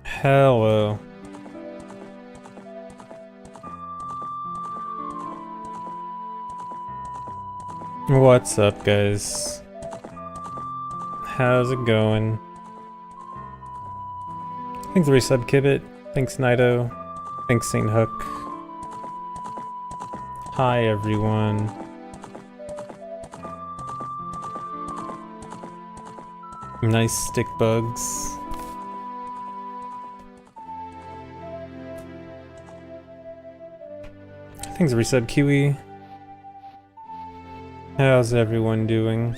Hello. What's up, guys? How's it going? Thanks, Resub Kibbit. Thanks, Nido. Thanks, Saint Hook. Hi, everyone. Nice stick bugs. Thanks, Resub Kiwi. How's everyone doing?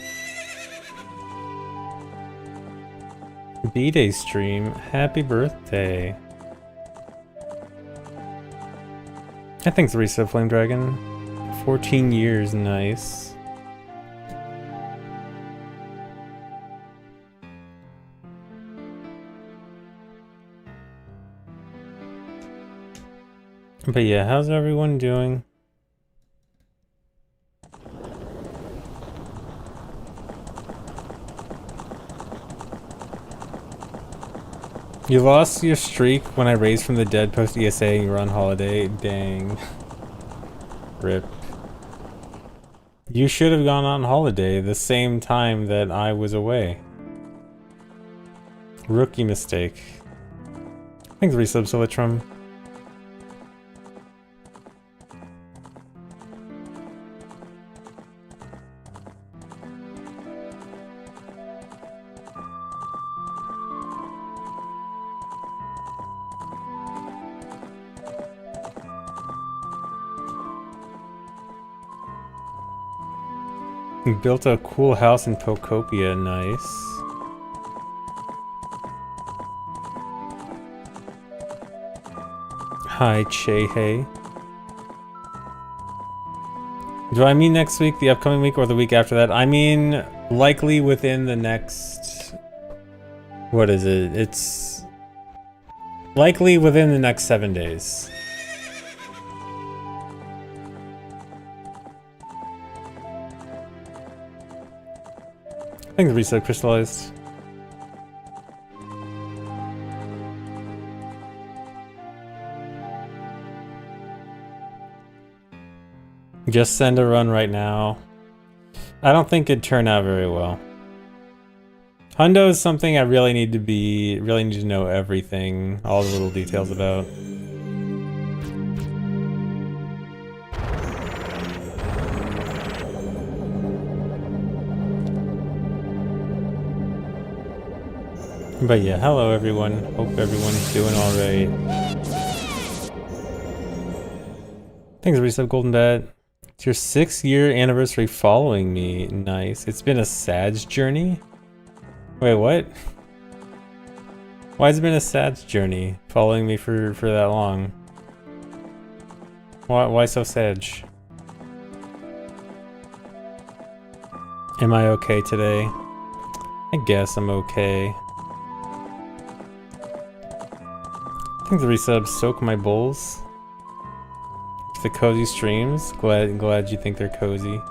B-Day stream. Happy birthday. Thanks, Resub Flame Dragon. 14 years, nice. But yeah, how's everyone doing? You lost your streak when I raised from the dead post ESA and you were on holiday. Dang. Rip. You should have gone on holiday the same time that I was away. Rookie mistake. Thanks, Resub Solitrum. Built a cool house in Pocopia, nice. Hi, Chehe. Do I mean next week, the upcoming week, or the week after that? I mean, likely within the next... What is it? It's... likely within the next 7 days. Thanks, Reset Crystallized. Just send a run right now. I don't think it'd turn out very well. Hundo is something I really need to know everything, all the little details about. But yeah, hello everyone. Hope everyone's doing alright. Thanks, Resub Golden Bat. It's your 6-year anniversary following me. Nice. It's been a sad journey? Wait, what? Why has it been a sad journey following me for that long? Why so sad? Am I okay today? I guess I'm okay. Thanks, the resubs. Soak my bowls. The cozy streams. Glad you think they're cozy.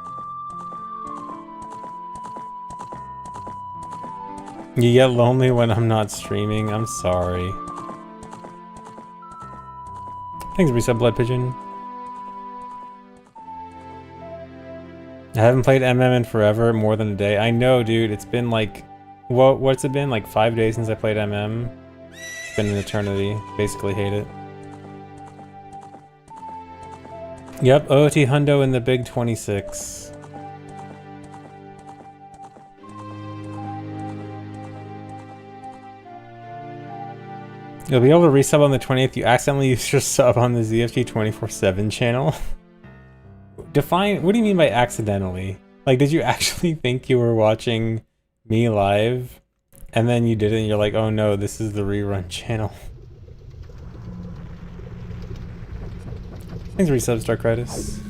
You get lonely when I'm not streaming. I'm sorry. Thanks, resub Blood Pigeon. I haven't played MM in forever, more than a day. I know, dude. It's been like, what's it been? Like 5 days since I played MM. It's been an eternity. Basically hate it. Yep, OT Hundo in the big 26. You'll be able to resub on the 20th. You accidentally used your sub on the ZFT 24/7 channel. Define, what do you mean by accidentally? Like, did you actually think you were watching me live? And then you did it and you're like, oh no, this is the rerun channel. Thanks for resubs, Darkritis.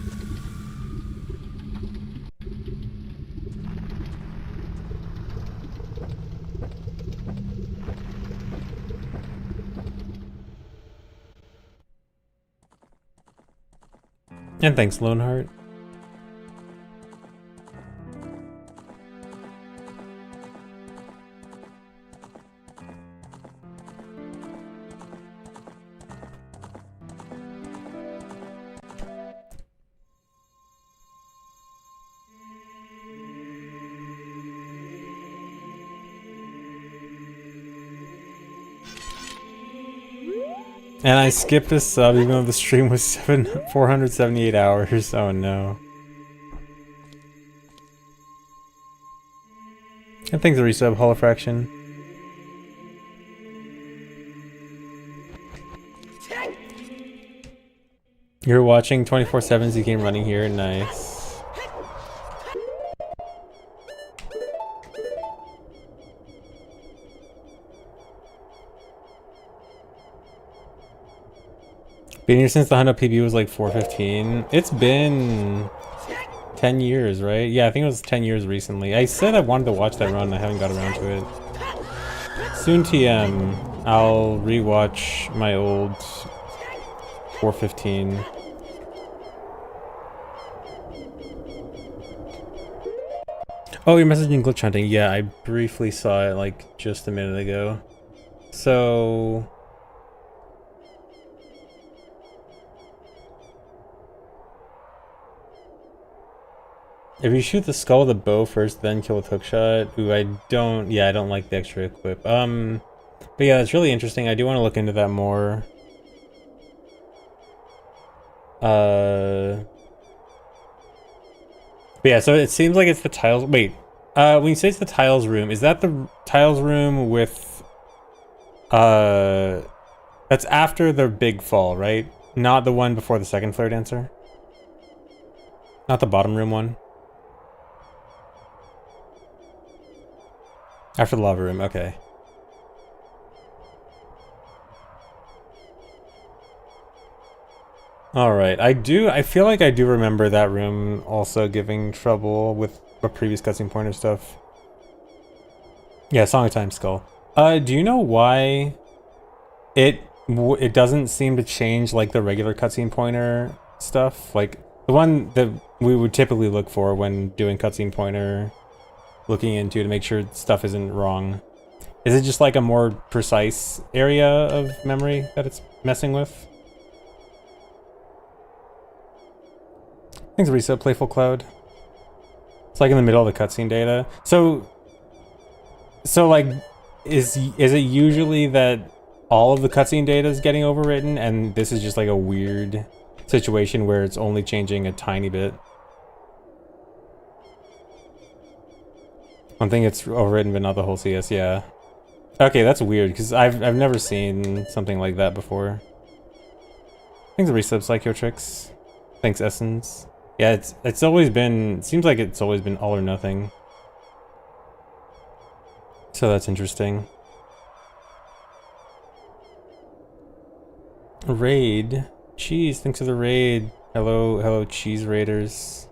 And thanks, Loneheart. And I skipped a sub even though the stream was 478 hours. Oh no. And thanks for resub, Holofraction. You're watching 24/7 as you came running here. Nice. Been here since the Hundo PB was like 415. It's been 10 years, right? Yeah, I think it was 10 years recently. I said I wanted to watch that run, I haven't got around to it. Soon TM, I'll rewatch my old 415. Oh, you're messaging glitch hunting. Yeah, I briefly saw it like just a minute ago. So... if you shoot the skull with a bow first, then kill with hookshot, ooh, I don't like the extra equip. But yeah, it's really interesting. I do want to look into that more. But yeah, so it seems like it's the tiles. Wait, when you say it's the tiles room, is that the tiles room with, that's after the big fall, right? Not the one before the second flare dancer? Not the bottom room one? After the lava room, okay. Alright, I feel like I do remember that room also giving trouble with a previous cutscene pointer stuff. Yeah, Song of Time Skull. Do you know why it doesn't seem to change like the regular cutscene pointer stuff? Like, the one that we would typically look for when doing cutscene pointer looking into to make sure stuff isn't wrong. Is it just like a more precise area of memory that it's messing with? Thanks, Risa. Playful Cloud. It's like in the middle of the cutscene data. So like, is it usually that all of the cutscene data is getting overwritten, and this is just like a weird situation where it's only changing a tiny bit? One thing it's overwritten, but not the whole CS. Yeah. Okay, that's weird because I've never seen something like that before. Thanks, resub Psychotrix. Thanks, Essence. Yeah, it's always been. It seems like it's always been all or nothing. So that's interesting. Raid. Cheese. Thanks for the raid. Hello, cheese raiders.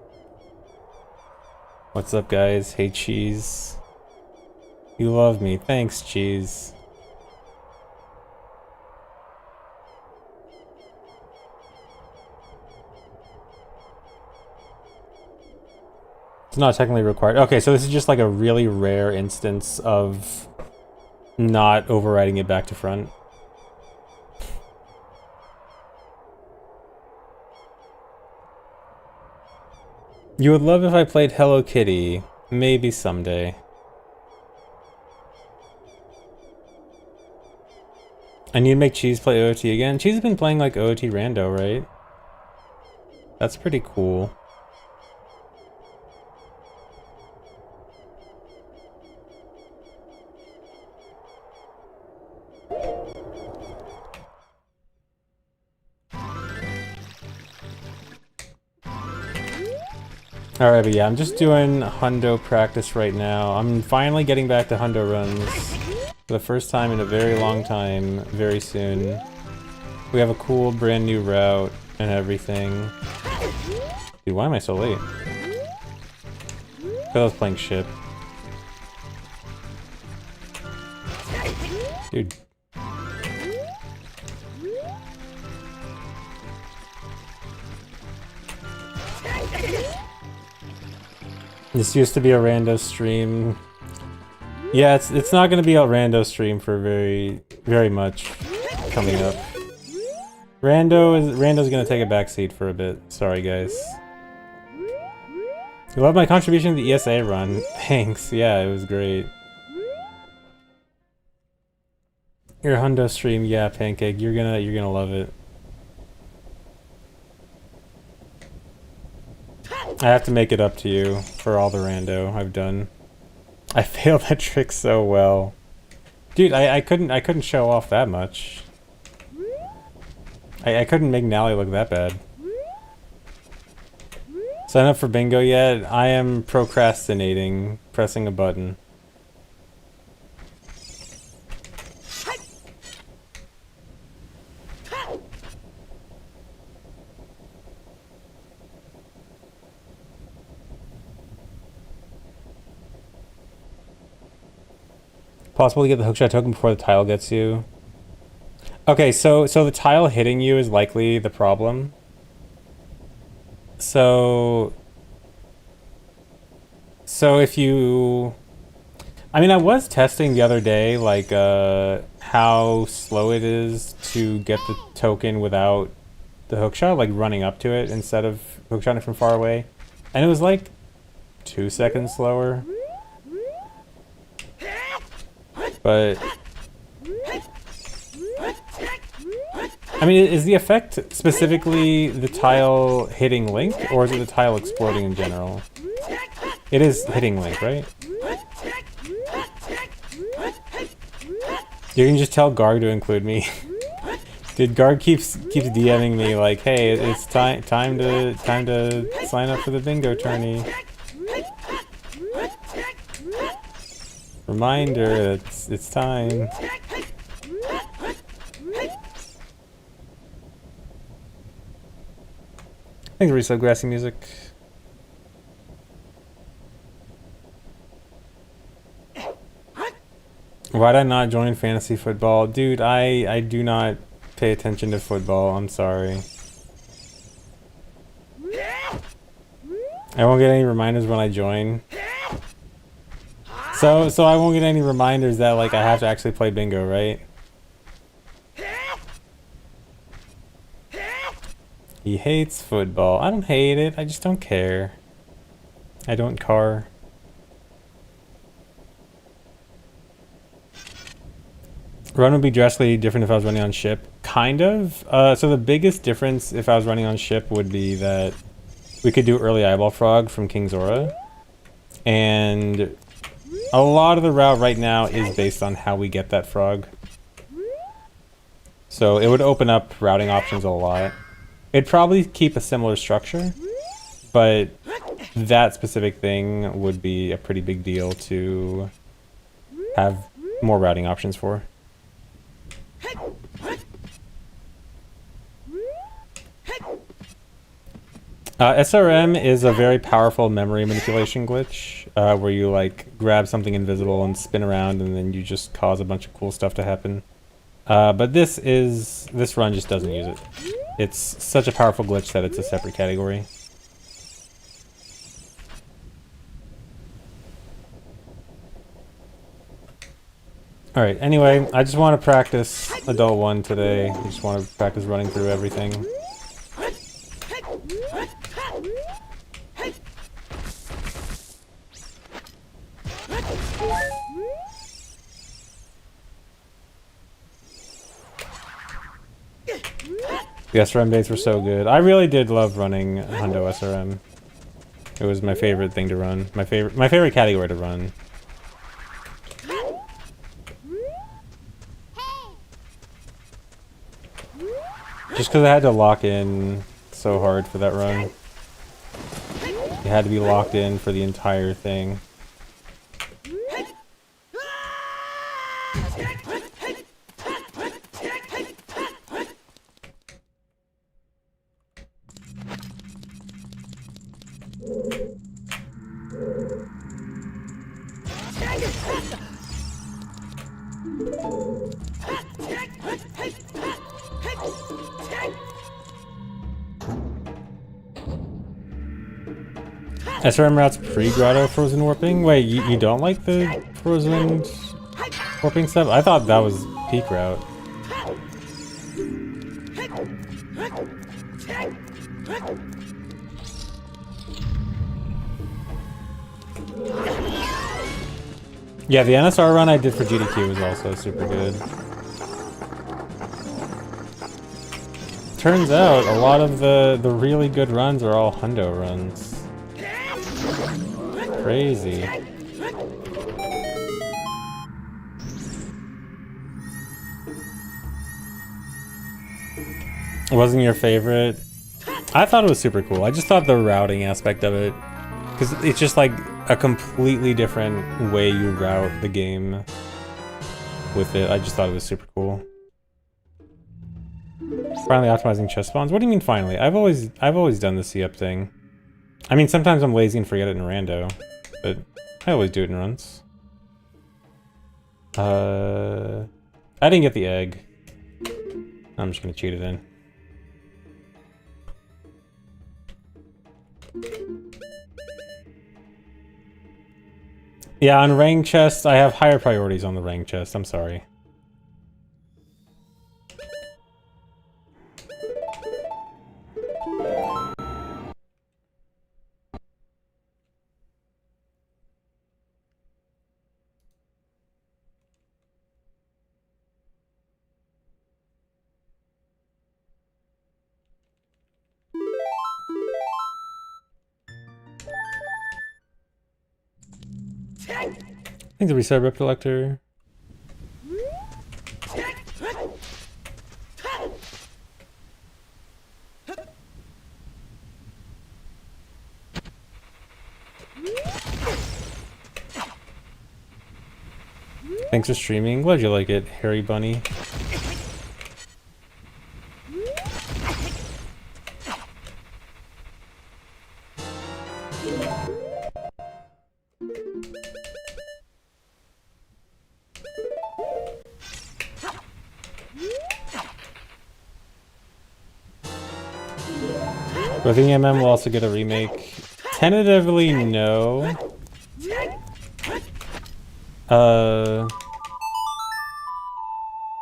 What's up, guys? Hey, Cheese. You love me. Thanks, Cheese. It's not technically required. Okay, so this is just like a really rare instance of not overriding it back to front. You would love if I played Hello Kitty. Maybe someday. I need to make Cheese play OOT again. Cheese has been playing like OOT rando, right? That's pretty cool. Alright, but yeah, I'm just doing Hundo practice right now. I'm finally getting back to Hundo runs for the first time in a very long time, very soon. We have a cool brand new route and everything. Dude, why am I so late? Because I was playing ship. Dude. This used to be a rando stream. Yeah, it's not gonna be a rando stream for very much coming up. Rando's gonna take a backseat for a bit. Sorry guys. You love my contribution to the ESA run. Thanks. Yeah, it was great. Your hundo stream, yeah, Pancake. You're gonna love it. I have to make it up to you for all the rando I've done. I failed that trick so well. Dude, I couldn't show off that much. I couldn't make Nally look that bad. Sign up for bingo yet? I am procrastinating pressing a button. Possible to get the hookshot token before the tile gets you. Okay, so the tile hitting you is likely the problem. So if you... I mean, I was testing the other day, like, how slow it is to get the token without the hookshot, like running up to it instead of hookshotting it from far away. And it was like 2 seconds slower. But... I mean, is the effect specifically the tile hitting Link, or is it the tile exploding in general? It is hitting Link, right? You can just tell Garg to include me. Dude, Garg keeps DMing me like, hey, it's time to sign up for the bingo tourney. Reminder, it's time. Thanks for resub grassy music. Why'd I not join fantasy football? Dude, I do not pay attention to football, I'm sorry. I won't get any reminders when I join. So I won't get any reminders that like I have to actually play bingo, right? He hates football. I don't hate it, I just don't care. I don't care. Run would be drastically different if I was running on ship. Kind of. So the biggest difference if I was running on ship would be that we could do early eyeball frog from King Zora. And a lot of the route right now is based on how we get that frog. So it would open up routing options a lot. It'd probably keep a similar structure, but that specific thing would be a pretty big deal to have more routing options for. SRM is a very powerful memory manipulation glitch where you like grab something invisible and spin around and then you just cause a bunch of cool stuff to happen. But this run just doesn't use it. It's such a powerful glitch that it's a separate category. Alright, anyway, I just want to practice Adult 1 today. I just want to practice running through everything. The SRM baits were so good. I really did love running Hundo SRM. It was my favorite thing to run. My favorite category to run. Just because I had to lock in so hard for that run. You had to be locked in for the entire thing. I still remember that's pre-Grotto Frozen Warping. Wait, you don't like the Frozen Warping stuff? I thought that was peak route. Yeah, the NSR run I did for GDQ was also super good. Turns out a lot of the really good runs are all hundo runs. Crazy. It wasn't your favorite? I thought it was super cool. I just thought the routing aspect of it, because it's just like a completely different way you route the game with it. I just thought it was super cool. Finally optimizing chest spawns? What do you mean finally? I've always done the C-up thing. I mean, sometimes I'm lazy and forget it in rando, but I always do it in runs. I didn't get the egg. I'm just gonna cheat it in. Yeah, on rank chest, I have higher priorities on the rank chest. I'm sorry. Thanks for reset, Rip Collector. Thanks for streaming. Glad you like it, Harry Bunny. I think MM will also get a remake. Tentatively, no.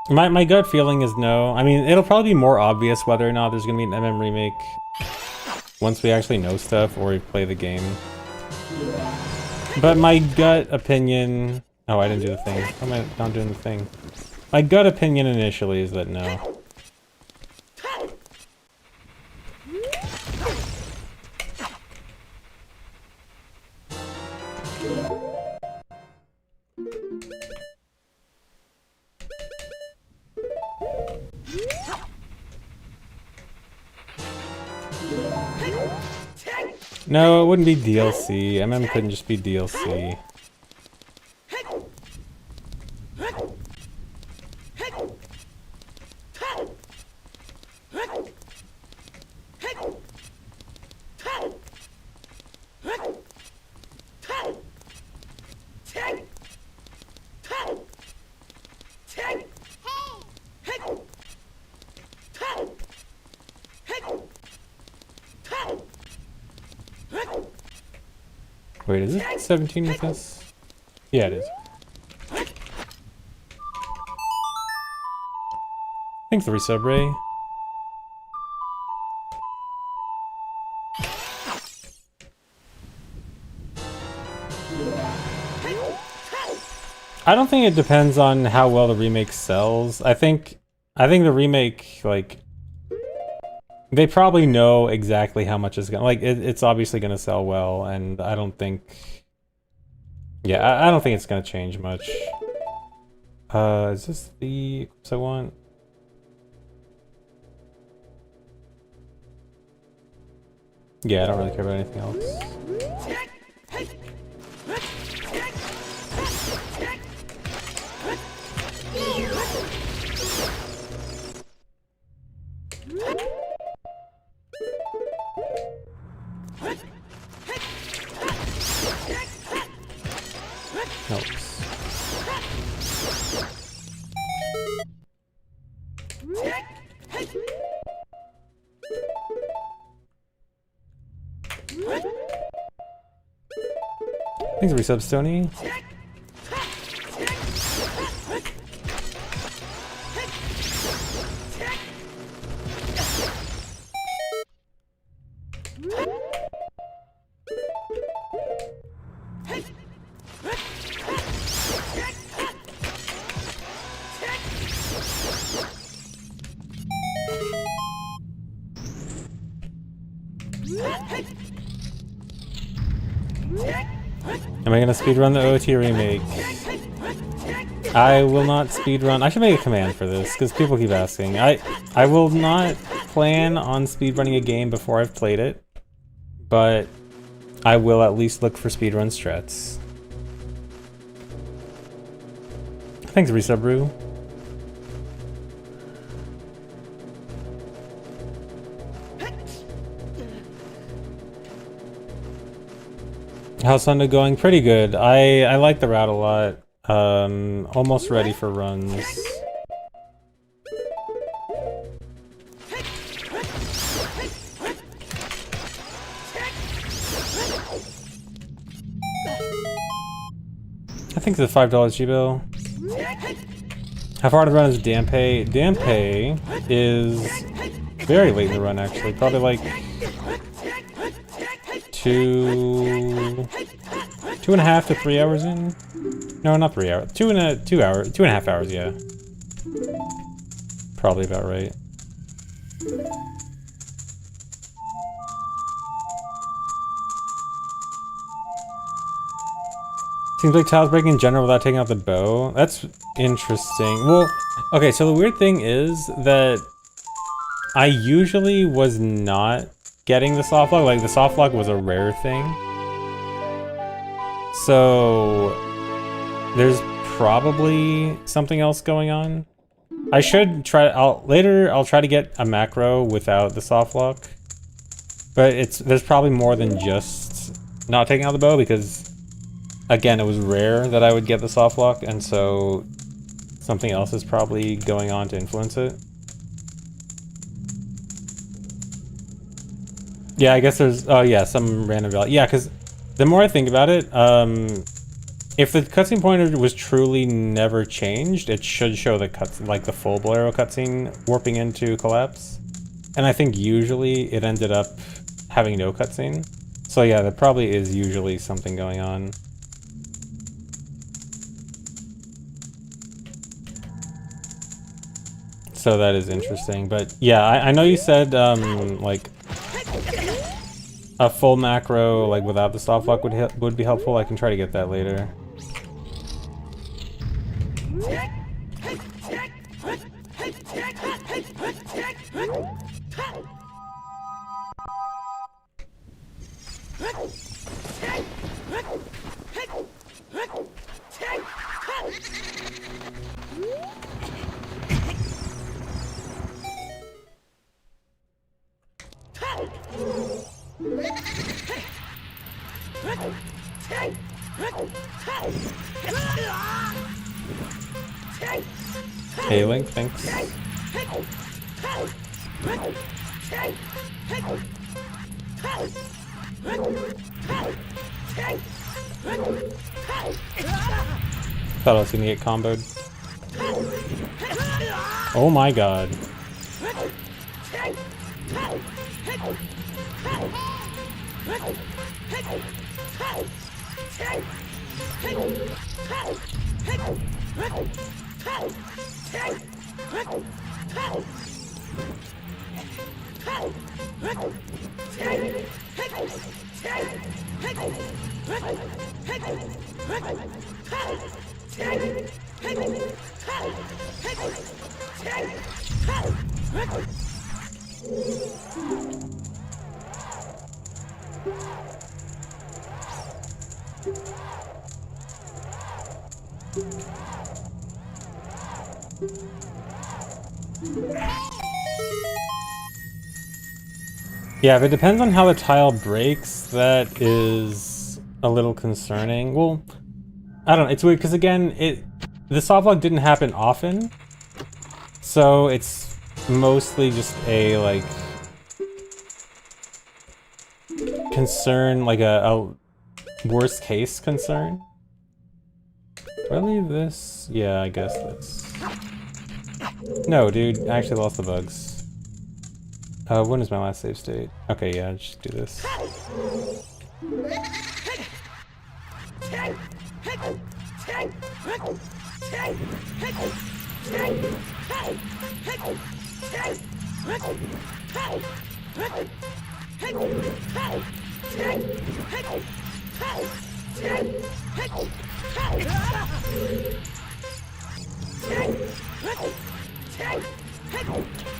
My gut feeling is no. I mean, it'll probably be more obvious whether or not there's gonna be an MM remake once we actually know stuff or we play the game. But my gut opinion... Oh, I didn't do the thing. How am I not doing the thing? My gut opinion initially is that no. No, it wouldn't be DLC. MM couldn't just be DLC. Wait, is it 17 with this? Yeah, it is. Thanks for the resub, Ray. I don't think it depends on how well the remake sells. I think the remake, like, they probably know exactly how much it's gonna, like, it's obviously gonna sell well, and I don't think, yeah, I don't think it's gonna change much. Is this the equips I want? Yeah, I don't really care about anything else. Thanks for resub, Stony. Am I gonna speedrun the OT remake? I will not speedrun. I should make a command for this, because people keep asking. I will not plan on speedrunning a game before I've played it, but I will at least look for speedrun strats. Thanks, Resubru. How's Sunday going? Pretty good. I like the route a lot. Almost ready for runs. I think it's a $5 G-Bill. How far to run is Dampé? Dampé is very late in the run, actually. Probably like 2.5 to 3 hours in. No, not 3 hours. 2.5 hours. Yeah, probably about right. Seems like tiles breaking in general without taking out the bow. That's interesting. Well, okay, so the weird thing is that I usually was not getting the soft lock. Like, the soft lock was a rare thing. So there's probably something else going on. I should try, I'll try to get a macro without the soft lock. But there's probably more than just not taking out the bow, because again, it was rare that I would get the soft lock, and so something else is probably going on to influence it. Yeah, I guess there's, oh yeah, some random value. Yeah, because the more I think about it, if the cutscene pointer was truly never changed, it should show the like the full Bolero cutscene warping into Collapse. And I think usually it ended up having no cutscene. So yeah, there probably is usually something going on. So that is interesting, but yeah, I know you said like a full macro like without the soft lock would be helpful. I can try to get that later. Hey Link, thanks. Thought I was gonna get comboed. Oh my god. Yeah, if it depends on how the tile breaks, that is a little concerning. Well, I don't know, it's weird because again, the soft lock didn't happen often, so it's mostly just a like concern, like a worst case concern. Do I leave this? Yeah, I guess that's... No, dude, I actually lost the bugs. When is my last save state? Okay, yeah, just do this.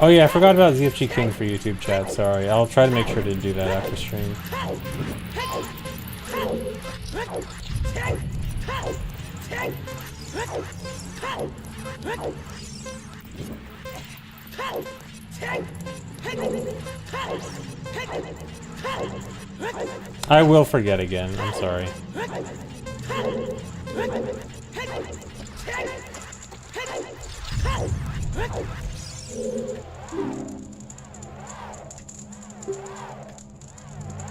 Oh yeah, I forgot about ZFG King for YouTube chat, sorry. I'll try to make sure to do that after stream. I will forget again, I'm sorry.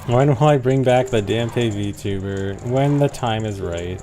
When will I bring back the damn pay VTuber? When the time is right.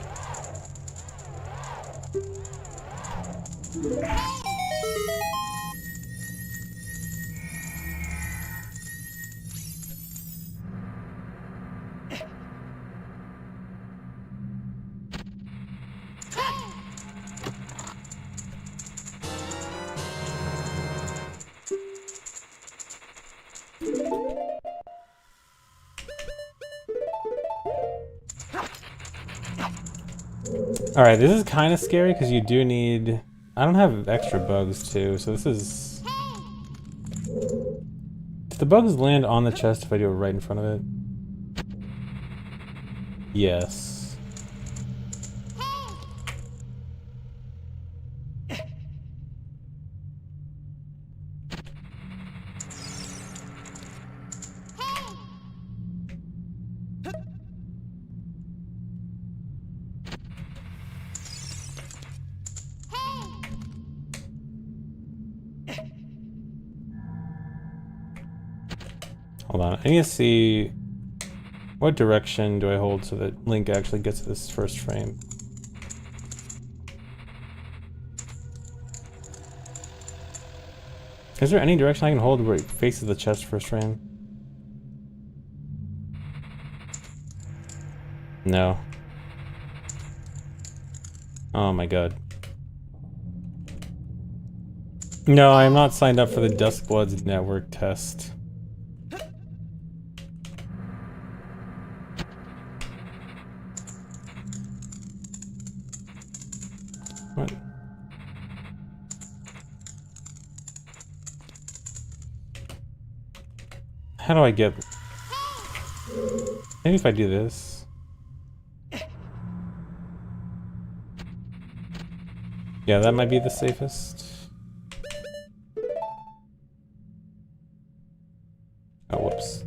Alright, this is kind of scary because you do need... I don't have extra bugs too, so this is... Do the bugs land on the chest if I do it right in front of it? Yes. Hold on, I need to see what direction do I hold so that Link actually gets this first frame. Is there any direction I can hold where it faces the chest first frame? No. Oh my god. No, I am not signed up for the Duskbloods network test. What? How do I get... Maybe if I do this. Yeah, that might be the safest. Oh, whoops.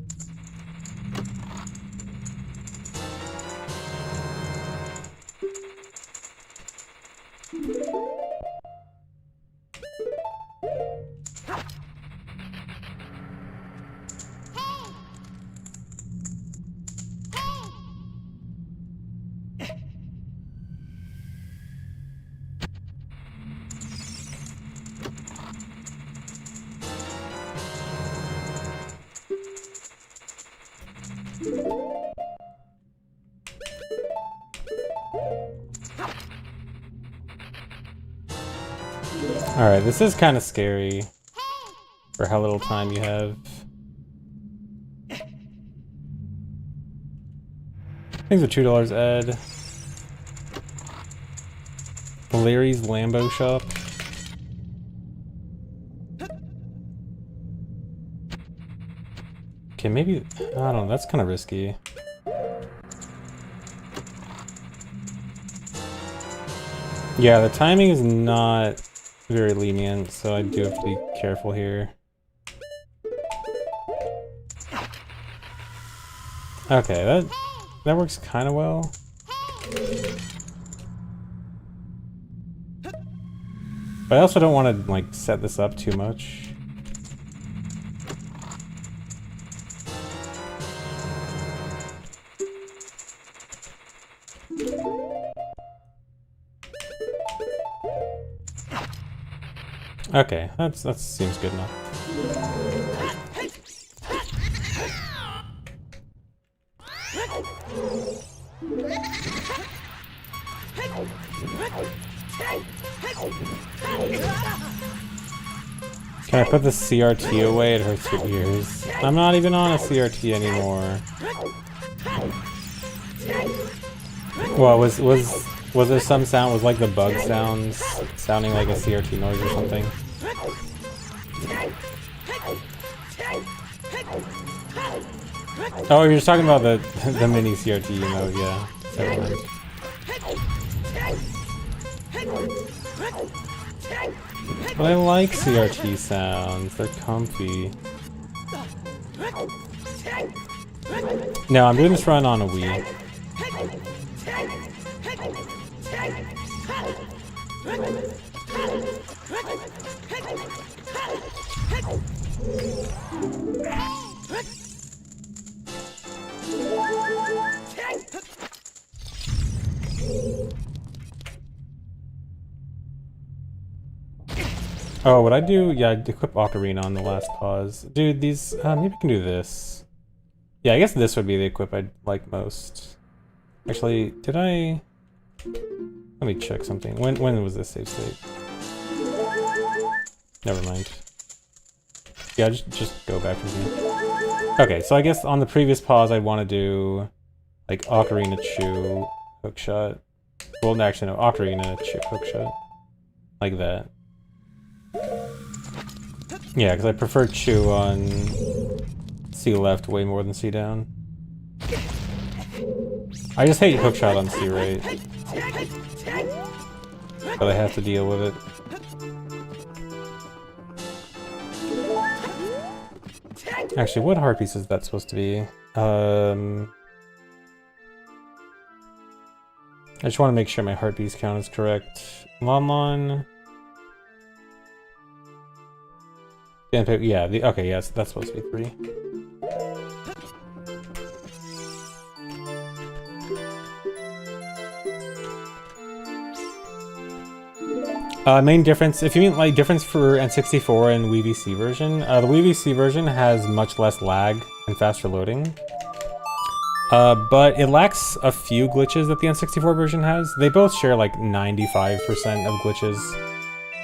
Alright, this is kind of scary for how little time you have. Things with $2 Ed. Larry's Lambo Shop. Okay, maybe... I don't know, that's kind of risky. Yeah, the timing is not very lenient, so I do have to be careful here. Okay, that works kind of well. But I also don't want to, like, set this up too much. Okay, that seems good enough. Can I put the CRT away? It hurts your ears. I'm not even on a CRT anymore. Well, was there some sound? Was like the bug sounds sounding like a CRT noise or something? Oh, you're just talking about the mini CRT mode, yeah. But I like CRT sounds. They're comfy. No, I'm doing this run on a Wii. Oh, what I do? Yeah, I'd equip Ocarina on the last pause. Dude, these, maybe I can do this. Yeah, I guess this would be the equip I'd like most. Actually, did I... Let me check something. When was this save state? Never mind. Yeah, just go back with me. Okay, so I guess on the previous pause I'd want to do, like, Ocarina Chew hookshot. Well, actually, no, Ocarina Chew hookshot. Like that. Yeah, because I prefer Chew on C left way more than C down. I just hate hookshot on C right. But I have to deal with it. Actually, what heart piece is that supposed to be? I just want to make sure my heart piece count is correct. Lon. Yeah, okay, yes, that's supposed to be 3. Main difference, if you mean like difference for N64 and Wii VC version, the Wii VC version has much less lag and faster loading. But it lacks a few glitches that the N64 version has. They both share like 95% of glitches.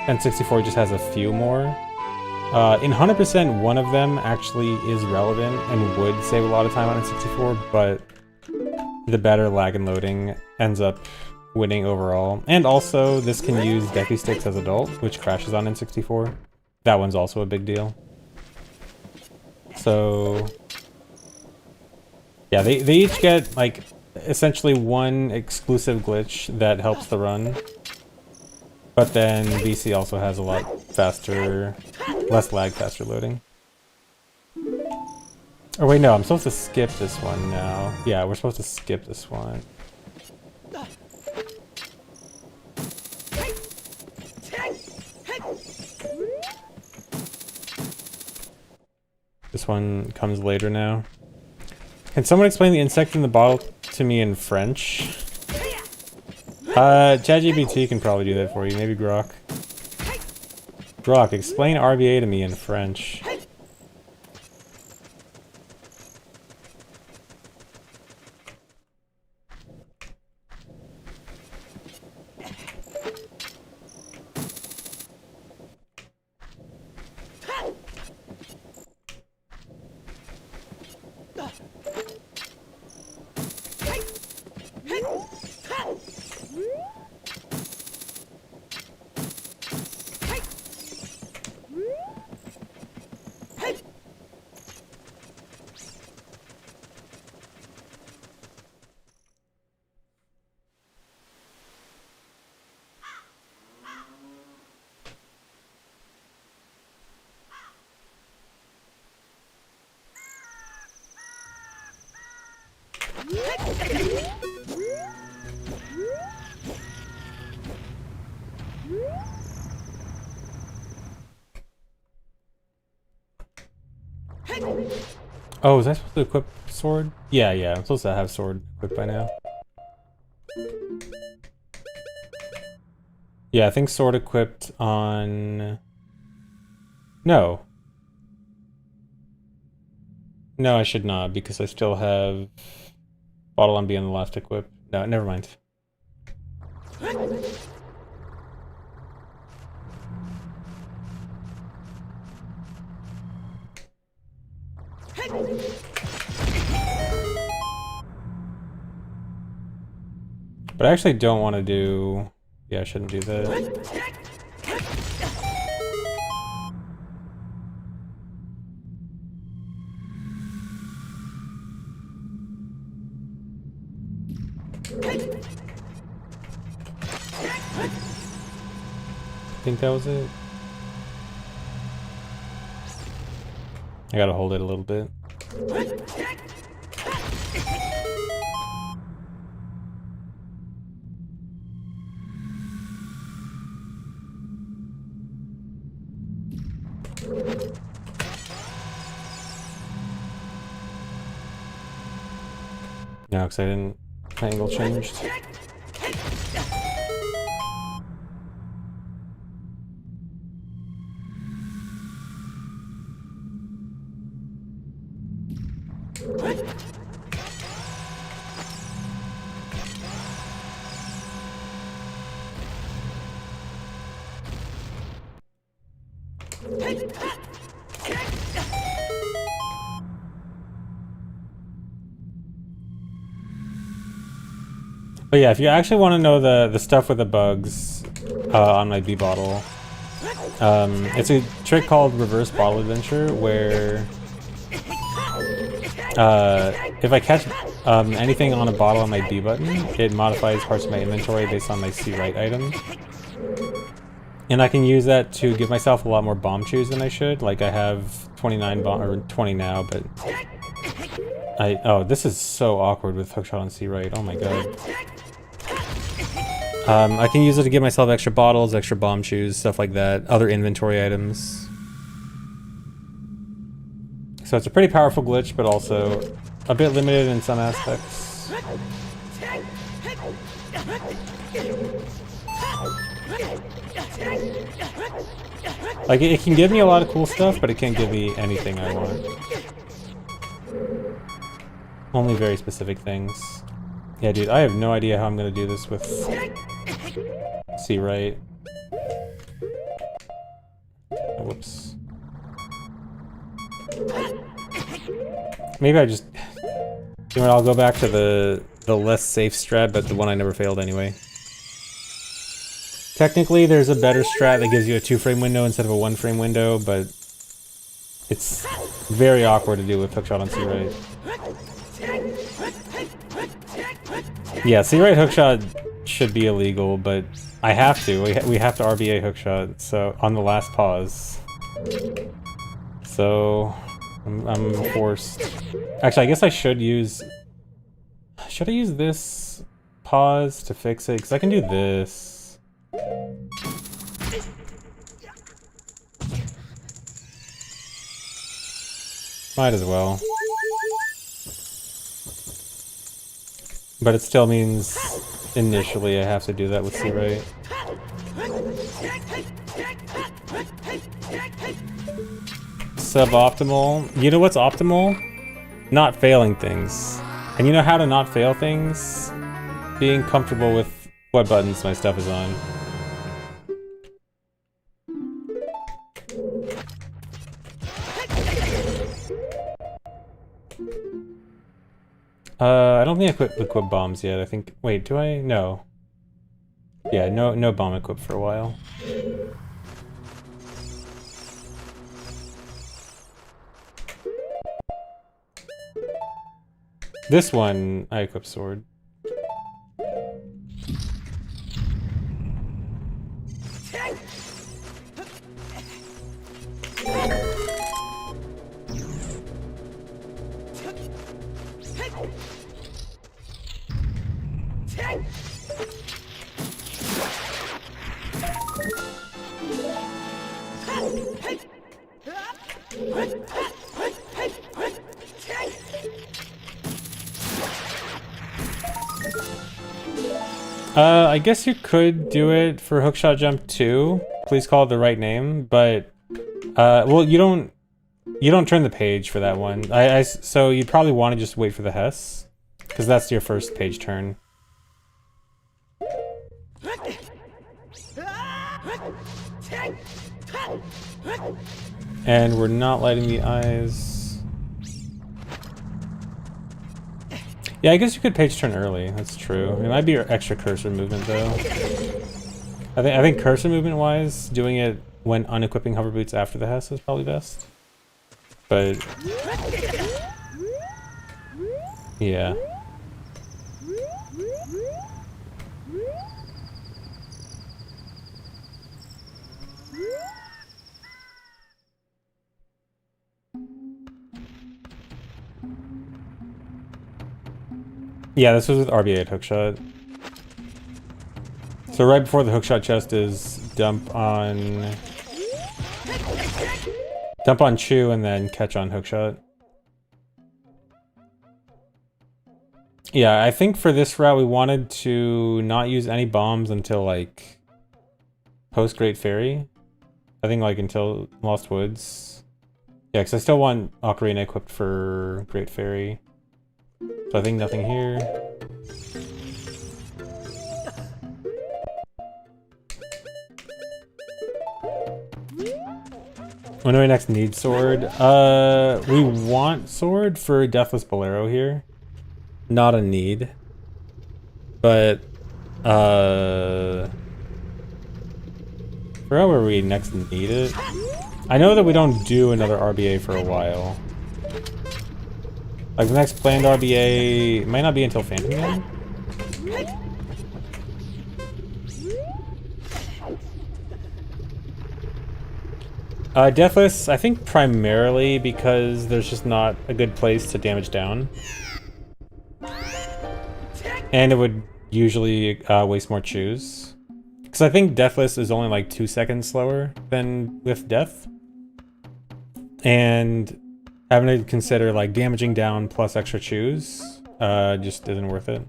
N64 just has a few more. In 100%, one of them actually is relevant and would save a lot of time on N64, but the better lag and loading ends up winning overall. And also, this can use Deku Sticks as adult, which crashes on N64. That one's also a big deal. So... yeah, they each get, like, essentially one exclusive glitch that helps the run. But then VC also has a lot faster, less lag, faster loading. Oh wait, no, I'm supposed to skip this one now. Yeah, we're supposed to skip this one. This one comes later now. Can someone explain the insect in the bottle to me in French? ChatGPT can probably do that for you. Maybe Grok. Grok, explain RBA to me in French. Oh, was I supposed to equip sword? Yeah, I'm supposed to have sword equipped by now. Yeah, I think sword equipped on No. No, I should not, because I still have Bottle on B on the last equip. No, never mind. But I actually don't want to do... Yeah, I shouldn't do that. I think that was it. I gotta hold it a little bit. No, because I didn't... My angle changed. But yeah, if you actually want to know the stuff with the bugs on my B bottle, it's a trick called Reverse Bottle Adventure, where if I catch anything on a bottle on my B button, it modifies parts of my inventory based on my C right item. And I can use that to give myself a lot more bomb chews than I should. Like, I have 29 bomb, or 20 now, but oh, this is so awkward with hookshot on C right. Oh my god. I can use it to give myself extra bottles, extra bomb chews, stuff like that, other inventory items. So it's a pretty powerful glitch, but also a bit limited in some aspects. Like, it can give me a lot of cool stuff, but it can't give me anything I want. Only very specific things. Yeah, dude, I have no idea how I'm gonna do this with C right. Oh, whoops. Maybe I just... You know what, I'll go back to the less safe strat, but the one I never failed anyway. Technically, there's a better strat that gives you a 2-frame window instead of a 1-frame window, but it's very awkward to do with hookshot on C right. Yeah, C right hookshot should be illegal, but I have to. We have to RBA hookshot, so on the last pause. So I'm forced. Actually, I guess I should use... Should I use this pause to fix it? Because I can do this. Might as well. But it still means initially I have to do that with C right. Suboptimal. You know what's optimal? Not failing things. And you know how to not fail things? Being comfortable with what buttons my stuff is on. I don't think I equip bombs yet. I think... Wait, do I? No. Yeah, no bomb equip for a while. This one, I equip sword. I guess you could do it for Hookshot Jump 2. Please call it the right name, but Well, you don't turn the page for that one. So you'd probably want to just wait for the Hess, because that's your first page turn. And we're not lighting the eyes. Yeah, I guess you could page turn early. That's true. It might be your extra cursor movement though. I think cursor movement wise, doing it when unequipping hover boots after the Hess is probably best. But yeah. Yeah, this was with RBA at hookshot. So right before the hookshot chest is dump on Chew and then catch on hookshot. Yeah, I think for this route we wanted to not use any bombs until like post Great Fairy. I think like until Lost Woods. Yeah, because I still want Ocarina equipped for Great Fairy. So I think nothing here. When do we next need sword? We want sword for Deathless Bolero here. Not a need. But, forgot where we next need it. I know that we don't do another RBA for a while. Like the next planned RBA might not be until Phantom Game. Deathless, I think primarily because there's just not a good place to damage down. And it would usually waste more chews. Because I think Deathless is only like 2 seconds slower than with Death. And having to consider like damaging down plus extra chews just isn't worth it.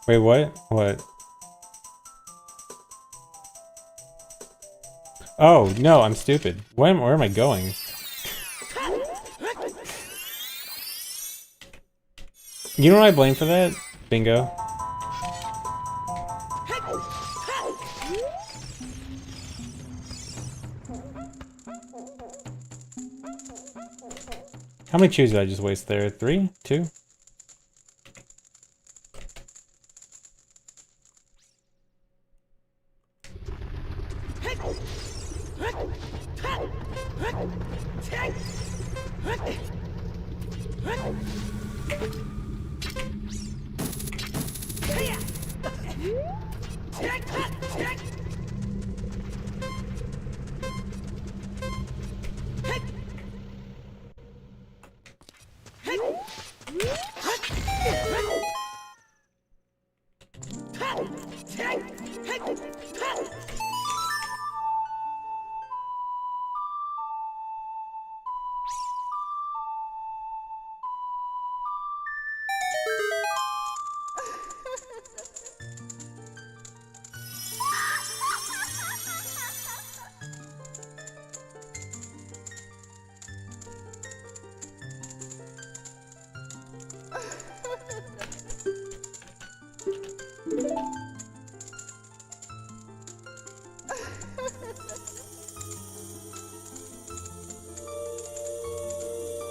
Wait, what? What? Oh, no, I'm stupid. Where am I going? You know what I blame for that? Bingo. How many chews did I just waste there? 3? 2?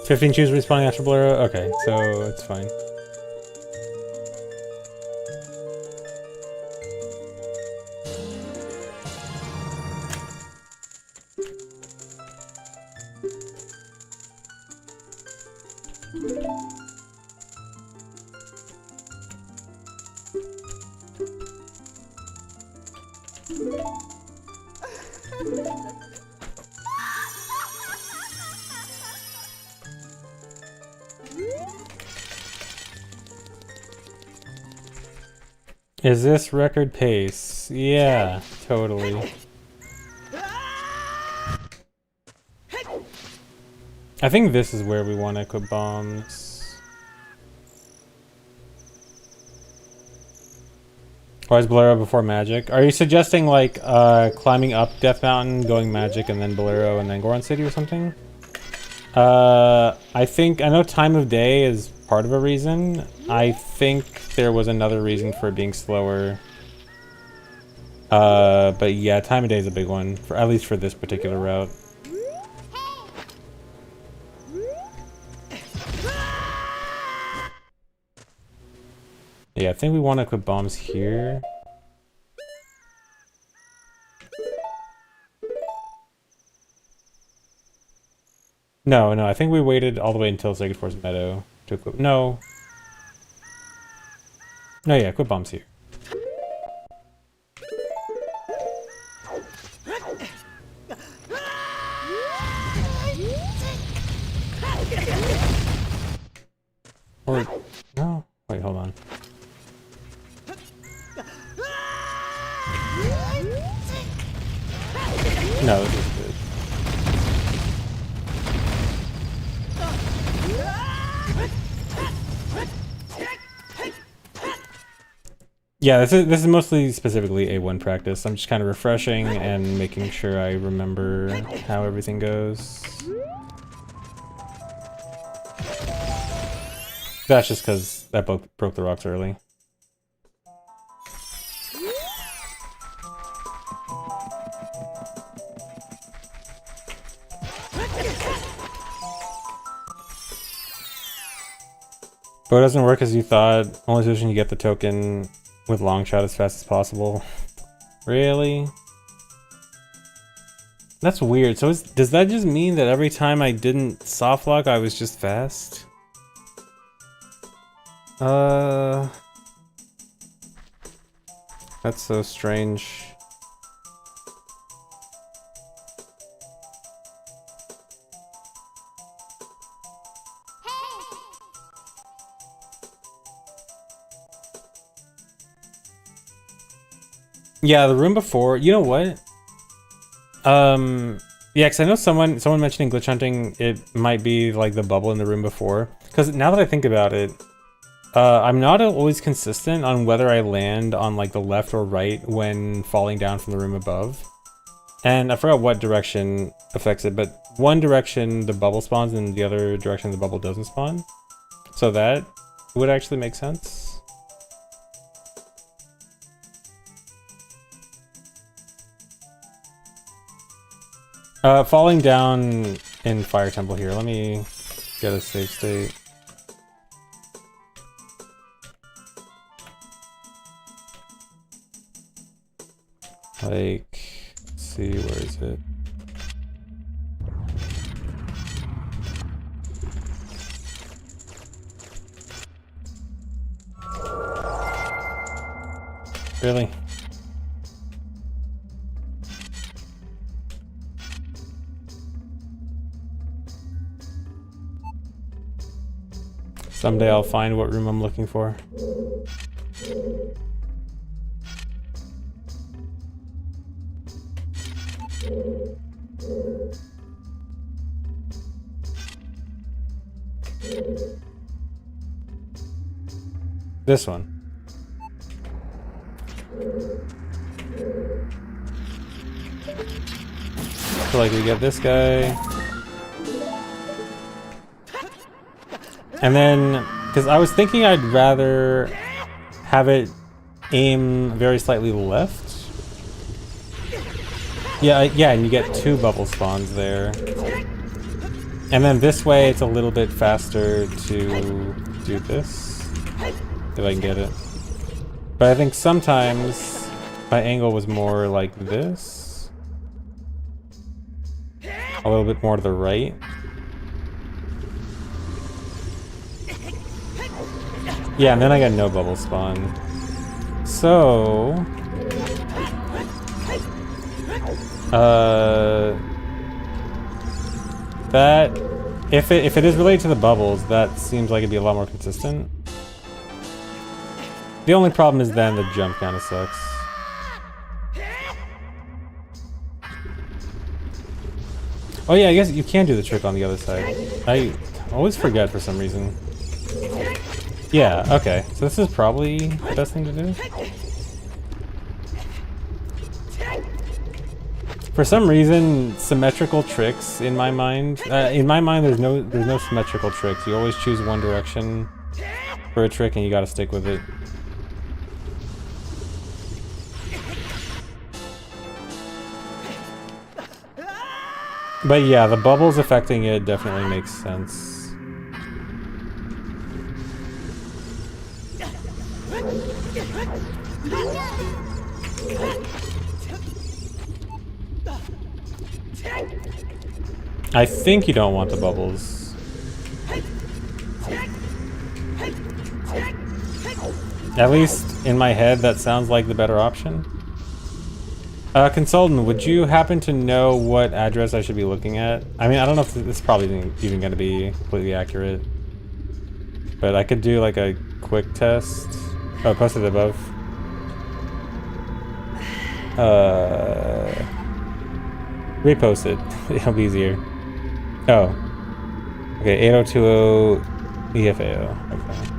$15 chews respawning after Bolero? Okay, so it's fine. Is this record pace? Yeah, totally. I think this is where we want to equip bombs. Why is Bolero before magic? Are you suggesting like climbing up Death Mountain, going magic, and then Bolero, and then Goron City or something? I know time of day is part of a reason. I think there was another reason for it being slower. But yeah, time of day is a big one, for at least for this particular route. Yeah, I think we want to equip bombs here. No, I think we waited all the way until Sacred Forest Meadow to equip. No, yeah, equip bombs here. Or, no, wait, hold on. No, this is good. Yeah, this is mostly specifically A1 practice. I'm just kind of refreshing and making sure I remember how everything goes. That's just because that both broke the rocks early. But it doesn't work as you thought. Only solution you get the token with long shot as fast as possible. Really? That's weird. So does that just mean that every time I didn't soft lock, I was just fast? That's so strange. Yeah, the room before, you know what? Yeah, because I know someone mentioning glitch hunting, it might be like the bubble in the room before. Because now that I think about it, I'm not always consistent on whether I land on like the left or right when falling down from the room above. And I forgot what direction affects it, but one direction the bubble spawns and the other direction the bubble doesn't spawn. So that would actually make sense. Falling down in Fire Temple here. Let me get a save state. Like, let's see, where is it? Really? Someday I'll find what room I'm looking for. This one. So like we get this guy. And then, because I was thinking I'd rather have it aim very slightly left. Yeah, and you get 2 bubble spawns there. And then this way it's a little bit faster to do this, if I can get it. But I think sometimes my angle was more like this. A little bit more to the right. Yeah, and then I got no bubble spawn. So... that... If it is related to the bubbles, that seems like it'd be a lot more consistent. The only problem is then the jump kind of sucks. Oh yeah, I guess you can do the trick on the other side. I always forget for some reason. Yeah, okay. So this is probably the best thing to do. For some reason, symmetrical tricks in my mind. There's no symmetrical tricks. You always choose one direction for a trick, and you gotta stick with it. But yeah, the bubbles affecting it definitely makes sense. I think you don't want the bubbles. At least in my head, that sounds like the better option. Consultant, would you happen to know what address I should be looking at? I mean, I don't know if this is probably even going to be completely accurate. But I could do like a quick test. Oh, post it above. Repost it. It'll be easier. Oh. Okay, 8020 EFAO. Okay.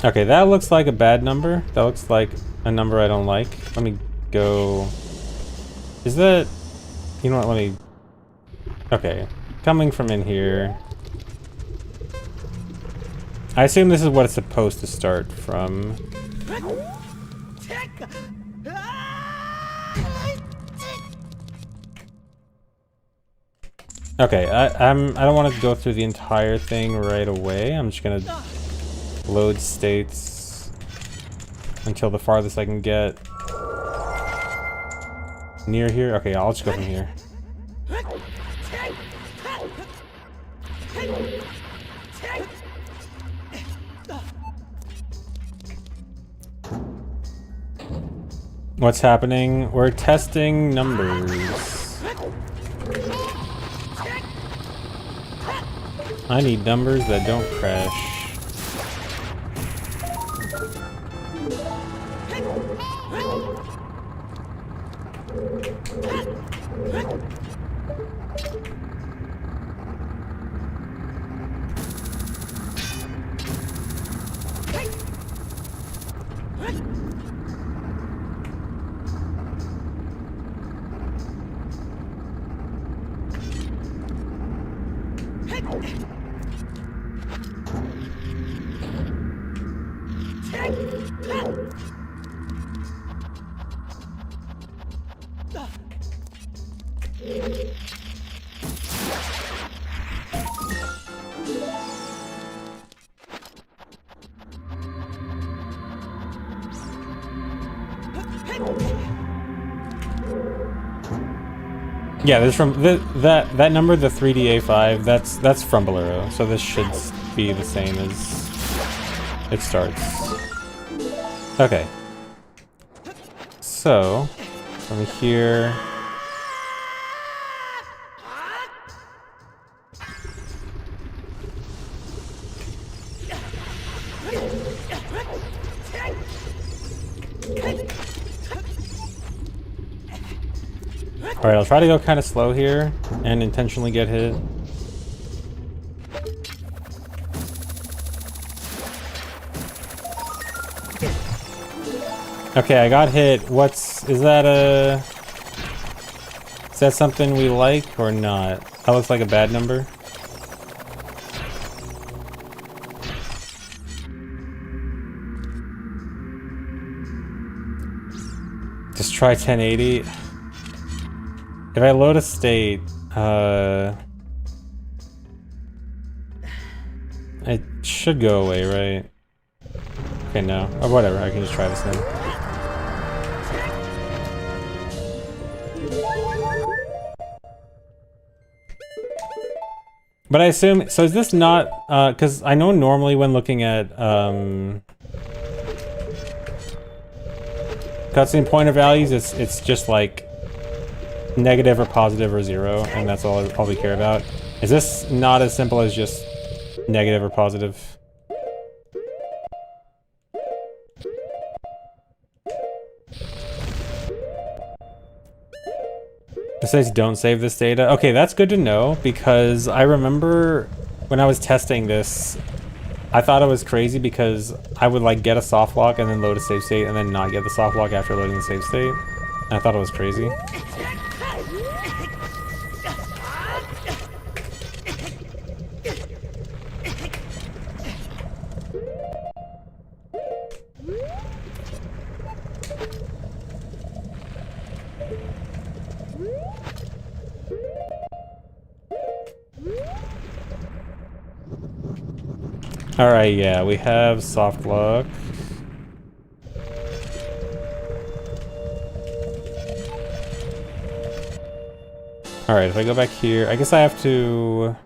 Okay, that looks like a bad number. That looks like a number I don't like. Let me go... Is that... You know what, let me... Okay, coming from in here... I assume this is what it's supposed to start from. Okay, I don't want to go through the entire thing right away. I'm just gonna load states until the farthest I can get near here. Okay, I'll just go from here. What's happening? We're testing numbers. I need numbers that don't crash. Yeah, there's from that number, the 3DA5. That's from Bolero, so this should be the same as it starts. Okay. So from here. Alright, I'll try to go kind of slow here and intentionally get hit. Okay, I got hit. Is that something we like or not? That looks like a bad number. Just try 1080. If I load a state, it should go away, right? Okay, no. Oh, whatever, I can just try this then. But I assume, so is this not, because I know normally when looking at cutscene pointer values, it's just like negative or positive or 0, and that's all we care about. Is this not as simple as just negative or positive? It says don't save this data. Okay, that's good to know, because I remember when I was testing this, I thought it was crazy because I would like get a soft lock and then load a save state and then not get the soft lock after loading the save state. And I thought it was crazy. Alright, yeah, we have soft lock. Alright, if I go back here, I guess I have to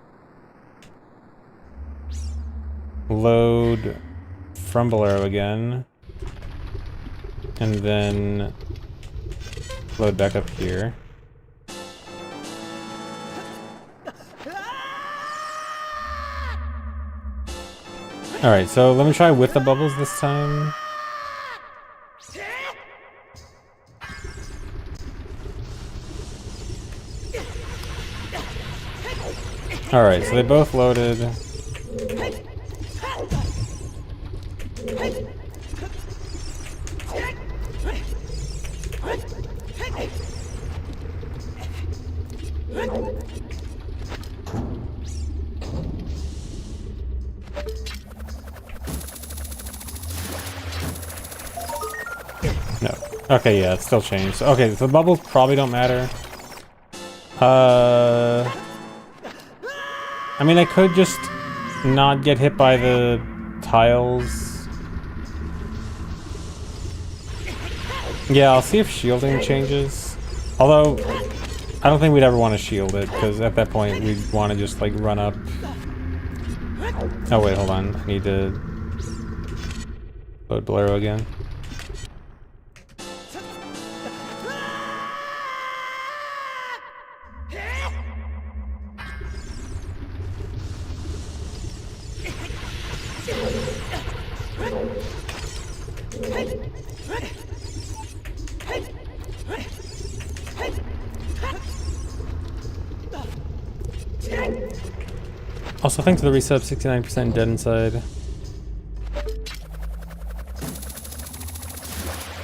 load from Bolero again. And then load back up here. Alright, so let me try with the bubbles this time. Alright, so they both loaded. No. Okay, yeah, it's still changed. Okay, so the bubbles probably don't matter. I mean, I could just not get hit by the tiles. Yeah, I'll see if shielding changes. Although, I don't think we'd ever want to shield it, because at that point we'd want to just, like, run up. Oh, wait, hold on. I need to load Bolero again. Also, thanks for the resub, 69% dead inside.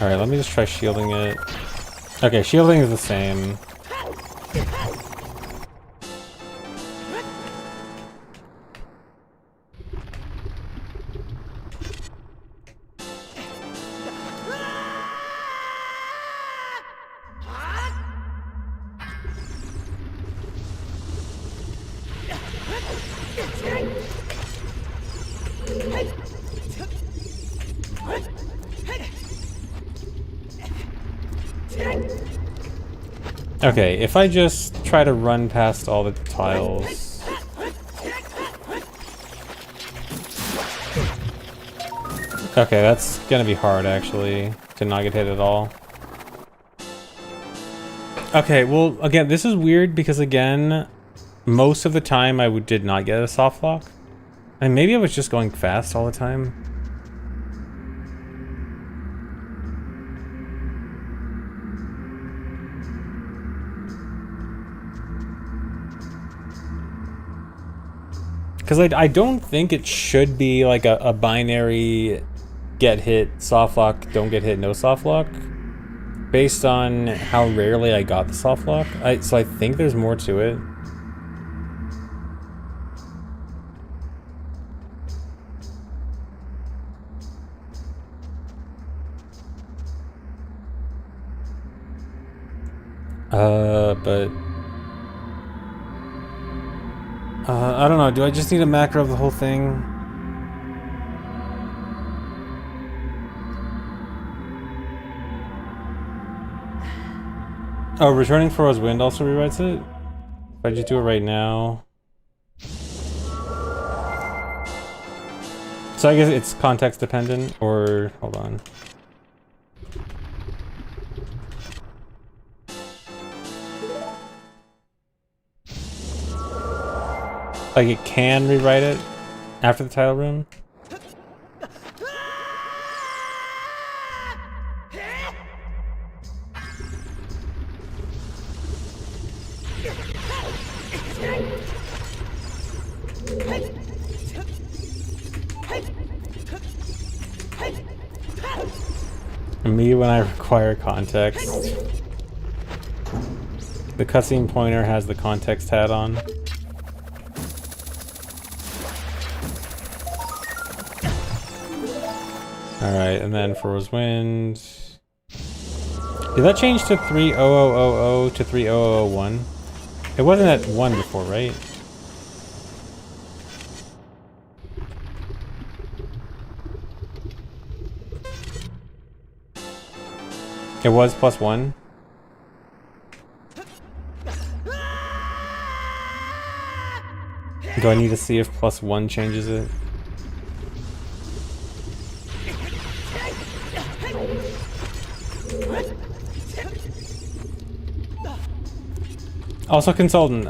Alright, let me just try shielding it. Okay, shielding is the same. Okay, if I just try to run past all the tiles... Okay, that's gonna be hard, actually, to not get hit at all. Okay, well, again, this is weird because, again, most of the time I did not get a soft lock. And maybe I was just going fast all the time. Because I don't think it should be like a binary get hit, soft lock, don't get hit, no soft lock. Based on how rarely I got the soft lock. So I think there's more to it. But... I don't know, do I just need a macro of the whole thing? Oh, returning Fro's Wind also rewrites it? If I just do it right now... So I guess it's context dependent, or hold on. Like it can rewrite it after the title room? Me when I require context. The cutscene pointer has the context hat on. Alright, and then for Rosewind... Did that change to 30000 to 30001? It wasn't at 1 before, right? It was +1? Do I need to see if +1 changes it? Also, consultant,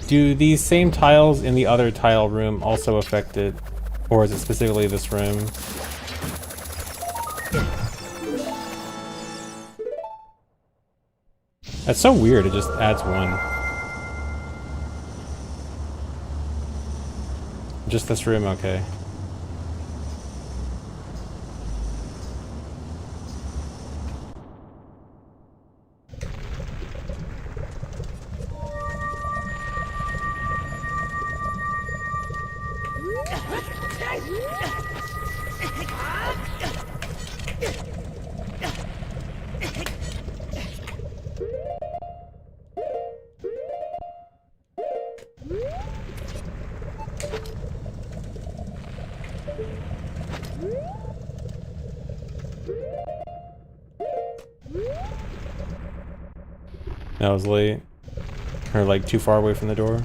do these same tiles in the other tile room also affect it? Or is it specifically this room? That's so weird, it just adds 1. Just this room, okay. That was late. Or like too far away from the door.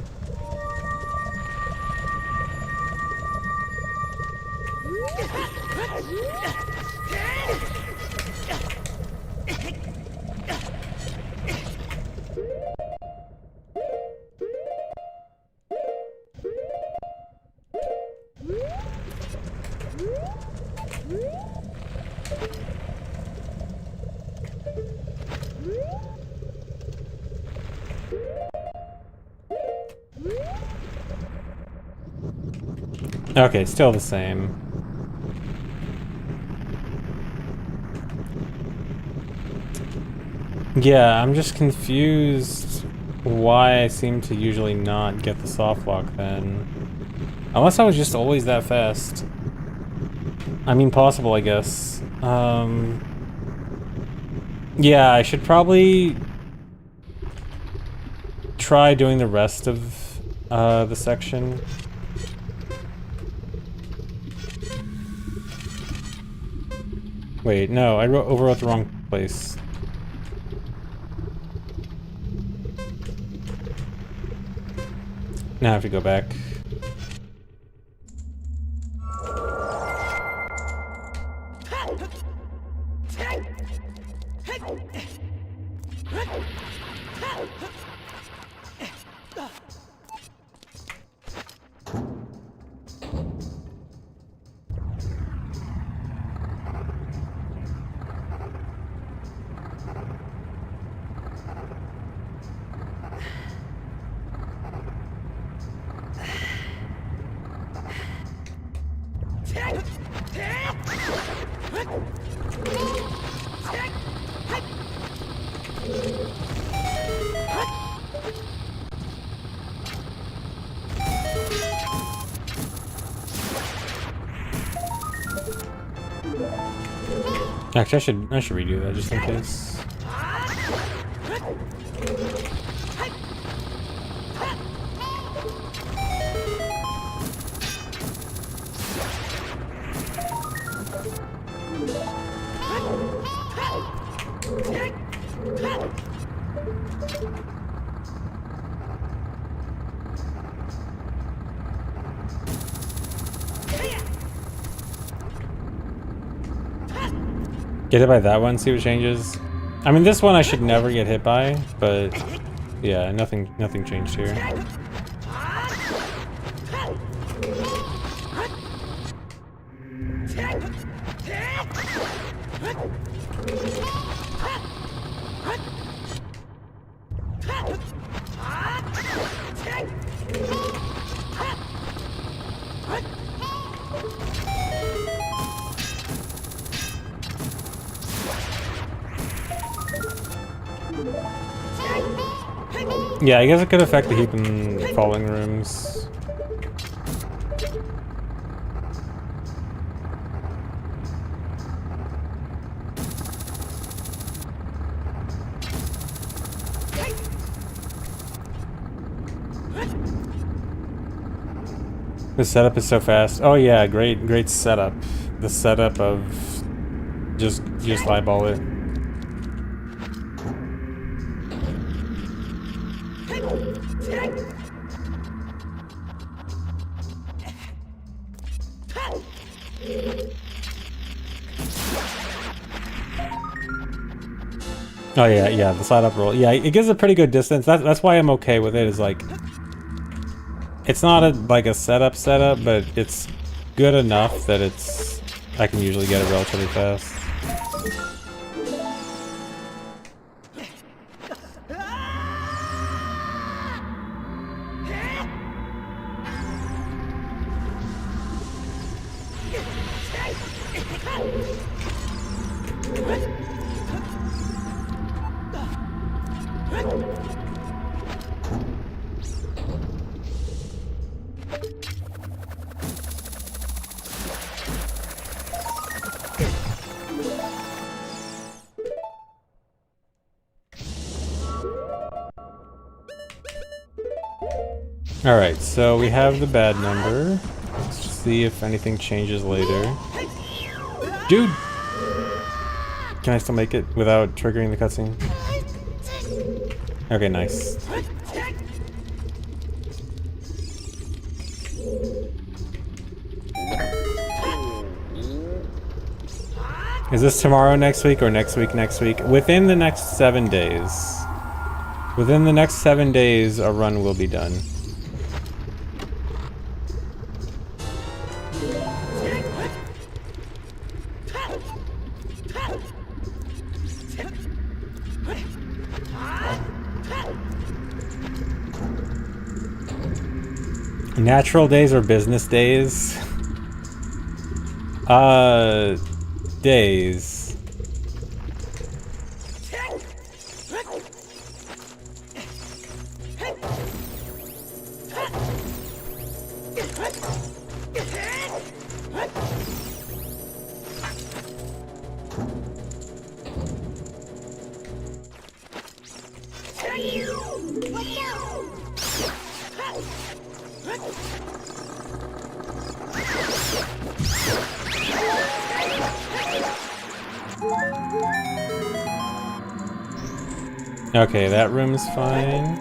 Okay, still the same. Yeah, I'm just confused why I seem to usually not get the soft lock then. Unless I was just always that fast. I mean, possible, I guess. Yeah, I should probably try doing the rest of the section. Wait, no, I overwrote the wrong place. Now I have to go back. Actually, I should redo that just in case. Get hit by that one, see what changes. I mean, this one I should never get hit by, but yeah, nothing changed here. Yeah, I guess it could affect the heap in falling rooms. The setup is so fast. Oh yeah, great setup. The setup of just eyeball it. Oh yeah, the side up roll. Yeah, it gives a pretty good distance. That's why I'm okay with it. Is like, it's not like a setup, but it's good enough that I can usually get it relatively fast. Alright, so we have the bad number. Let's just see if anything changes later. Dude! Can I still make it without triggering the cutscene? Okay, nice. Is this tomorrow next week or next week next week? Within the next 7 days. Within the next 7 days, a run will be done. Natural days or business days? Days. Okay, that room's fine.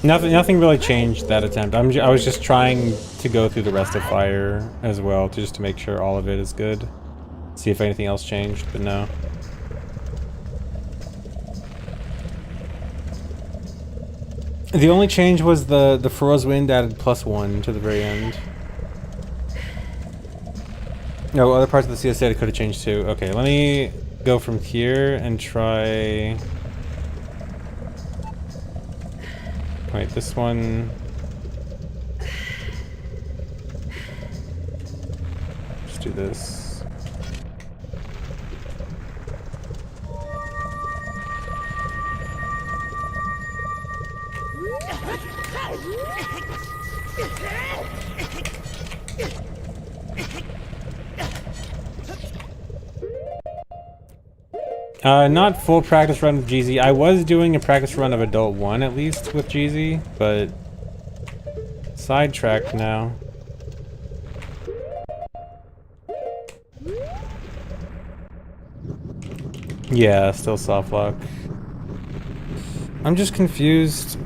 Nothing really changed that attempt. I was just trying to go through the rest of Fire as well, just to make sure all of it is good. See if anything else changed, but no. The only change was the Froze Wind added +1 to the very end. No, other parts of the CS data could have changed too. Okay, let me go from here and try... Wait, this one... Just do this. Not full practice run with GZ. I was doing a practice run of Adult 1 at least with GZ, but sidetracked now. Yeah, still soft lock. I'm just confused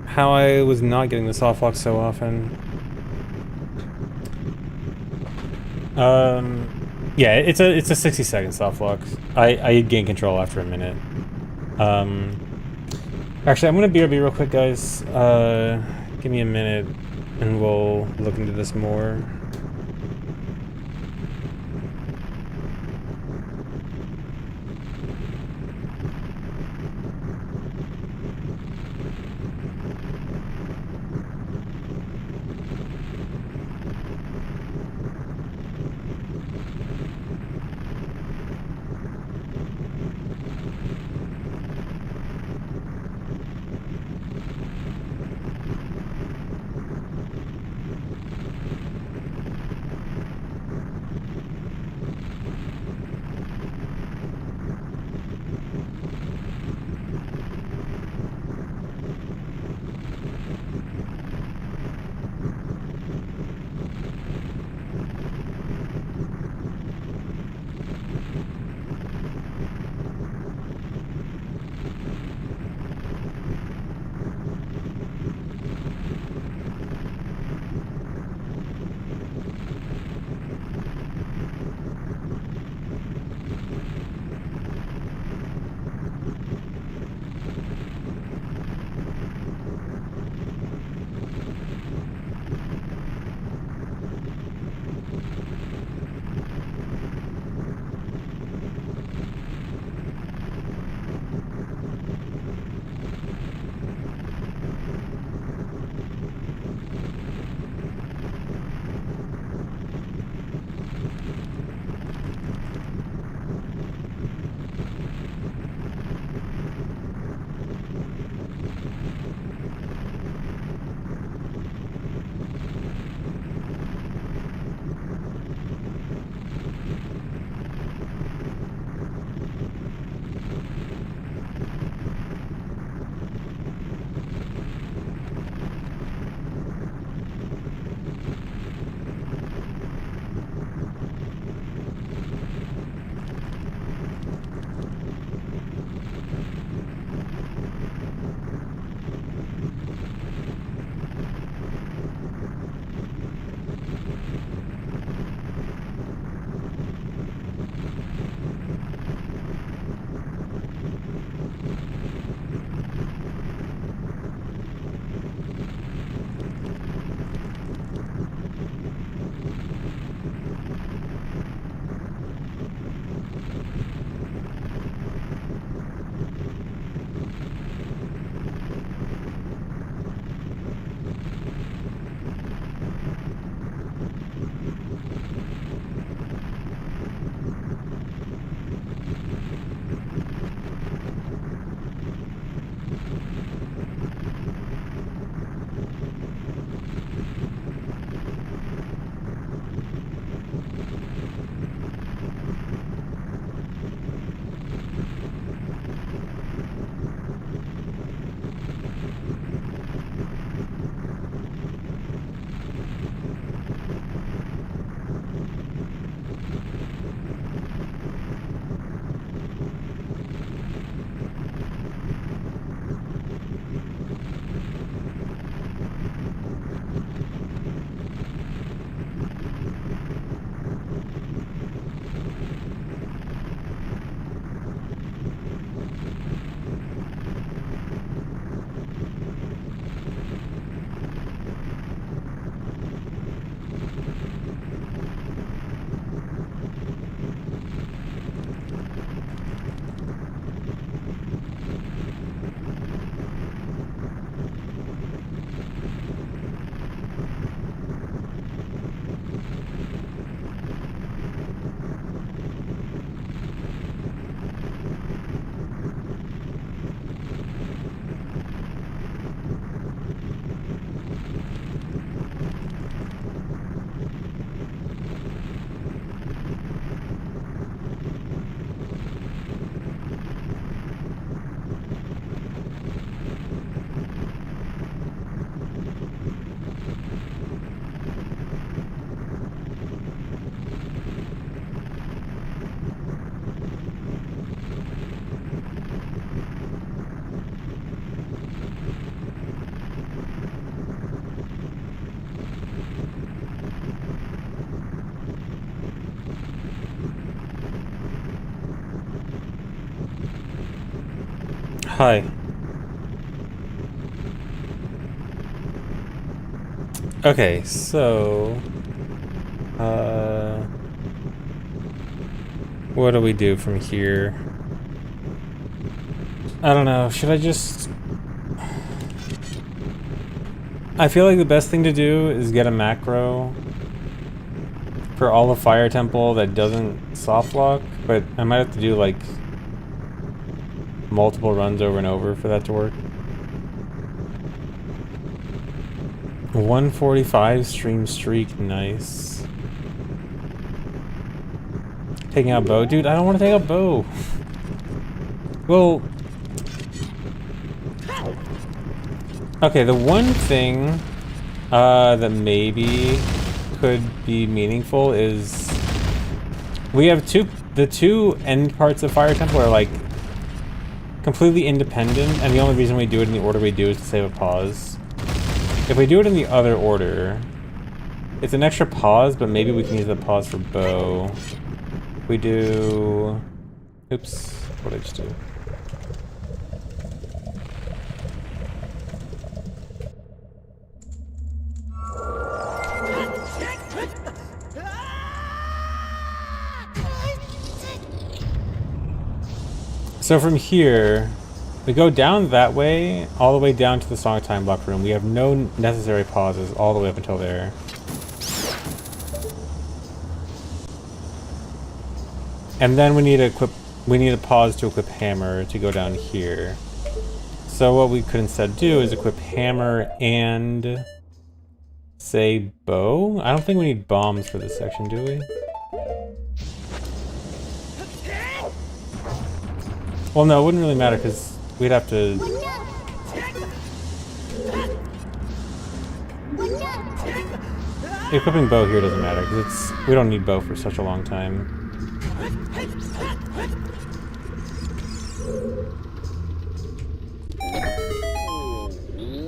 how I was not getting the soft lock so often. Yeah, it's a 60-second soft lock. I gain control after a minute. Actually, I'm gonna BRB real quick, guys. Give me a minute, and we'll look into this more. Hi. Okay, so... what do we do from here? I don't know, should I just... I feel like the best thing to do is get a macro for all of Fire Temple that doesn't soft lock, but I might have to do like multiple runs over and over for that to work. 145 stream streak, nice. Taking out bow? Dude, I don't want to take out bow. Well... okay, the one thing that maybe could be meaningful is... we have the two end parts of Fire Temple are like completely independent, and the only reason we do it in the order we do is to save a pause. If we do it in the other order, it's an extra pause, but maybe we can use the pause for bow. We do... oops, what did I just do? So from here, we go down that way, all the way down to the Song of Time block room. We have no necessary pauses all the way up until there. And then we need a pause to equip Hammer to go down here. So what we could instead do is equip Hammer and say bow? I don't think we need bombs for this section, do we? Well, no, it wouldn't really matter because we'd have to... equipping bow here doesn't matter because we don't need bow for such a long time.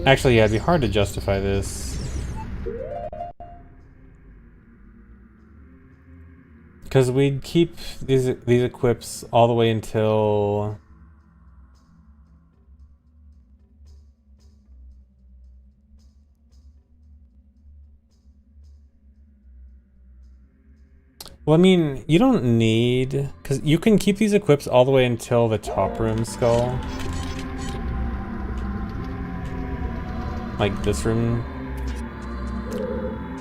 Actually, yeah, it'd be hard to justify this. Because we'd keep these equips all the way until... well, I mean, you don't need... because you can keep these equips all the way until the top room skull. Like this room.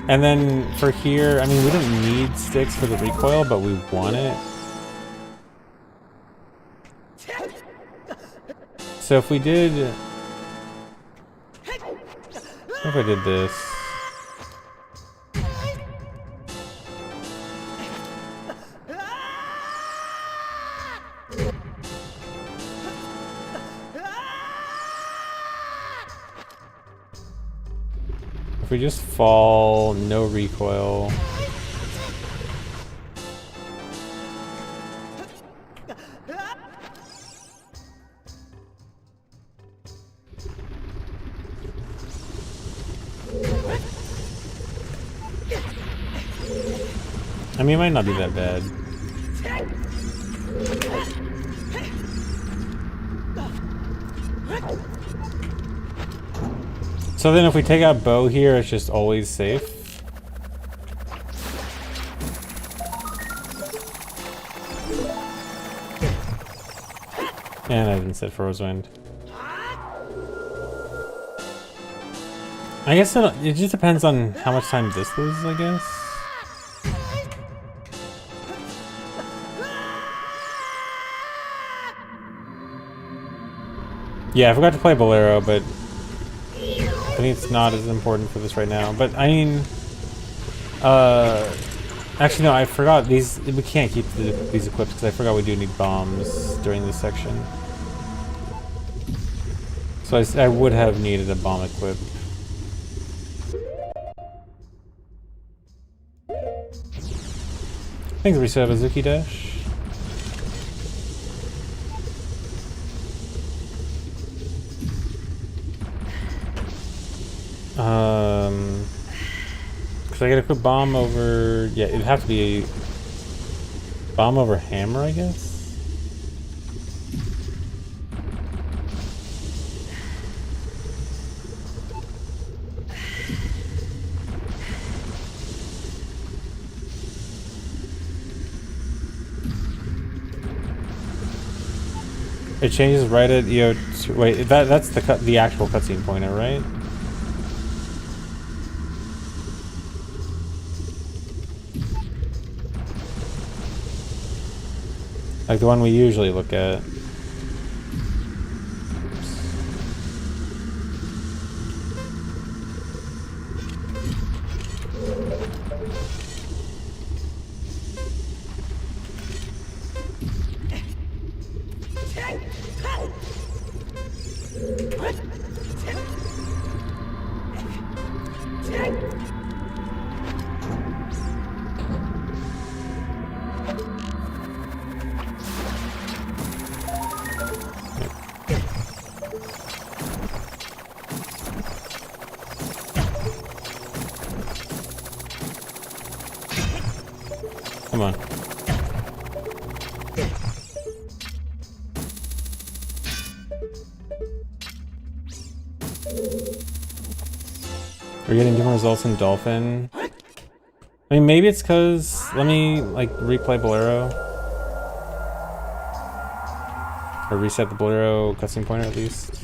And then for here, I mean, we don't need sticks for the recoil, but we want it. So if we did... what if I did this? If we just fall, no recoil. I mean, it might not be that bad. So then if we take out bow here, it's just always safe. And I didn't set Froze Wind. I guess it just depends on how much time this loses, I guess. Yeah, I forgot to play Bolero, but I think it's not as important for this right now. But I mean, actually no, I forgot these. We can't keep these equipped because I forgot we do need bombs during this section. So I would have needed a bomb equip. Thanks, Reset Bazuki Dash. Cause I gotta put bomb over... yeah, it'd have to be bomb over hammer, I guess? It changes right at EO2. Wait, that's the actual cutscene pointer, right? Like the one we usually look at. Come on. We're getting different results in Dolphin. I mean, maybe it's because... Let me, like, replay Bolero. Or reset the Bolero cutscene pointer, at least.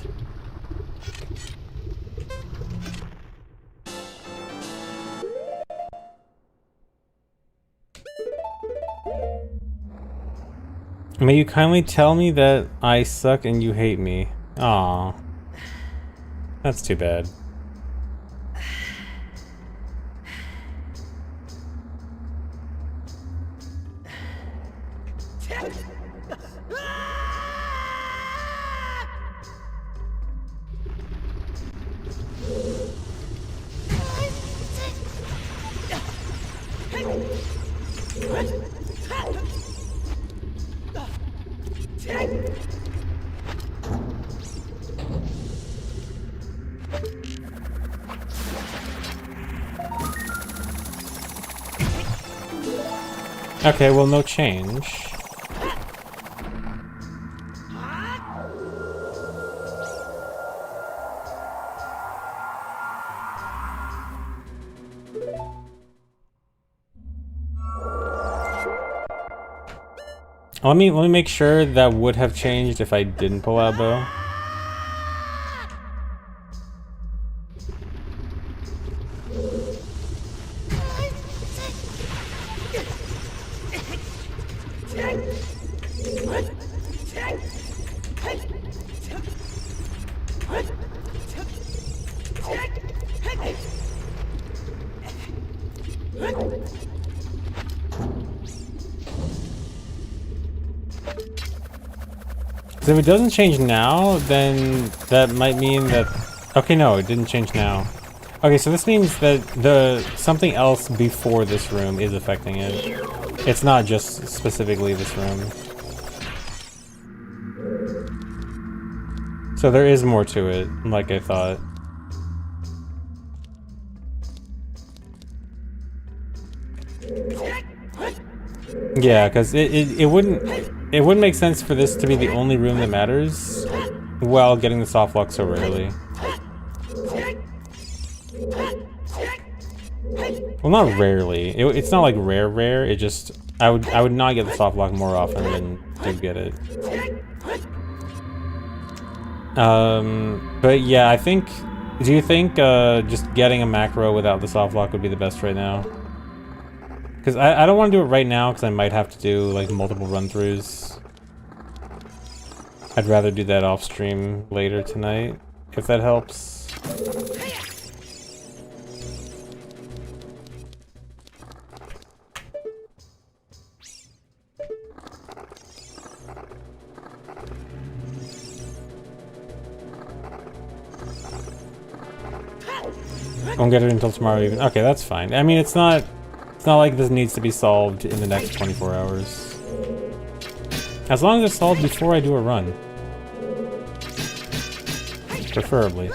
May you kindly tell me that I suck and you hate me. Aw. That's too bad. Okay, well, no change. Let me make sure that would have changed if I didn't pull out bow. So if it doesn't change now, then that might mean that... Okay, no, it didn't change now. Okay, so this means that something else before this room is affecting it. It's not just specifically this room. So there is more to it, like I thought. Yeah, because it wouldn't make sense for this to be the only room that matters while getting the soft lock so rarely. Well, not rarely. It's not like rare. It just I would not get the soft lock more often than do get it. But yeah, I think. Do you think just getting a macro without the soft lock would be the best right now? Because I don't want to do it right now because I might have to do like multiple run-throughs. I'd rather do that off stream later tonight, if that helps. Won't get it until tomorrow even. Okay, that's fine. I mean, it's not like this needs to be solved in the next 24 hours. As long as it's solved before I do a run. Preferably.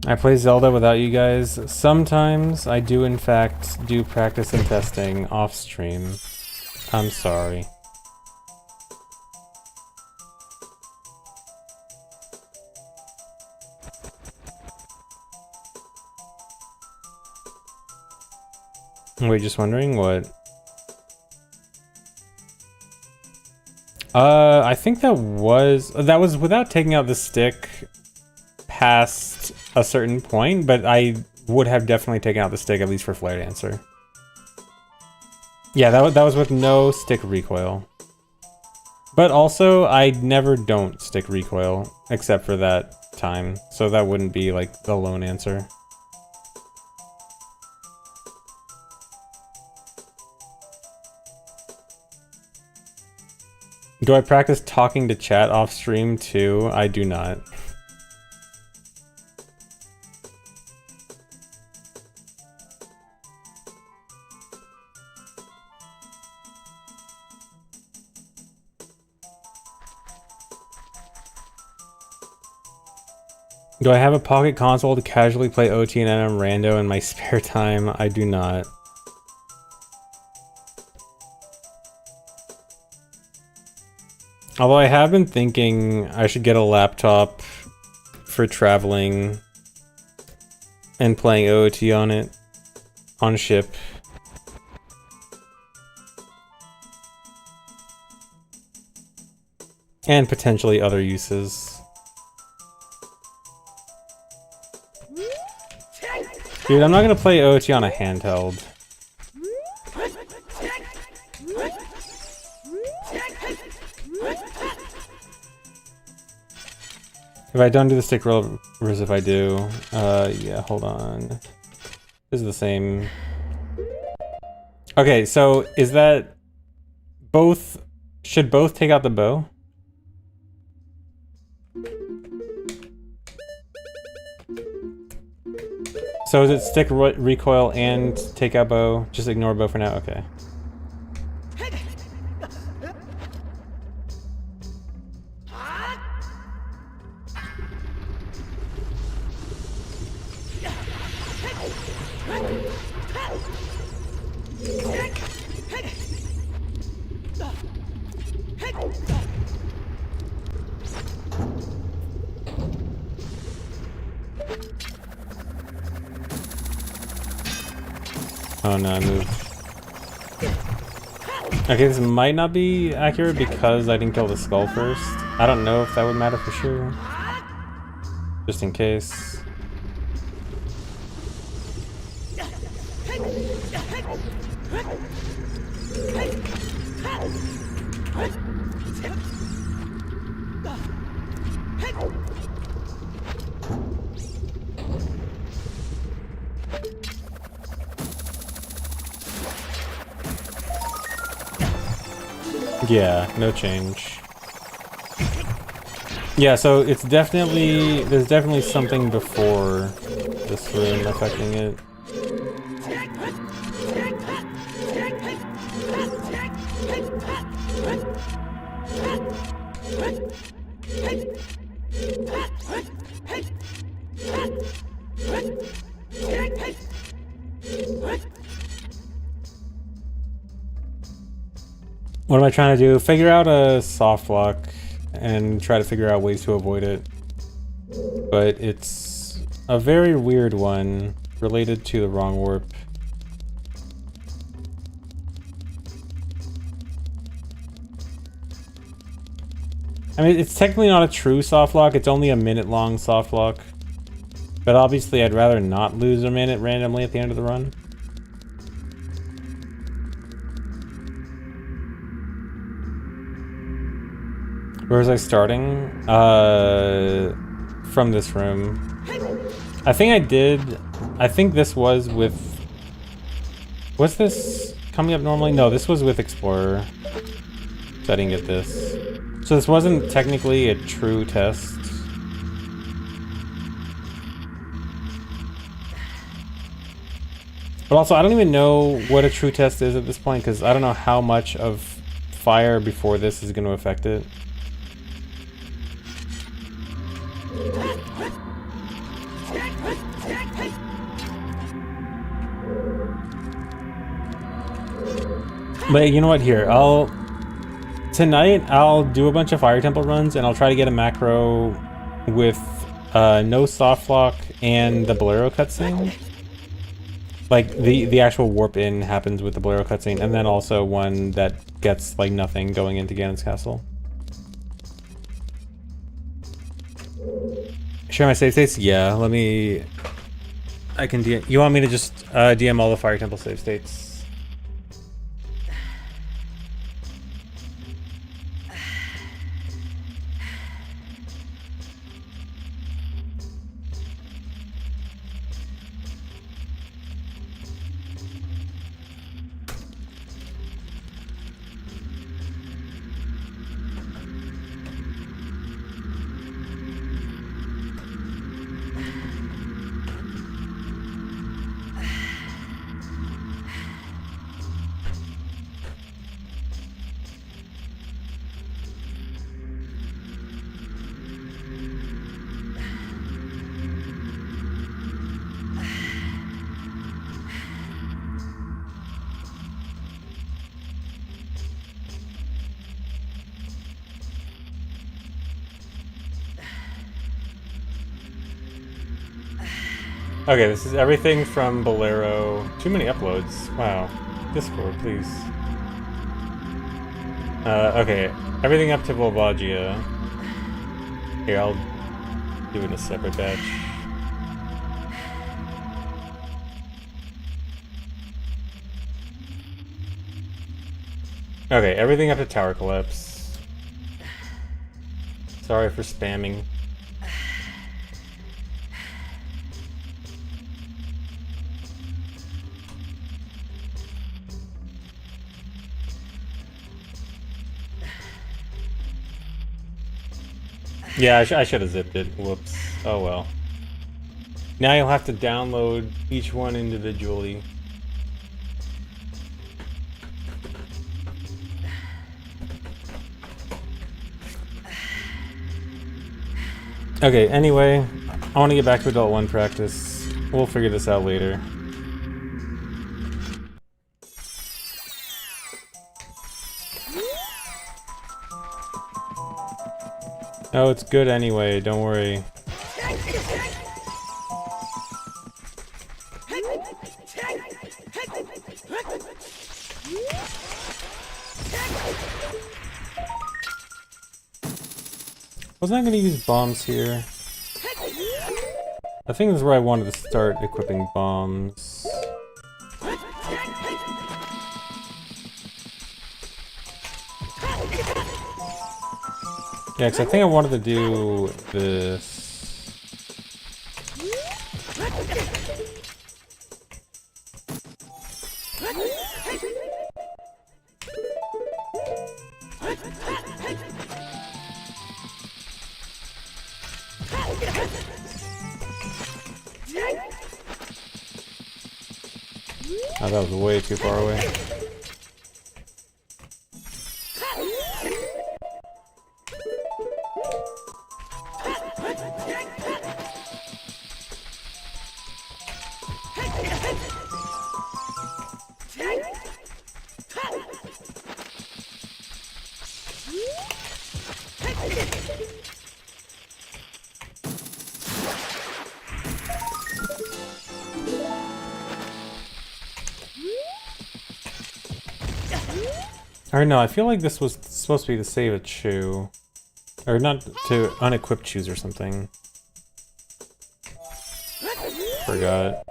I play Zelda without you guys. Sometimes I do in fact do practice and testing off stream. I'm sorry. Wait, just wondering what? I think that was without taking out the stick past a certain point, but I would have definitely taken out the stick at least for Flare Dancer. Yeah, that was with no stick recoil. But also, I never don't stick recoil except for that time, so that wouldn't be like the lone answer. Do I practice talking to chat off stream too? I do not. Do I have a pocket console to casually play OT and NM rando in my spare time? I do not. Although I have been thinking I should get a laptop for traveling and playing OT on it, on ship. And potentially other uses. Dude, I'm not gonna play OT on a handheld. If I don't do the stick roll, versus if I do, yeah, hold on. This is the same. Okay, so is that both, should both take out the bow? So is it stick recoil and take out bow? Just ignore bow for now? Okay. Oh no, I moved. Okay, this might not be accurate because I didn't kill the skull first. I don't know if that would matter for sure. Just in case. Yeah, no change. Yeah, so it's definitely, there's definitely something before this room affecting it. What am I trying to do? Figure out a soft lock and try to figure out ways to avoid it. But it's a very weird one related to the wrong warp. I mean, it's technically not a true soft lock, it's only a minute-long soft lock. But obviously I'd rather not lose a minute randomly at the end of the run. Where was I starting? From this room. I think this was with... Was this coming up normally? No, this was with Explorer. So I didn't get this. So this wasn't technically a true test. But also, I don't even know what a true test is at this point, because I don't know how much of fire before this is going to affect it. But you know what, here, tonight I'll do a bunch of Fire Temple runs and I'll try to get a macro with no soft lock and the Bolero cutscene. Like, the actual warp in happens with the Bolero cutscene, and then also one that gets, like, nothing going into Ganon's castle. Share my save states? Yeah, let me... I can DM... You want me to just DM all the Fire Temple save states? Okay, this is everything from Bolero. Too many uploads. Wow. Discord, please. Okay. Everything up to Volvagia. Here, I'll do it in a separate batch. Okay, everything up to Tower Collapse. Sorry for spamming. Yeah, I should have zipped it. Whoops. Oh well. Now you'll have to download each one individually. Okay, anyway, I want to get back to Adult 1 practice. We'll figure this out later. Oh, it's good anyway, don't worry. Wasn't I gonna use bombs here? I think this is where I wanted to start equipping bombs. Yeah, because I think I wanted to do this. Oh, that was way too far away. Or no, I feel like this was supposed to be to save a Chew. Or not, to unequip Chews or something. Forgot.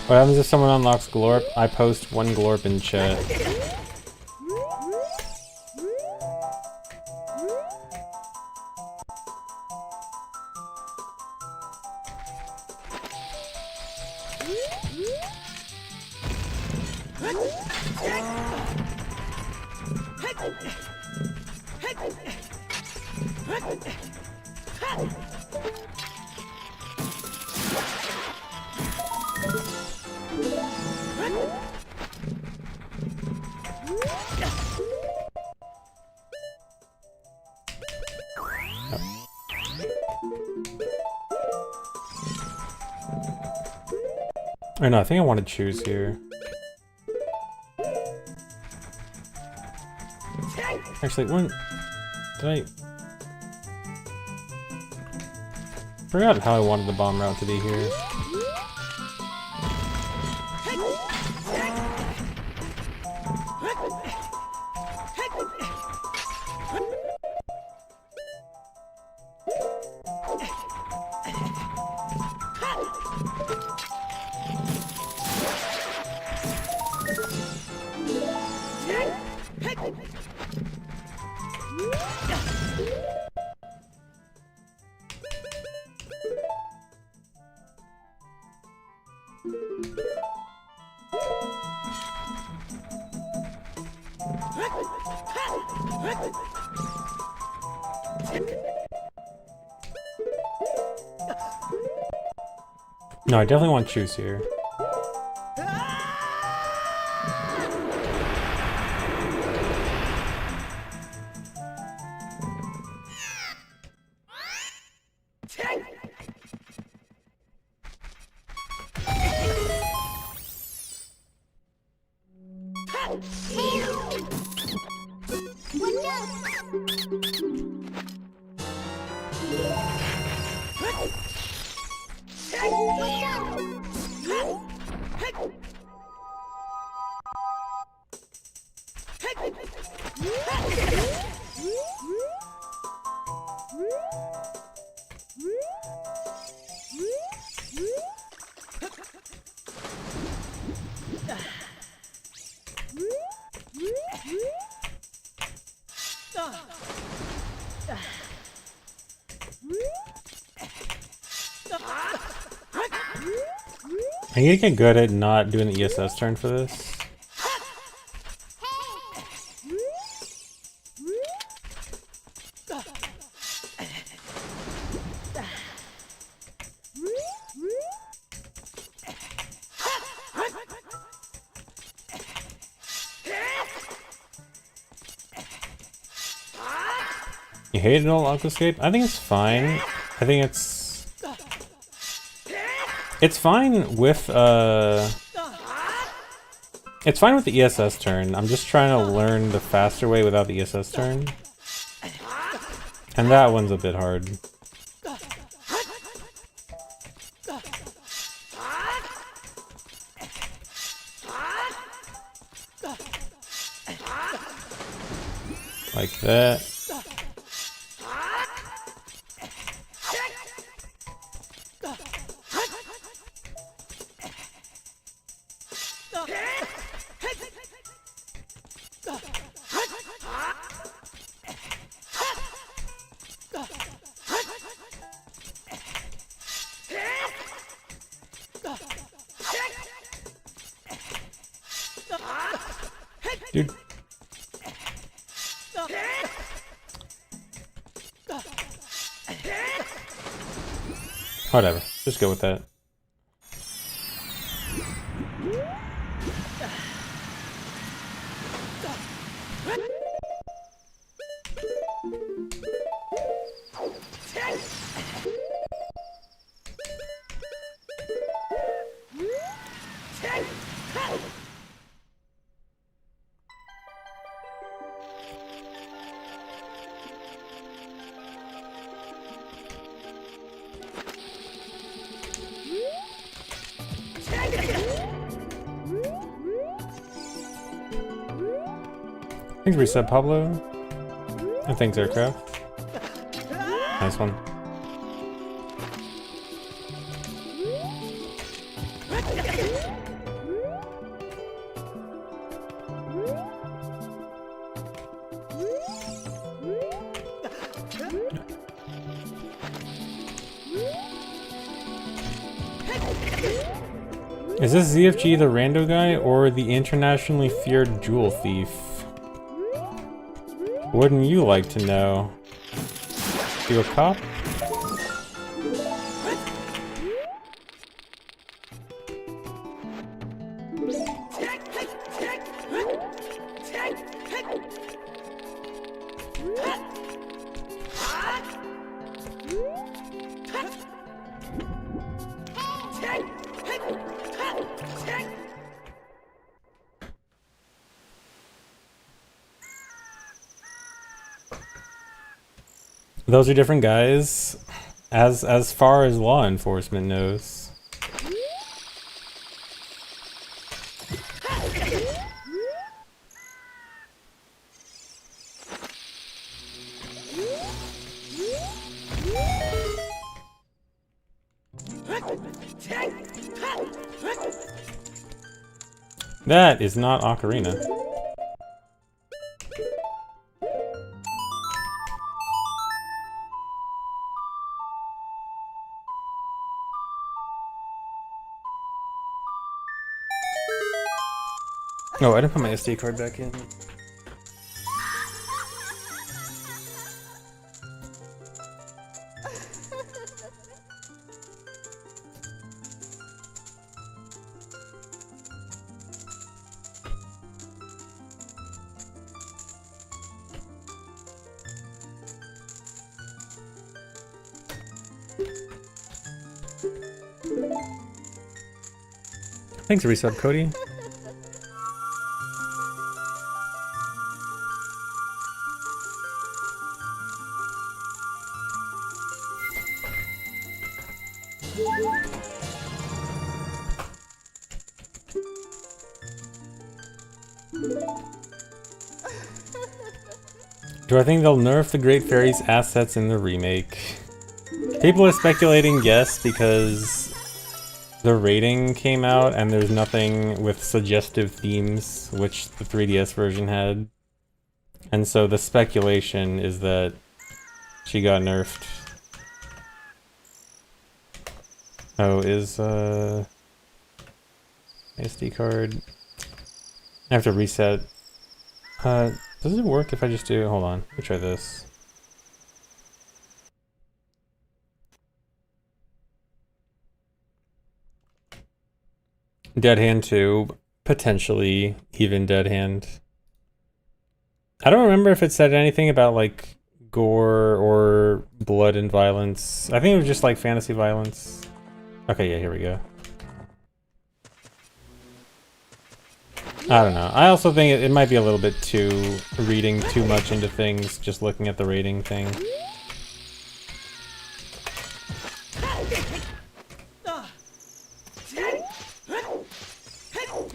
What happens if someone unlocks Glorp? I post one Glorp in chat. Or no, I think I want to choose here. Actually, when did I forgot how I wanted the bomb route to be here? No, I definitely want to choose here. I need to get good at not doing the ESS turn for this. You hate an old Uncle Escape? I think it's fine. I think it's fine with it's fine with the ESS turn. I'm just trying to learn the faster way without the ESS turn. And that one's a bit hard. Like that. Dude. Whatever. Just go with that. Thanks, Reset Pablo. And thanks, Aircraft. Nice one. Is this ZFG the rando guy or the internationally feared jewel thief? Wouldn't you like to know? You a cop? Those are different guys, as far as law enforcement knows. That is not Ocarina. Oh, I didn't put my SD card back in. Thanks for resub, Cody. Do I think they'll nerf the Great Fairy's assets in the remake? People are speculating yes, because the rating came out and there's nothing with suggestive themes, which the 3DS version had. And so the speculation is that she got nerfed. Oh, is SD card? I have to reset. Does it work if I just do? Hold on, let me try this. Dead Hand 2, potentially even Dead Hand. I don't remember if it said anything about like gore or blood and violence. I think it was just like fantasy violence. Okay, yeah, here we go. I don't know. I also think it might be a little bit too reading too much into things, just looking at the rating thing.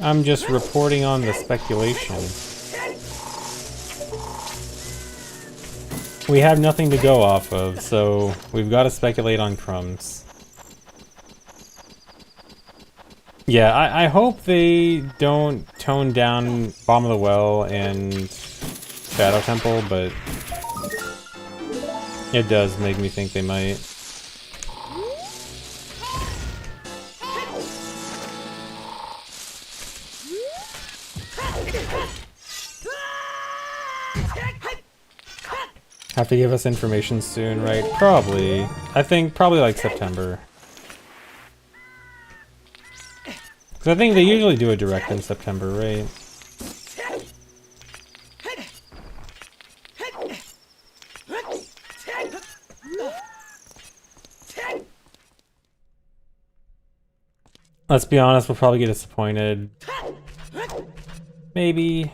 I'm just reporting on the speculation. We have nothing to go off of, so we've got to speculate on crumbs. Yeah, I hope they don't tone down Bomb of the Well and Shadow Temple, but it does make me think they might. Have to give us information soon, right? Probably. I think probably like September. Because I think they usually do a direct in September, right? Let's be honest, we'll probably get disappointed. Maybe.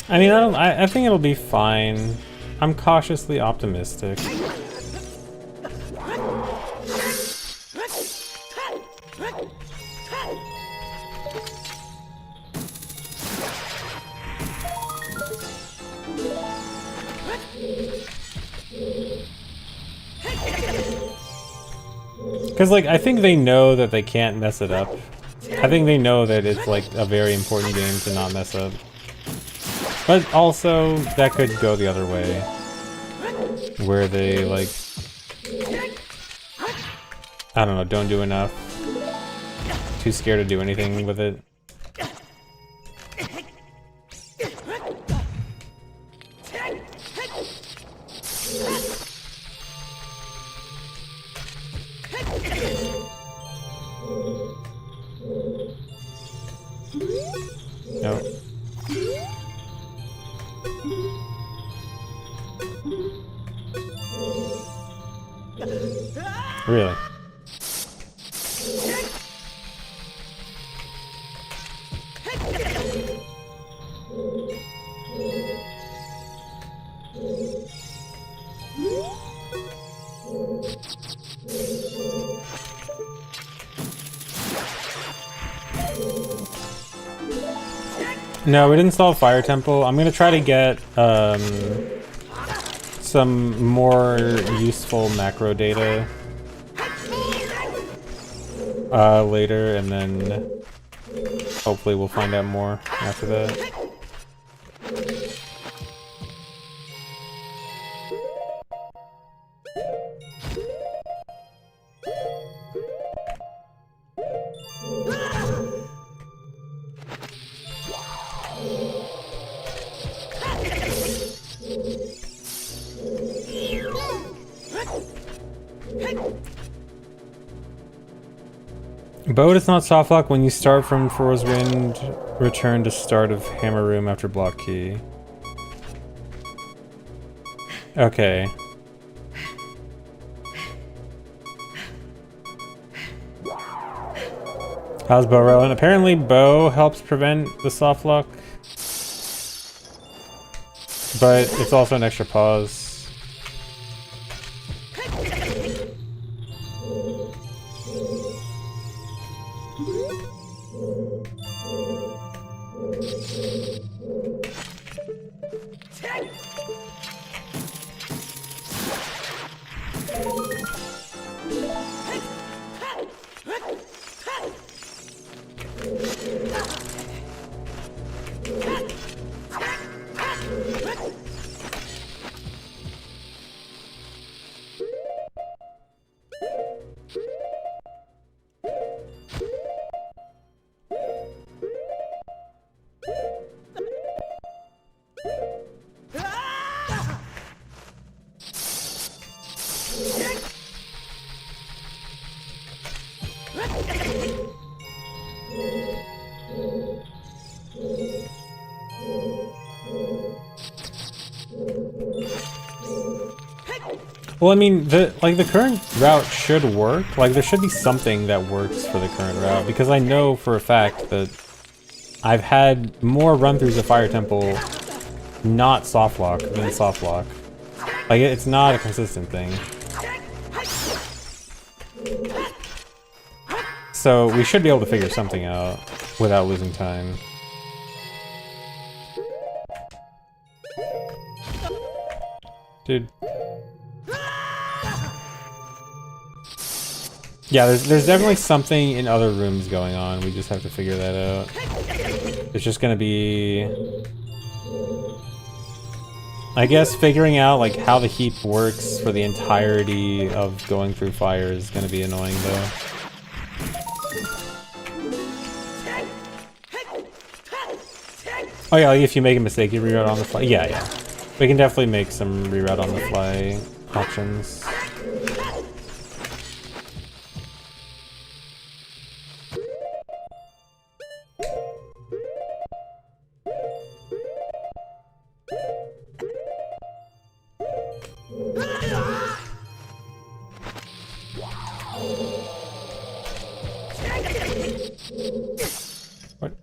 I mean, I think it'll be fine. I'm cautiously optimistic. Because, like, I think they know that they can't mess it up. I think they know that it's, like, a very important game to not mess up. But also, that could go the other way. Where they, like... I don't know, don't do enough. Too scared to do anything with it. No. Really? No, we didn't solve Fire Temple. I'm gonna try to get some more useful macro data later, and then hopefully we'll find out more after that. Bow does not soft lock when you start from Four's Wind. Return to start of Hammer Room after block key. Okay. How's Bow relevant? Apparently Bow helps prevent the soft lock, but it's also an extra pause. Well, I mean, the current route should work. Like, there should be something that works for the current route, because I know for a fact that I've had more run-throughs of Fire Temple not soft lock than soft lock. Like, it's not a consistent thing. So we should be able to figure something out without losing time. Dude. Yeah, there's definitely something in other rooms going on. We just have to figure that out. It's just gonna be, I guess, figuring out like how the heap works for the entirety of going through fire is gonna be annoying though. Oh yeah, like if you make a mistake, you reroute on the fly. Yeah, yeah. We can definitely make some reroute on the fly options. What?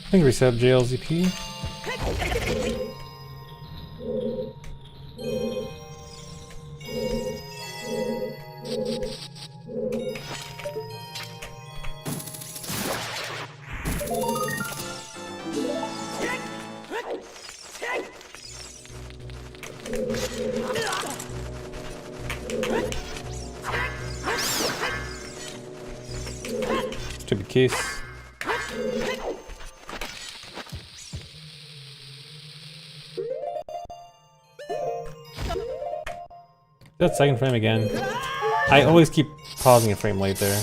think resub JLZP. Stupid case. That second frame again. I always keep pausing a frame late there.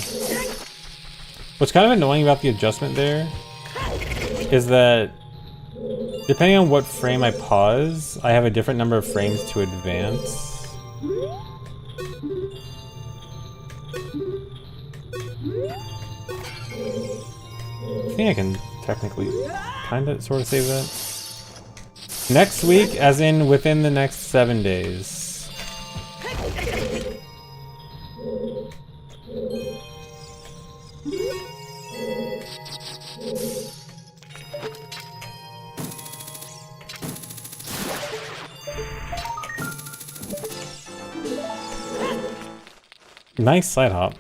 What's kind of annoying about the adjustment there is that depending on what frame I pause, I have a different number of frames to advance. I think I can technically kind of sort of save that. Next week, as in within the next 7 days. Nice side hop.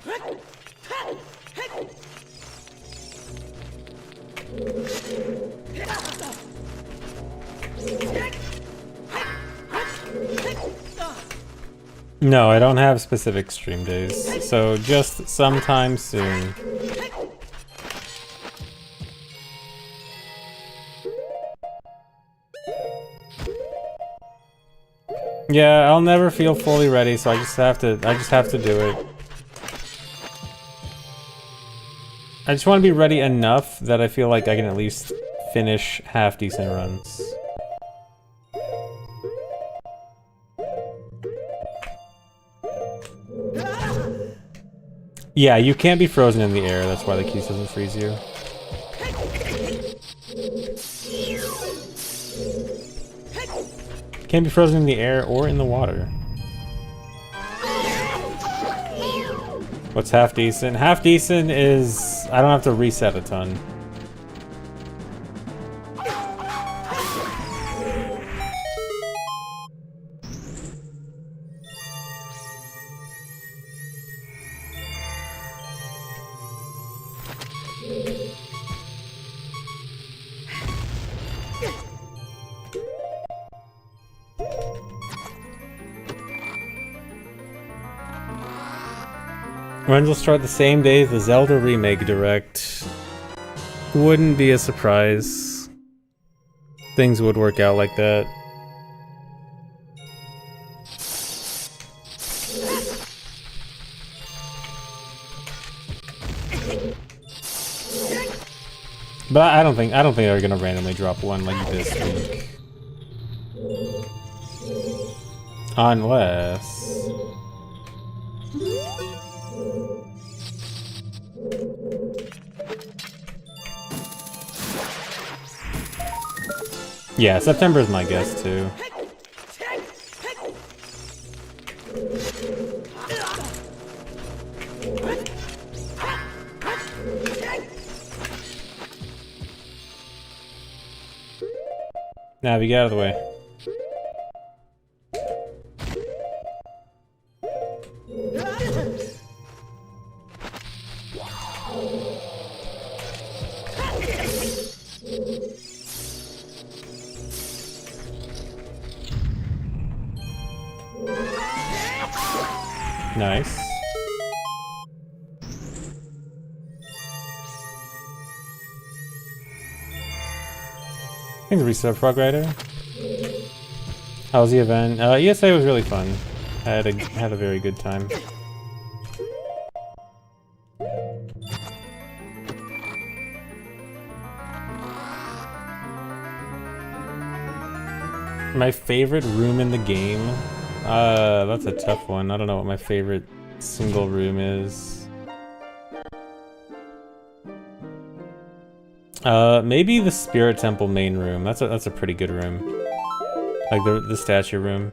No, I don't have specific stream days, so just sometime soon. Yeah, I'll never feel fully ready, so I just have to do it. I just want to be ready enough that I feel like I can at least finish half decent runs. Yeah, you can't be frozen in the air, that's why the keys doesn't freeze you. Can't be frozen in the air or in the water. What's half decent? Half decent is I don't have to reset a ton. Runs will start the same day as the Zelda Remake Direct. Wouldn't be a surprise. Things would work out like that. But I don't think they're gonna randomly drop one like this week. Unless... Yeah, September is my guess too. Now we get out of the way. Nice. Thanks, Reset Frog Rider. How was the event? ESA was really fun. I had a very good time. My favorite room in the game? That's a tough one. I don't know what my favorite single room is. Maybe the Spirit Temple main room. That's a pretty good room. Like the statue room.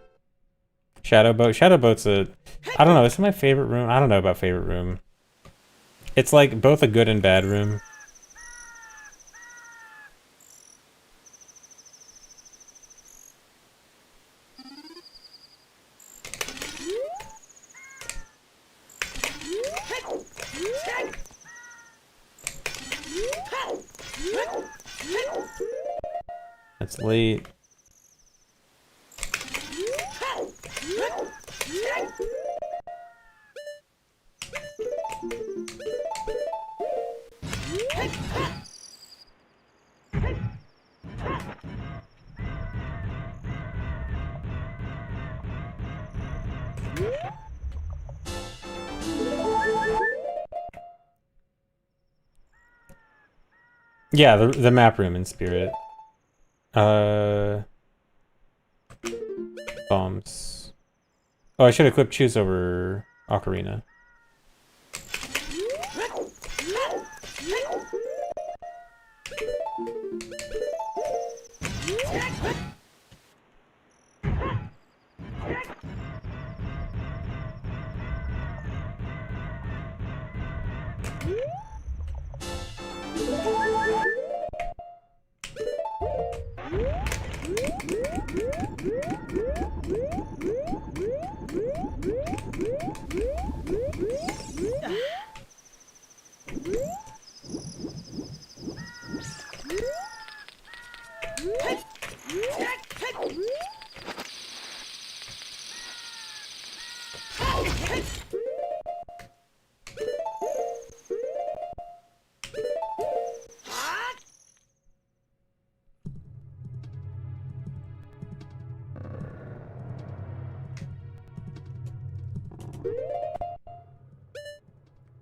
Shadowboat. Shadowboat's I don't know, is it my favorite room? I don't know about favorite room. It's like both a good and bad room. That's late. Yeah, the map room in Spirit. Bombs. Oh, I should equip Choose over Ocarina.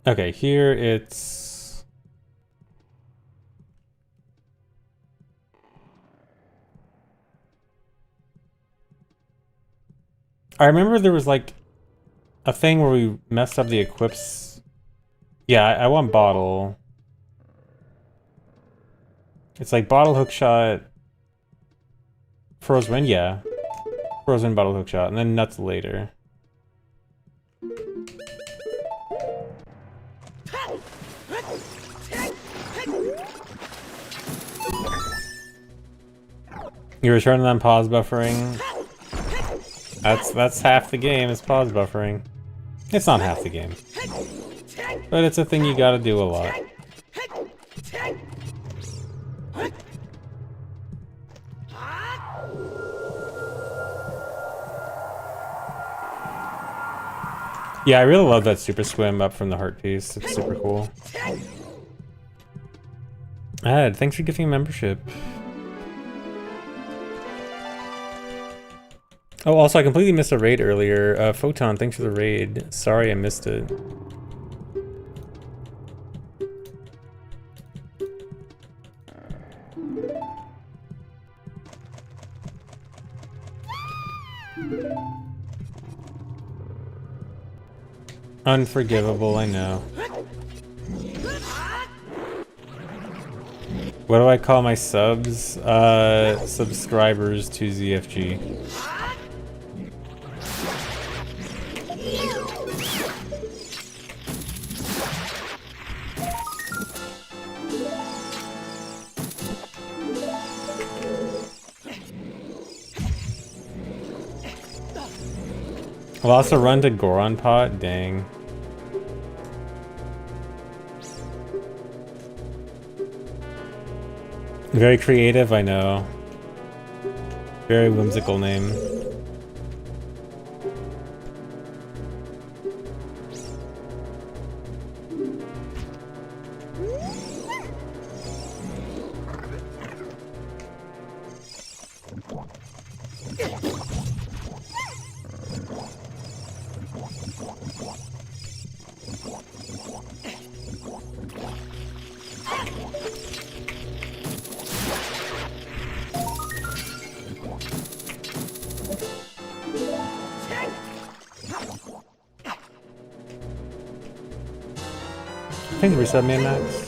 Okay, here it's... I remember there was like a thing where we messed up the equips. Yeah, I want bottle. It's like bottle hookshot, frozen, yeah. Frozen bottle hookshot, and then nuts later. You were turning on pause buffering. That's half the game, is pause buffering. It's not half the game. But it's a thing you gotta do a lot. Yeah, I really love that super swim up from the heart piece. It's super cool. Ed, thanks for giving a membership. Oh, also, I completely missed a raid earlier. Photon, thanks for the raid. Sorry I missed it. Unforgivable, I know. What do I call my subs? Subscribers to ZFG. I'll also run to Goron Pot, dang. Very creative, I know. Very whimsical name. Thanks for resub me, Max.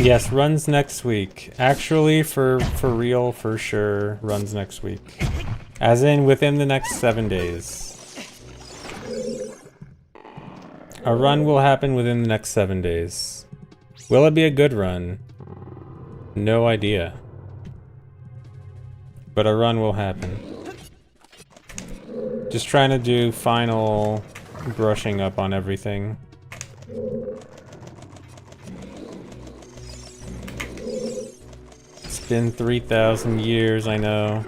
Yes, runs next week. Actually, for real, for sure, runs next week. As in, within the next 7 days. A run will happen within the next 7 days. Will it be a good run? No idea. But a run will happen. Just trying to do final brushing up on everything. It's been 3,000 years, I know.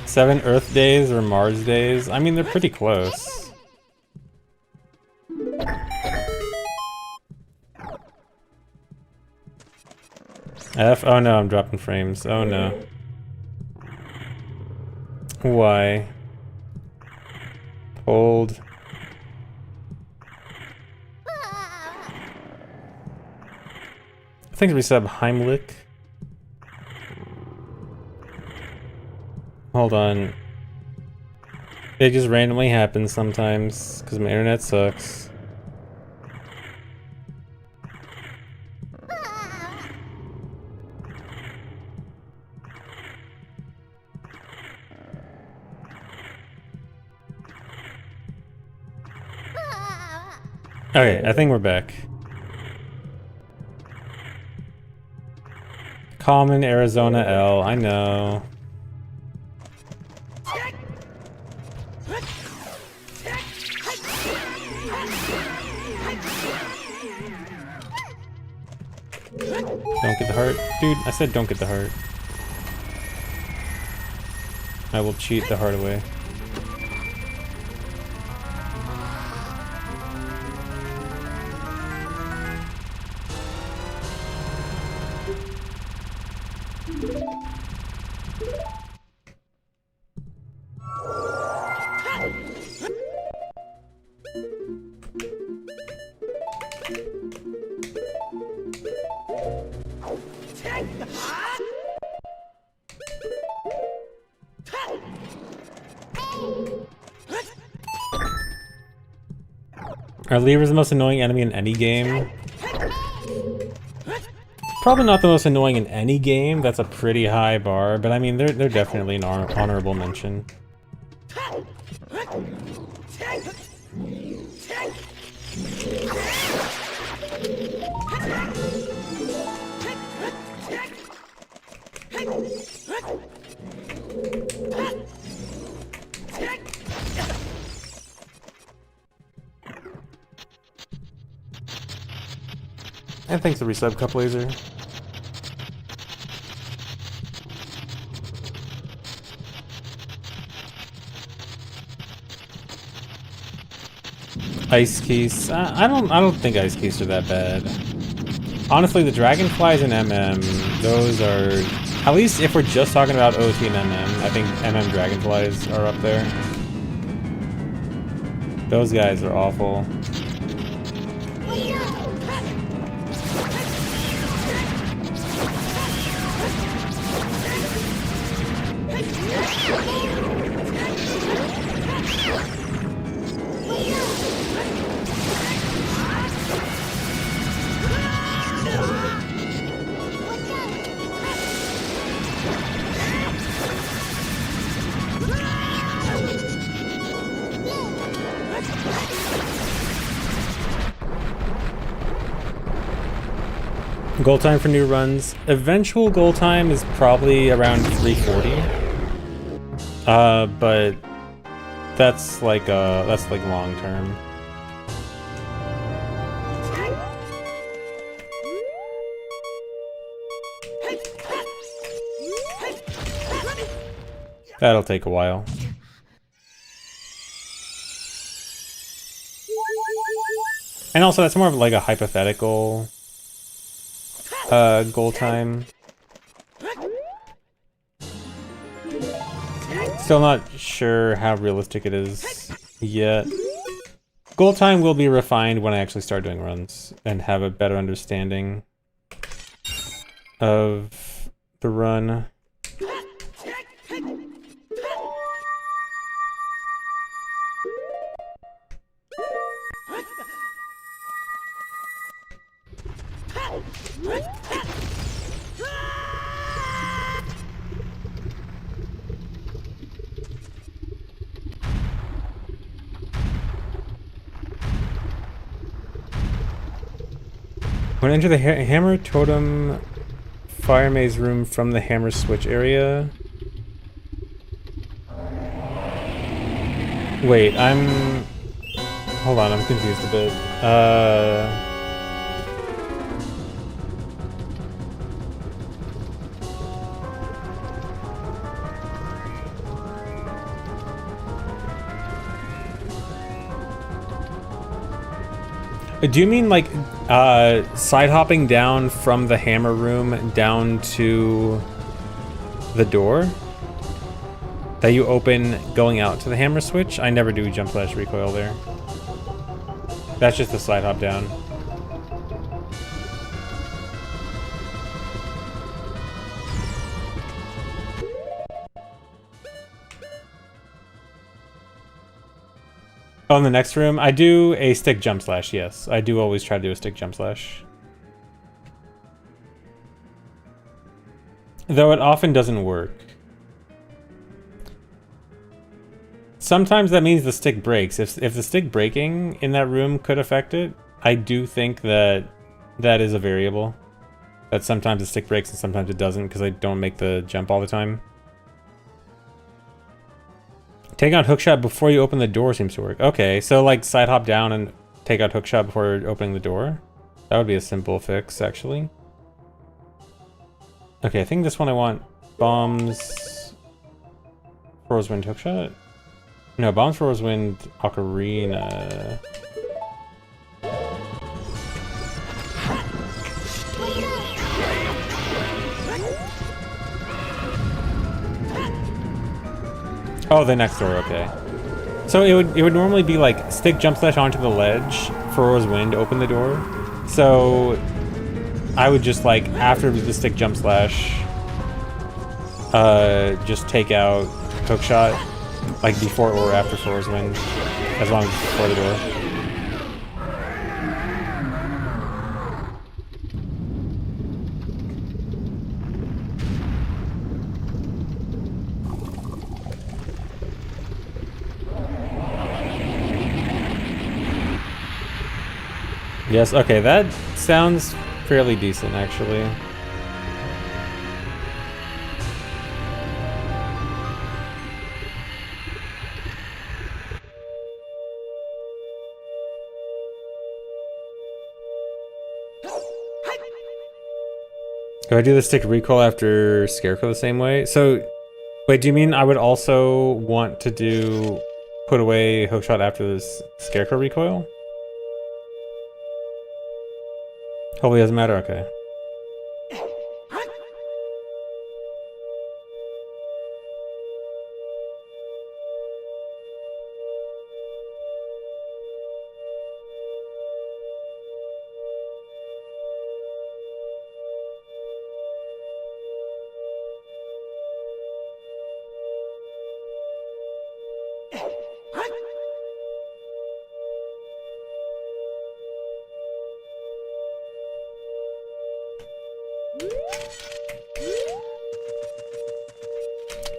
7 Earth days or Mars days? I mean, they're pretty close. F? Oh no, I'm dropping frames. Oh no. Why? Hold. I think we sub Heimlich. Hold on. It just randomly happens sometimes because my internet sucks. Okay, I think we're back. Common Arizona L, I know. Don't get the heart. Dude, I said don't get the heart. I will cheat the heart away. Are levers the most annoying enemy in any game? Probably not the most annoying in any game. That's a pretty high bar, but I mean, they're definitely an honorable mention. And thanks to resub Cup Laser. Ice Keys. I don't think Ice Keys are that bad. Honestly, the Dragonflies and MM, those are, at least if we're just talking about OT and MM, I think MM Dragonflies are up there. Those guys are awful. Goal time for new runs. Eventual goal time is probably around 340. But that's like long term. That'll take a while. And also that's more of like a hypothetical goal time. Still not sure how realistic it is yet. Goal time will be refined when I actually start doing runs and have a better understanding of the run. When enter the hammer totem fire maze room from the hammer switch area. Wait, hold on, I'm confused a bit. Do you mean like side hopping down from the hammer room down to the door that you open going out to the hammer switch? I never do jump slash recoil there. That's just the side hop down. Oh, in the next room, I do a stick jump slash, yes. I do always try to do a stick jump slash. Though it often doesn't work. Sometimes that means the stick breaks. If the stick breaking in that room could affect it, I do think that that is a variable. That sometimes the stick breaks and sometimes it doesn't because I don't make the jump all the time. Take out hookshot before you open the door seems to work. Okay, so like side hop down and take out hookshot before opening the door? That would be a simple fix, actually. Okay, I think this one I want bombs, Rosewind hookshot? No, bombs for Rosewind Ocarina. Oh, the next door, okay. So it would normally be like stick jump slash onto the ledge for Rosewind, open the door. So I would just like after the stick jump slash, just take out hookshot, like before or after for Rosewind, as long as it's before the door. Yes, okay, that sounds fairly decent, actually. Do I do the stick recoil after Scarecrow the same way? So, wait, do you mean I would also want to do put away hookshot after this Scarecrow recoil? Hopefully it doesn't matter, okay.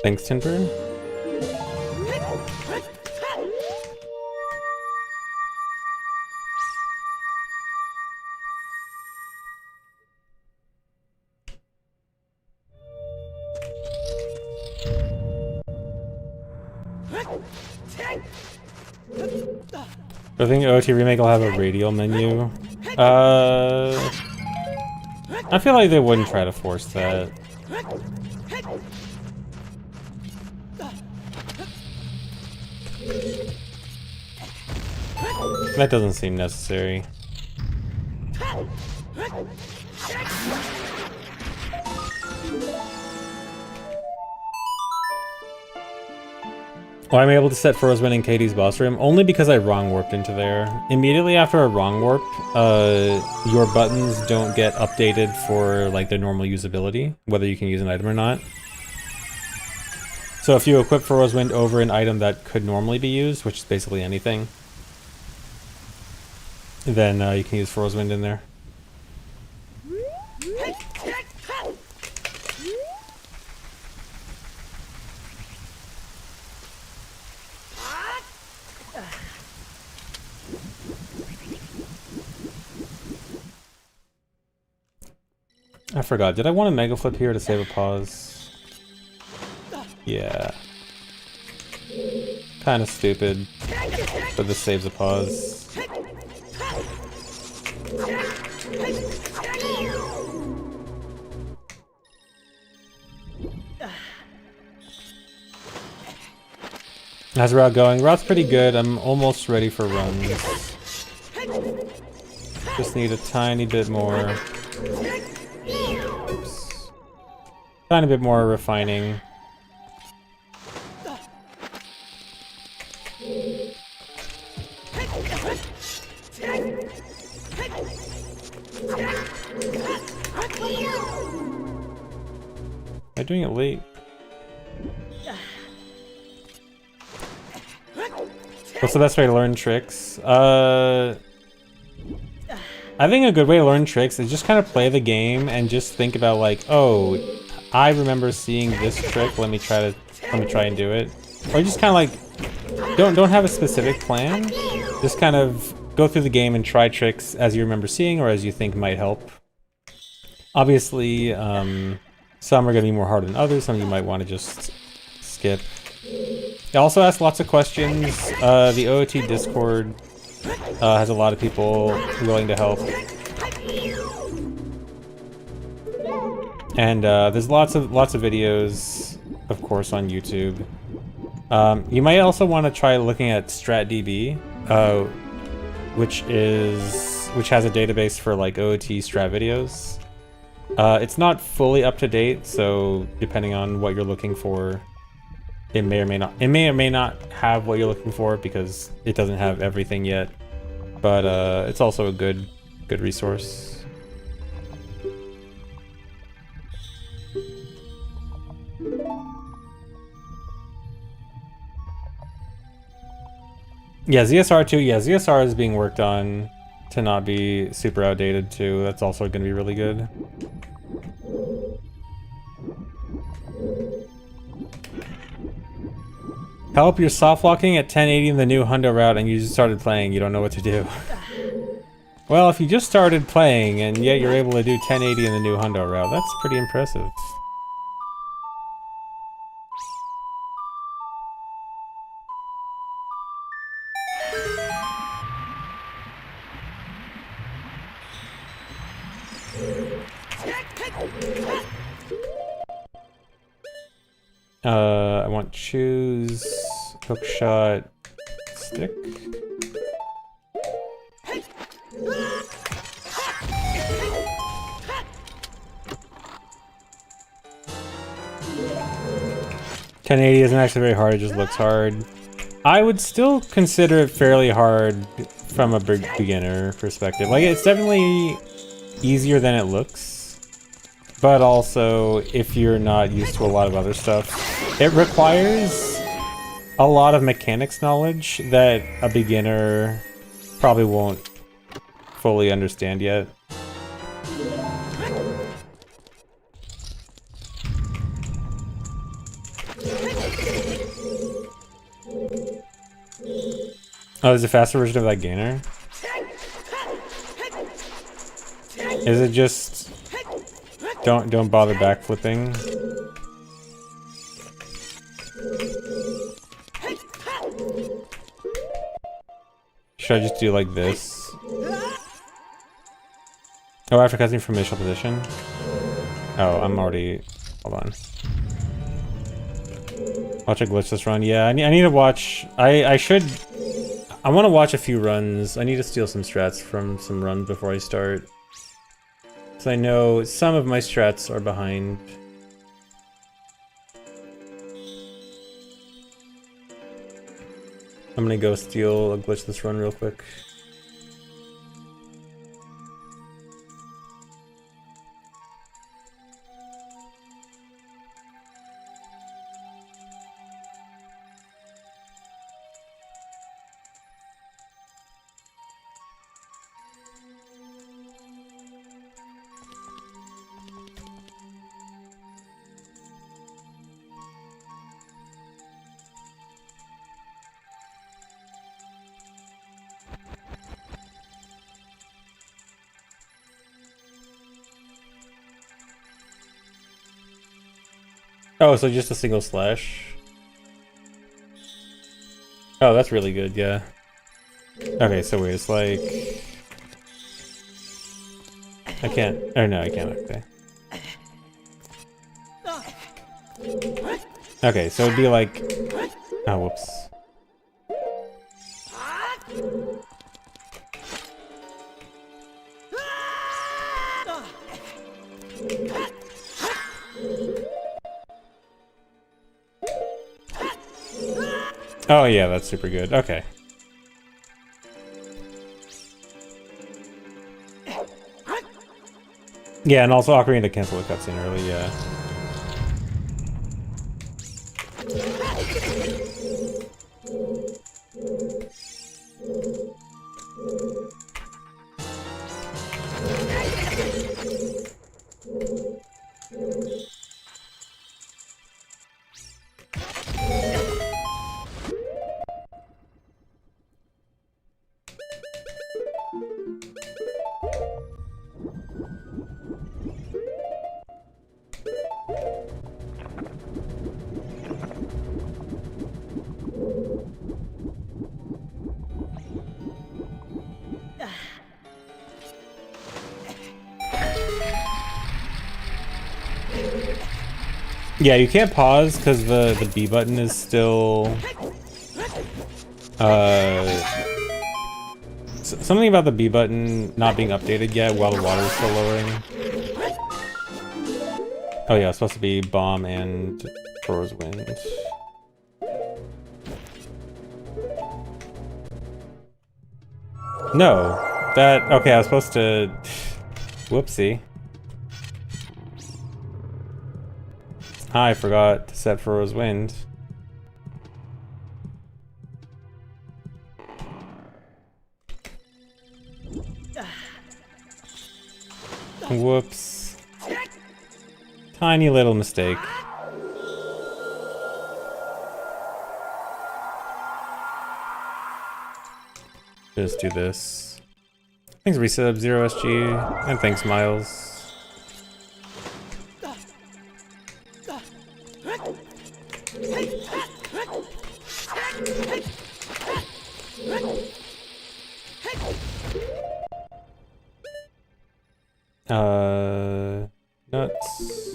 Thanks, Tinbird. I think OT Remake will have a radial menu. I feel like they wouldn't try to force that. That doesn't seem necessary. Oh, I'm able to set Rosewind in Katie's boss room only because I wrong warped into there. Immediately after a wrong warp, your buttons don't get updated for like their normal usability, whether you can use an item or not. So if you equip Rosewind over an item that could normally be used, which is basically anything, then you can use Rosewind in there. I forgot. Did I want a mega flip here to save a pause? Yeah. Kind of stupid, but this saves a pause. How's the route going? Route's pretty good. I'm almost ready for runs. Just need a tiny bit more. Oops. Tiny bit more refining. Am I doing it late? What's the best way to learn tricks? I think a good way to learn tricks is just kind of play the game and just think about like, oh, I remember seeing this trick. Let me try and do it. Or just kind of like, don't have a specific plan. Just kind of go through the game and try tricks as you remember seeing or as you think might help. Obviously, some are going to be more hard than others. Some you might want to just skip. I also ask lots of questions. The OOT Discord has a lot of people willing to help. And there's lots of videos, of course, on YouTube. You might also want to try looking at StratDB, which has a database for like OOT strat videos. It's not fully up to date, so depending on what you're looking for, it may or may not have what you're looking for because it doesn't have everything yet. But it's also a good resource. Yeah, ZSR too. Yeah, ZSR is being worked on to not be super outdated too. That's also going to be really good. Help, you're soft locking at 1080 in the new Hundo route and you just started playing, you don't know what to do. Well, if you just started playing and yet you're able to do 1080 in the new Hundo route, that's pretty impressive. I want choose, hook shot, stick. $1080 isn't actually very hard, it just looks hard. I would still consider it fairly hard from a beginner perspective. Like, it's definitely easier than it looks, but also if you're not used to a lot of other stuff, it requires a lot of mechanics knowledge that a beginner probably won't fully understand yet. Oh, there's a faster version of that gainer? Is it just don't bother backflipping? Should I just do like this? Oh, after cutting from initial position? Oh, I'm already... Hold on. Watch a glitchless run. Yeah, I need to watch... I want to watch a few runs. I need to steal some strats from some runs before I start. So I know some of my strats are behind. I'm gonna go steal a glitchless run real quick. Oh, so just a single slash? Oh, that's really good, yeah. Okay, so wait, it's like... I can't... Oh, no, I can't, okay. Okay, so it'd be like... Oh, whoops. Oh yeah, that's super good. Okay. Yeah, and also Ocarina cancel the cutscene early, yeah. Yeah, you can't pause because the B button is still something about the B button not being updated yet while the water is still lowering. Oh yeah, it's supposed to be bomb and Thrower's Wind. No, that okay. I was supposed to. Whoopsie. I forgot to set Thrower's Wind. Whoops. Tiny little mistake. Just do this. Thanks Resub, Zero SG, and thanks Miles. Nuts.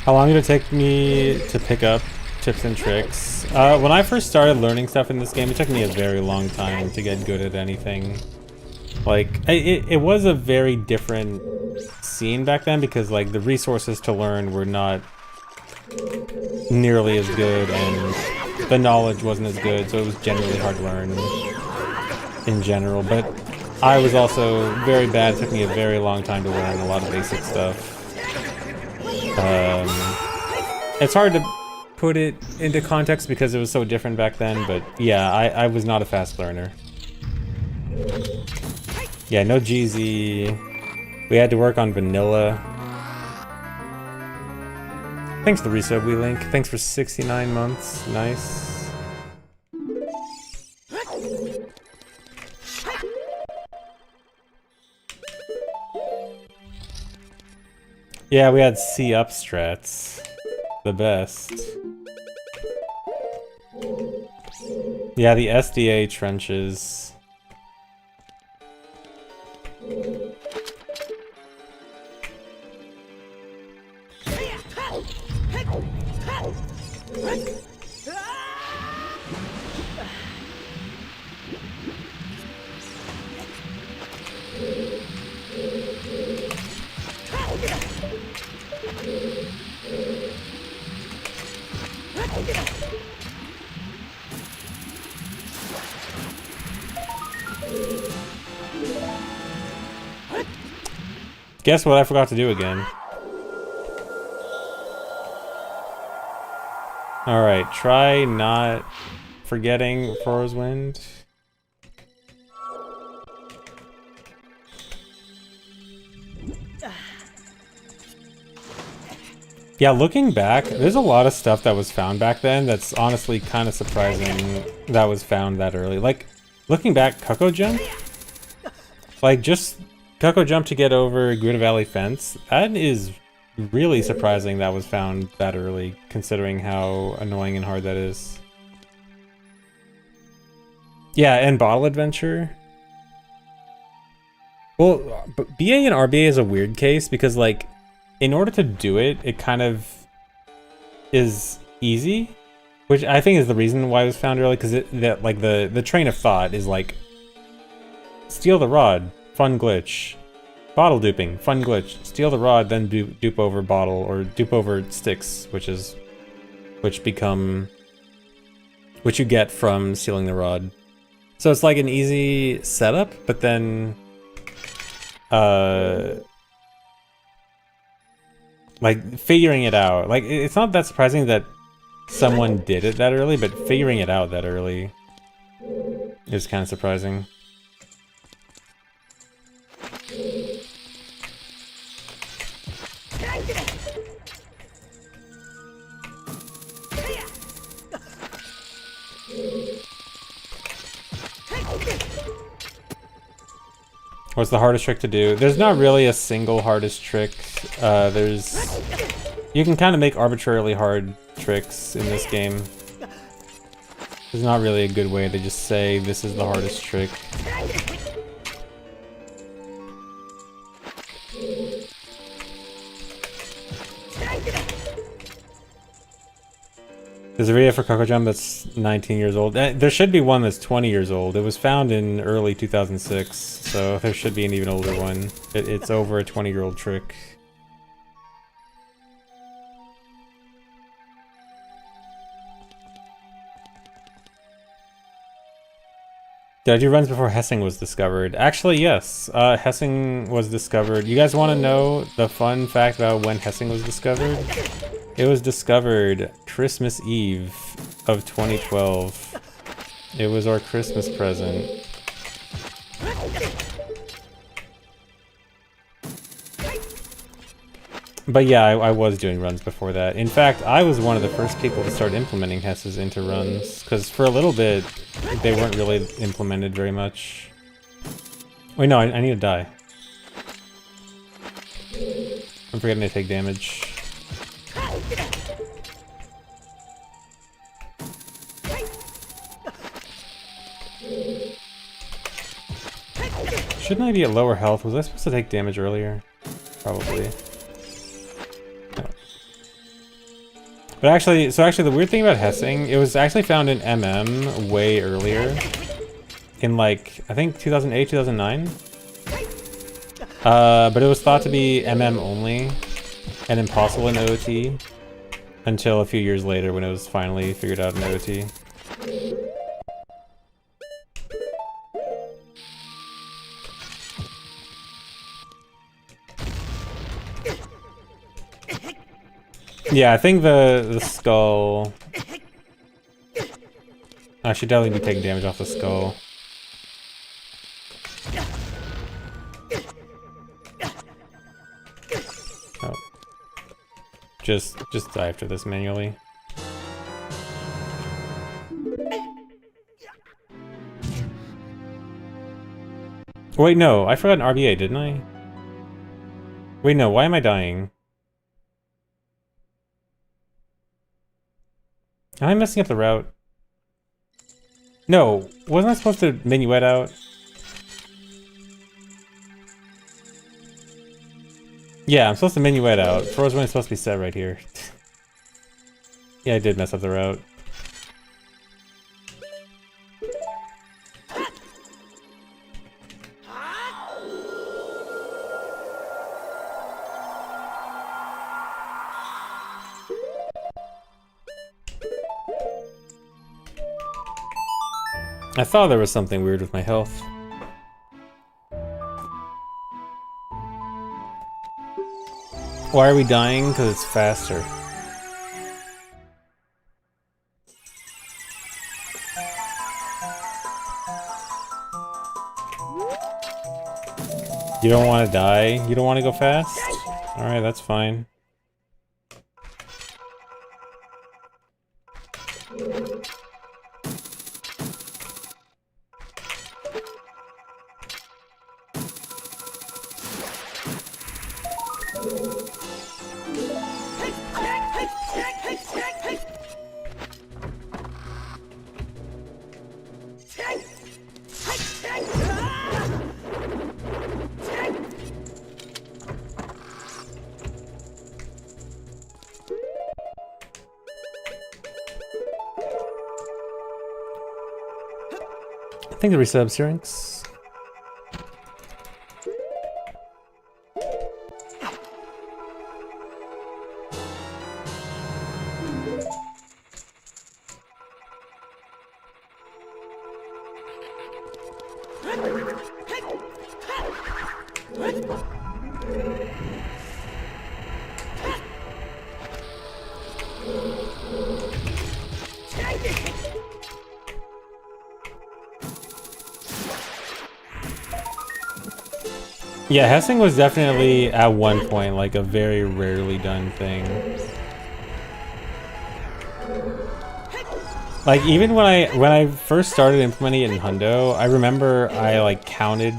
How long did it take me to pick up tips and tricks? When I first started learning stuff in this game, it took me a very long time to get good at anything. Like, it was a very different scene back then because, like, the resources to learn were not nearly as good and the knowledge wasn't as good, so it was generally hard to learn in general. But I was also very bad. It took me a very long time to learn a lot of basic stuff. It's hard to put it into context because it was so different back then, but yeah, I was not a fast learner. Yeah, no GZ. We had to work on vanilla. Thanks to Resub WeLink. Thanks for 69 months. Nice. Yeah, we had C up strats. The best. Yeah, the SDA trenches. Guess what I forgot to do again? Alright, try not forgetting Fro's Wind. Yeah, looking back, there's a lot of stuff that was found back then that's honestly kind of surprising that was found that early. Like, looking back, Cuckoo Jump? Like, just Cuckoo Jump to get over Gruta Valley Fence, that is really surprising that was found that early, considering how annoying and hard that is. Yeah, and Bottle Adventure. Well, but BA and RBA is a weird case because, like, in order to do it, it kind of is easy, which I think is the reason why it was found early, because the train of thought is like, steal the rod, fun glitch. Bottle duping, fun glitch. Steal the rod, then dupe over bottle, or dupe over sticks, which you get from stealing the rod. So it's like an easy setup, but then like figuring it out. Like, it's not that surprising that someone did it that early, but figuring it out that early is kind of surprising. What's the hardest trick to do? There's not really a single hardest trick. You can kind of make arbitrarily hard tricks in this game. There's not really a good way to just say this is the hardest trick. There's a video for Cuckoo Jump that's 19 years old. There should be one that's 20 years old. It was found in early 2006, so there should be an even older one. It's over a 20-year-old trick. Did I do runs before Hessing was discovered? Actually, yes. Hessing was discovered. You guys want to know the fun fact about when Hessing was discovered? It was discovered Christmas Eve of 2012. It was our Christmas present. But yeah, I was doing runs before that. In fact, I was one of the first people to start implementing Hesses into runs, because for a little bit, they weren't really implemented very much. Wait, no, I need to die. I'm forgetting to take damage. Shouldn't I be at lower health? Was I supposed to take damage earlier? Probably. No. But actually, the weird thing about Hessing, it was actually found in MM way earlier. In like, I think 2008, 2009? But it was thought to be MM only and impossible in OOT until a few years later when it was finally figured out in OOT. Yeah, I think the skull... I should definitely be taking damage off the skull. Oh. Just die after this manually. Wait, no, I forgot an RBA, didn't I? Wait, no, why am I dying? Am I messing up the route? No, wasn't I supposed to minuet out? Yeah, I'm supposed to minuet out. Fro's Wind is supposed to be set right here. Yeah, I did mess up the route. I thought there was something weird with my health. Why are we dying? Because it's faster. You don't want to die? You don't want to go fast? Alright, that's fine. I think the resub Syrinx. Yeah, Hessing was definitely at one point like a very rarely done thing. Like even when I first started implementing it in Hundo, I remember I like counted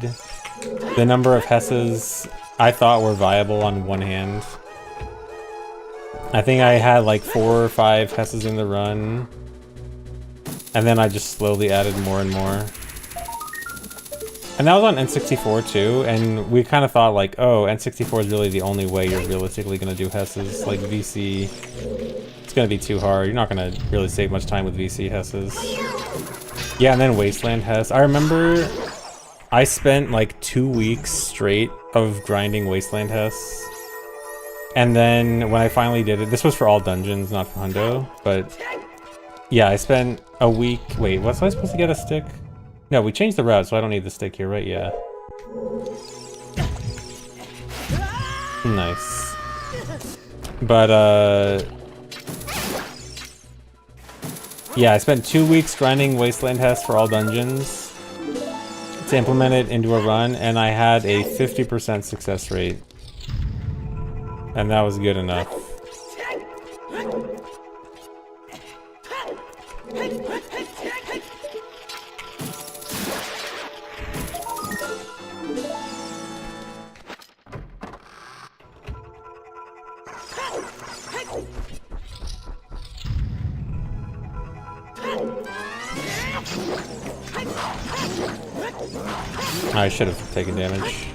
the number of Hesses I thought were viable on one hand. I think I had like 4 or 5 Hesses in the run, and then I just slowly added more and more. And that was on N64 too, and we kind of thought like, oh, N64 is really the only way you're realistically going to do Hesses. Like VC, it's going to be too hard. You're not going to really save much time with VC Hesses. Yeah, and then Wasteland Hess. I remember I spent like 2 weeks straight of grinding Wasteland Hess. And then when I finally did it, this was for all dungeons, not for Hundo, but yeah, I spent a week. Wait, was I supposed to get a stick? No, we changed the route, so I don't need the stick here, right? Yeah. Nice. But, yeah, I spent 2 weeks grinding Wasteland Hess for all dungeons to implement it into a run, and I had a 50% success rate. And that was good enough. I should have taken damage.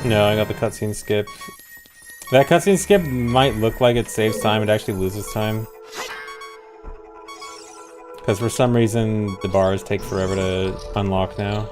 No, I got the cutscene skip. That cutscene skip might look like it saves time, it actually loses time. Because for some reason, the bars take forever to unlock now.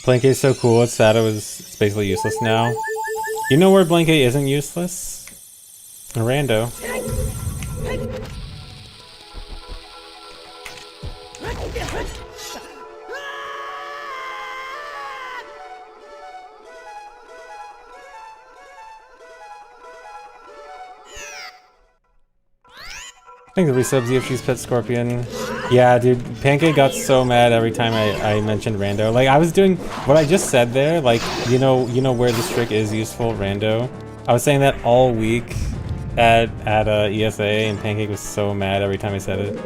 Blanket is so cool, it's sad it's basically useless now. You know where Blanket isn't useless? A rando. Thanks for resubs, EFG's Pet Scorpion. Yeah, dude, Pancake got so mad every time I mentioned rando. Like, I was doing what I just said there, like, you know where this trick is useful, rando. I was saying that all week at ESA, and Pancake was so mad every time I said it.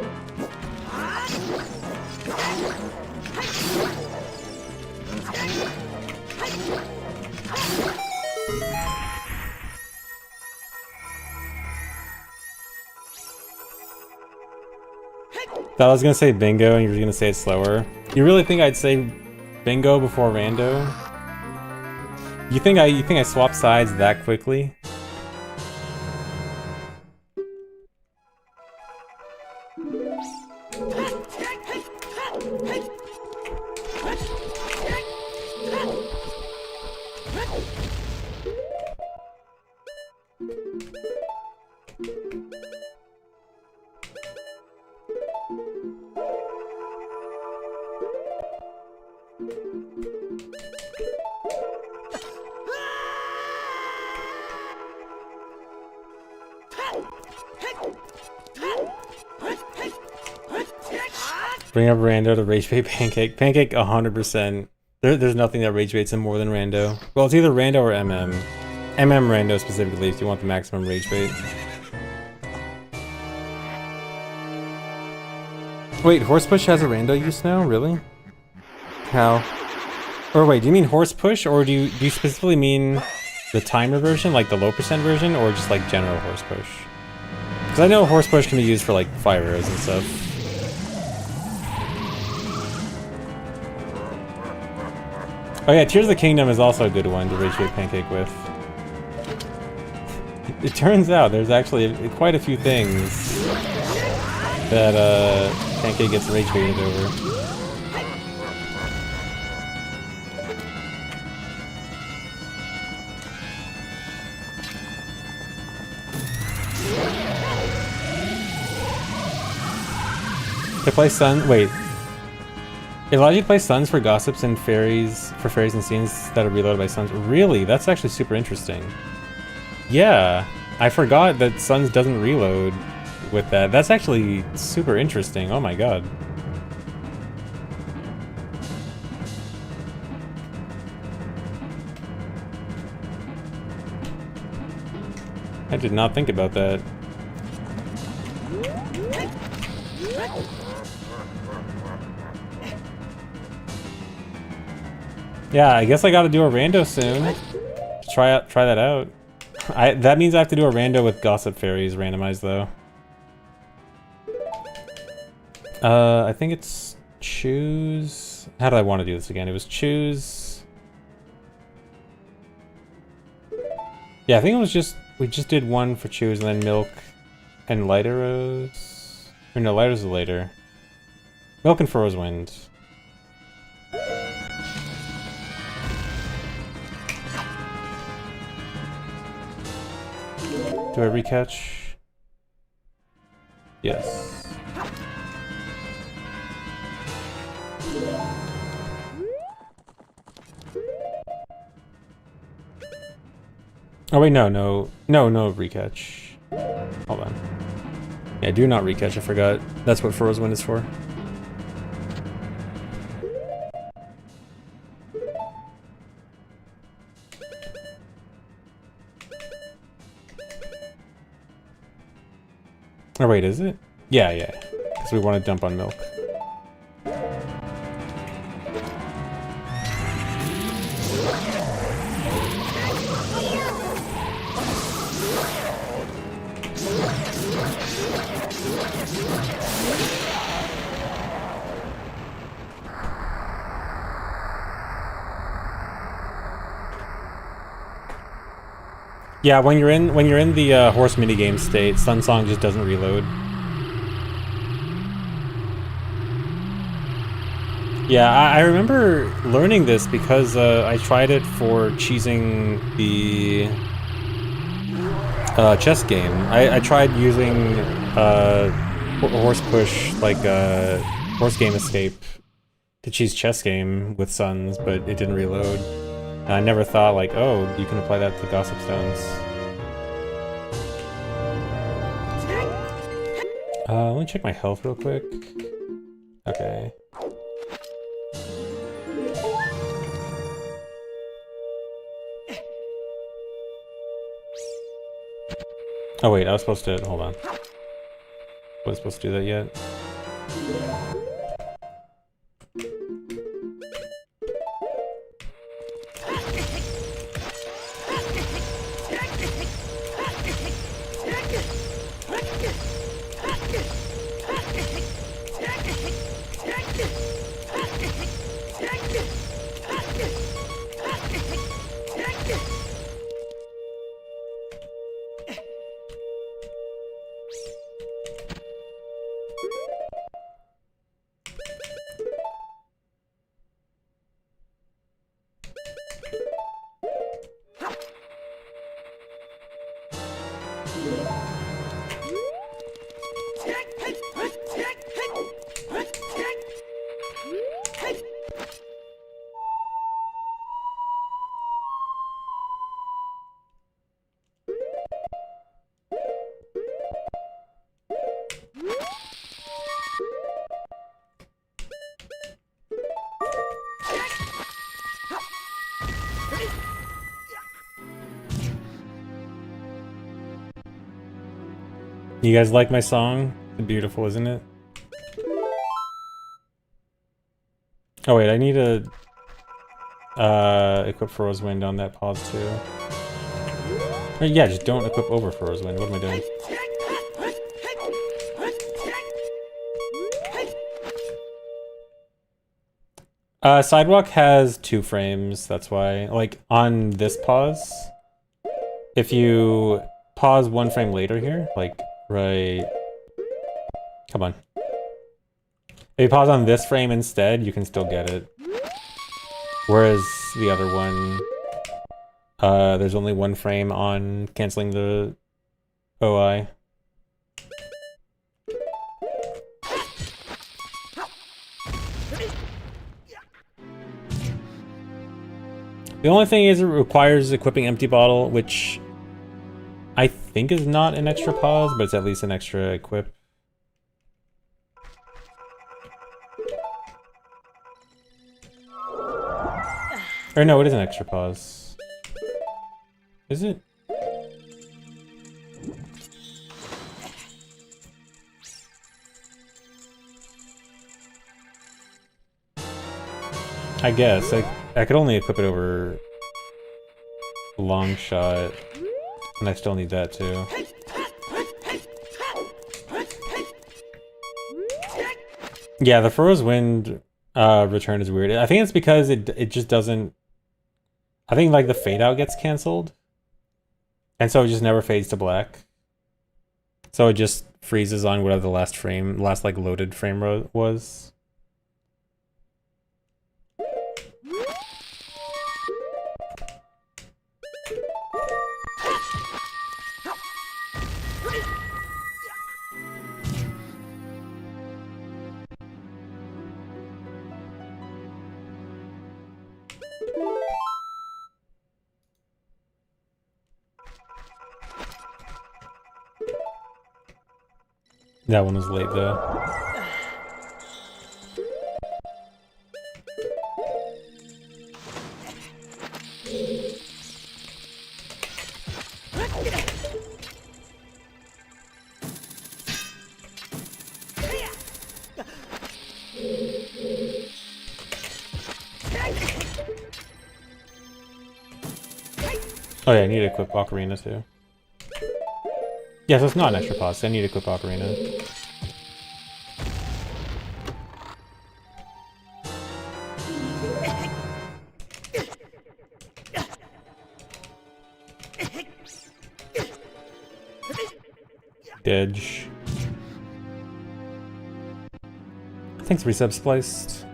Thought I was gonna say bingo and you were gonna say it slower. You really think I'd say bingo before rando? You think I swap sides that quickly? Bring up Rando to rage bait Pancake. Pancake 100%. There's nothing that rage baits him more than Rando. Well, it's either Rando or MM. MM Rando specifically if you want the maximum rage bait. Wait, Horse Push has a Rando use now? Really? How? Or wait, do you mean Horse Push, or do you specifically mean the timer version, like the low percent version, or just like general Horse Push? Because I know Horse Push can be used for like fire arrows and stuff. Oh yeah, Tears of the Kingdom is also a good one to rage bait Pancake with. It turns out there's actually quite a few things that Pancake gets rage baited over. To play Sun, wait. It allows you to play Suns for gossips and fairies, for fairies and scenes that are reloaded by Suns. Really? That's actually super interesting. Yeah, I forgot that Suns doesn't reload with that. That's actually super interesting. Oh my god. I did not think about that. Yeah, I guess I gotta do a rando soon. Try that out. That means I have to do a rando with Gossip Fairies randomized though. I think it's choose. How did I want to do this again? It was choose. Yeah, I think it was just we just did one for choose and then milk and light arrows. Or no, light arrows is later. Milk and Furrow's Wind. Do I recatch? Yes. Oh wait, no recatch. Hold on. Yeah, do not recatch, I forgot. That's what Furrow's Wind is for. Oh wait, is it? Yeah. Because we want to dump on milk. Yeah, when you're in the horse minigame state, Sun Song just doesn't reload. Yeah, I remember learning this because I tried it for cheesing the chess game. I tried using horse push, like horse game escape, to cheese chess game with Suns, but it didn't reload. And I never thought like, oh, you can apply that to Gossip Stones. Let me check my health real quick. Okay. Oh wait, I was supposed to, hold on. Wasn't supposed to do that yet. You guys like my song? It's beautiful, isn't it? Oh wait, I need to equip Furrow's Wind on that pause too. Or, yeah, just don't equip over Furrow's Wind. What am I doing? Sidewalk has 2 frames, that's why. Like, on this pause, if you pause 1 frame later here, like, right... Come on. If you pause on this frame instead, you can still get it. Whereas the other one, there's only 1 frame on canceling the OI. The only thing is it requires equipping Empty Bottle, which I think is not an extra pause, but it's at least an extra equip. Or no, it is an extra pause. Is it? I guess. I could only equip it over Long Shot, and I still need that too. Yeah, the Furrow's Wind return is weird. I think it's because it just doesn't... I think like the fade out gets cancelled, and so it just never fades to black. So it just freezes on whatever the last like loaded frame was. That one was late though. Oh yeah, I need to equip Ocarina too. Yeah, so it's not an extra pause, so I need to equip Ocarina. Edge. Thanks, Resub Spliced.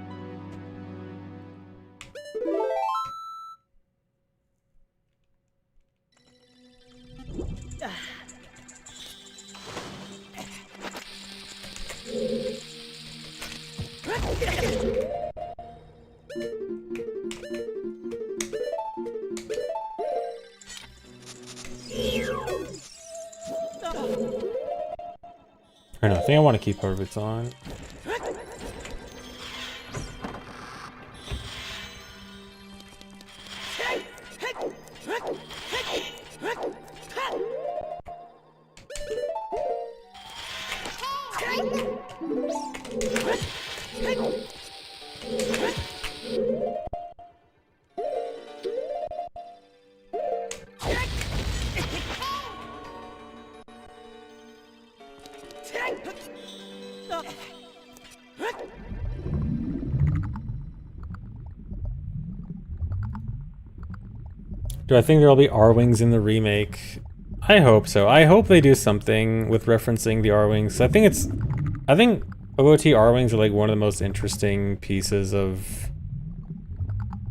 Or no, I think I want to keep Orbits on. Do I think there'll be R-Wings in the remake? I hope so. I hope they do something with referencing the R-Wings. I think OOT R-Wings are like one of the most interesting pieces of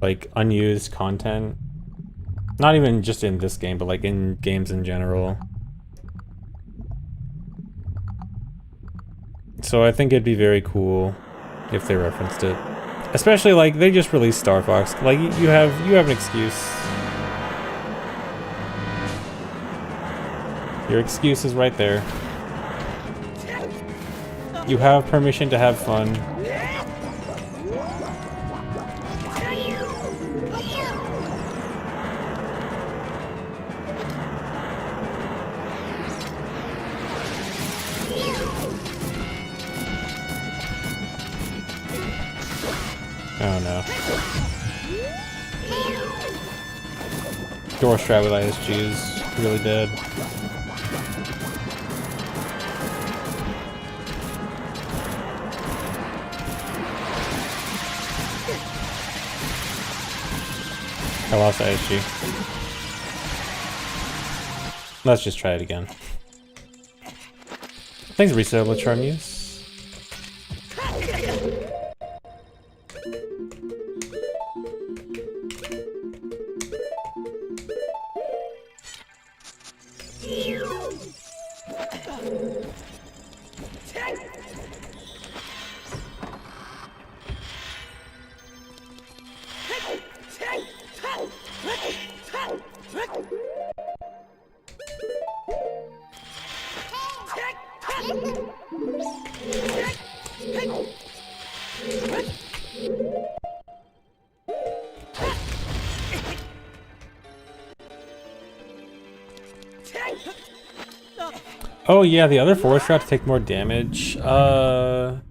like unused content. Not even just in this game, but like in games in general. So I think it'd be very cool if they referenced it. Especially like they just released Star Fox. Like you have an excuse. Your excuse is right there. You have permission to have fun. Oh no. Door strat with ISG is really dead. I lost ISG. Let's just try it again. Thanks, Resetable Charm Use. Oh yeah, the other force traps take more damage. Well,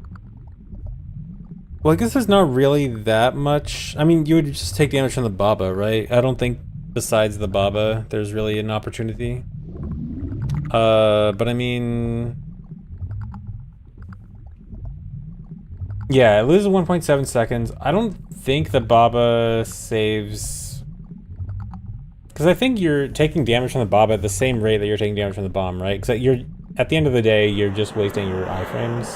I guess there's not really that much. I mean, you would just take damage from the Baba, right? I don't think besides the Baba, there's really an opportunity. But I mean... Yeah, it loses 1.7 seconds. I don't think the Baba saves... Because I think you're taking damage from the Baba at the same rate that you're taking damage from the bomb, right? Because you're, at the end of the day, you're just wasting your iframes.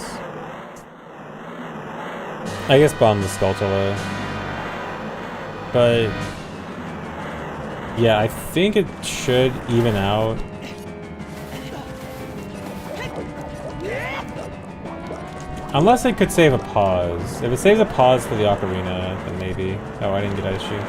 I guess bomb the Skulltula. But... yeah, I think it should even out. Unless it could save a pause. If it saves a pause for the Ocarina, then maybe. Oh, I didn't get Ice Shield.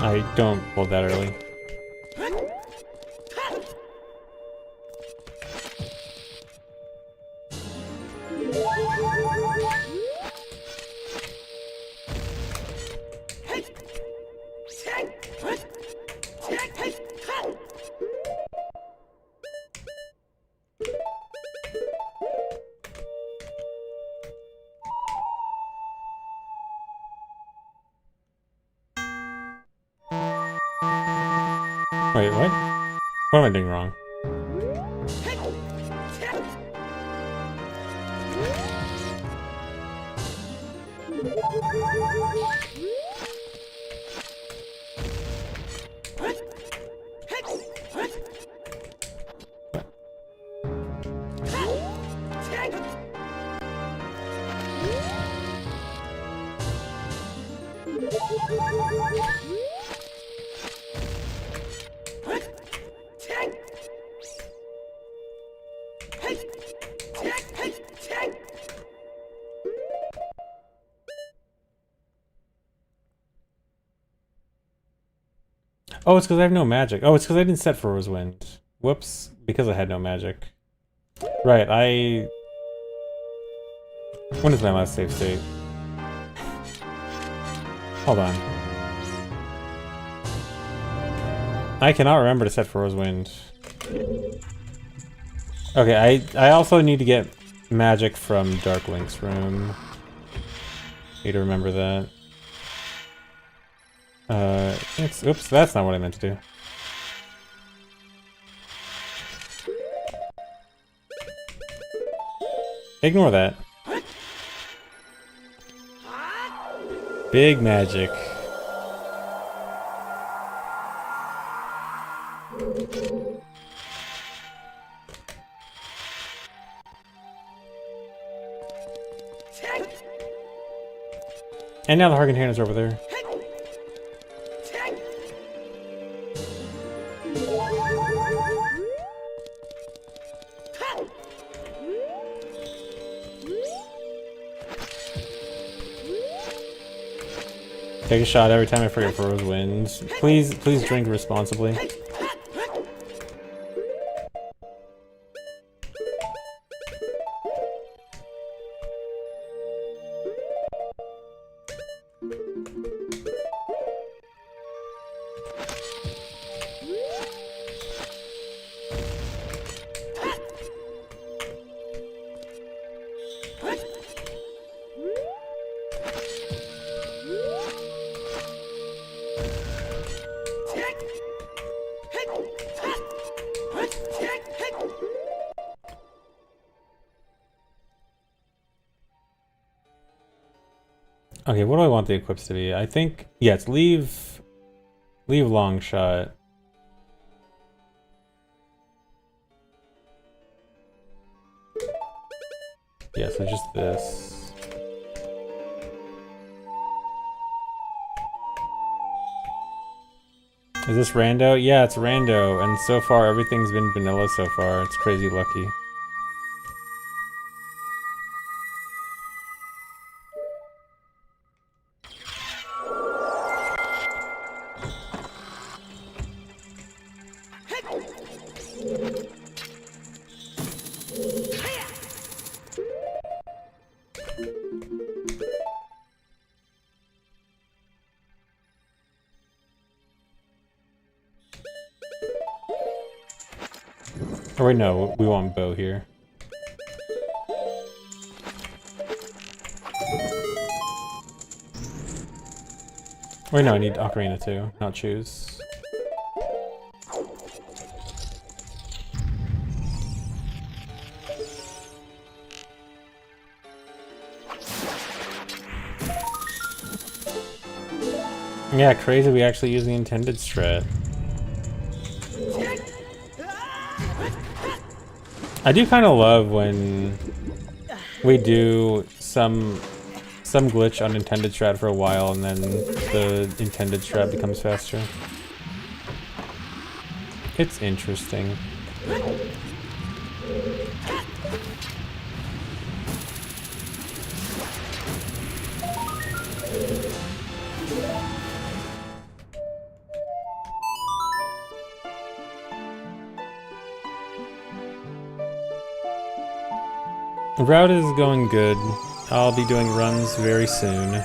I don't hold that early. Wait, what? What am I doing wrong? Oh, it's because I have no magic. Oh, it's because I didn't set for Wind. Whoops. Because I had no magic. Right, When is my last save state? Hold on. I cannot remember to set for Wind. Okay, I also need to get magic from Dark Link's room. Need to remember that. Oops, that's not what I meant to do. Ignore that. Big magic. And now the heart container's over there. Take a shot every time I forget Furrow's Winds. Please drink responsibly. Okay, what do I want the equips to be? I think, yeah, it's leave long shot. Yeah, so just this. Is this rando? Yeah, it's rando, and so far everything's been vanilla so far. It's crazy lucky. Oh wait, no, we want bow here. Wait, no, I need Ocarina too, not choose. Yeah, crazy we actually use the intended strat. I do kind of love when we do some glitch on intended strat for a while and then the intended strat becomes faster. It's interesting. The route is going good. I'll be doing runs very soon.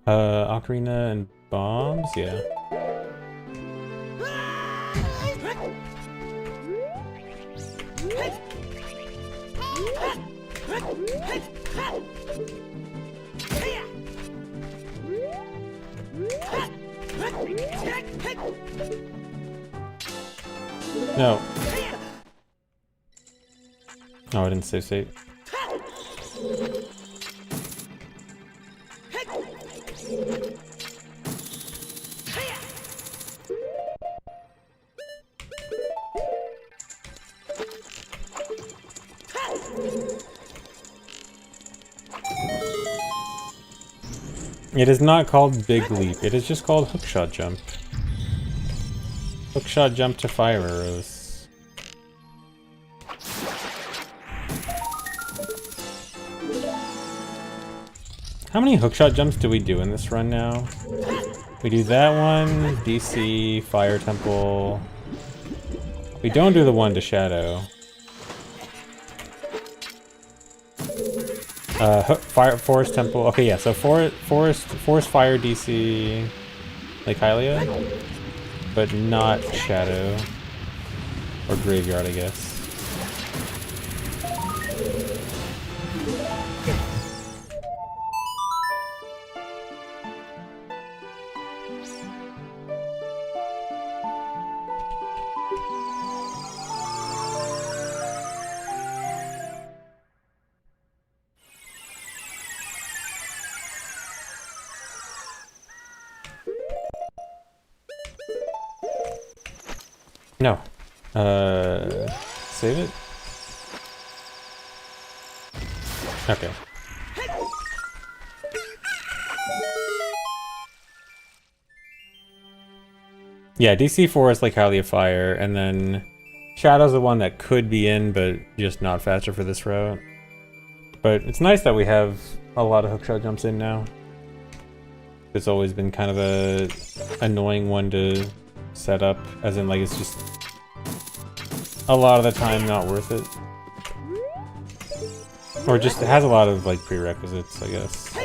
Ocarina and bombs, yeah. No. Oh, I didn't save state. It is not called Big Leap, it is just called Hookshot Jump. Hookshot jump to fire arrows. How many hookshot jumps do we do in this run now? We do that one, DC, Fire Temple. We don't do the one to Shadow. Fire, Forest Temple. Okay, yeah, so Forest Fire DC, Lake Hylia, but not Shadow. Or Graveyard, I guess. No. Save it? Okay. Yeah, DC Forest, Lake Hylia Fire, and then Shadow's the one that could be in, but just not faster for this route. But it's nice that we have a lot of hookshot jumps in now. It's always been kind of a annoying one to set up, as in like it's just a lot of the time not worth it. Or just it has a lot of like prerequisites, I guess.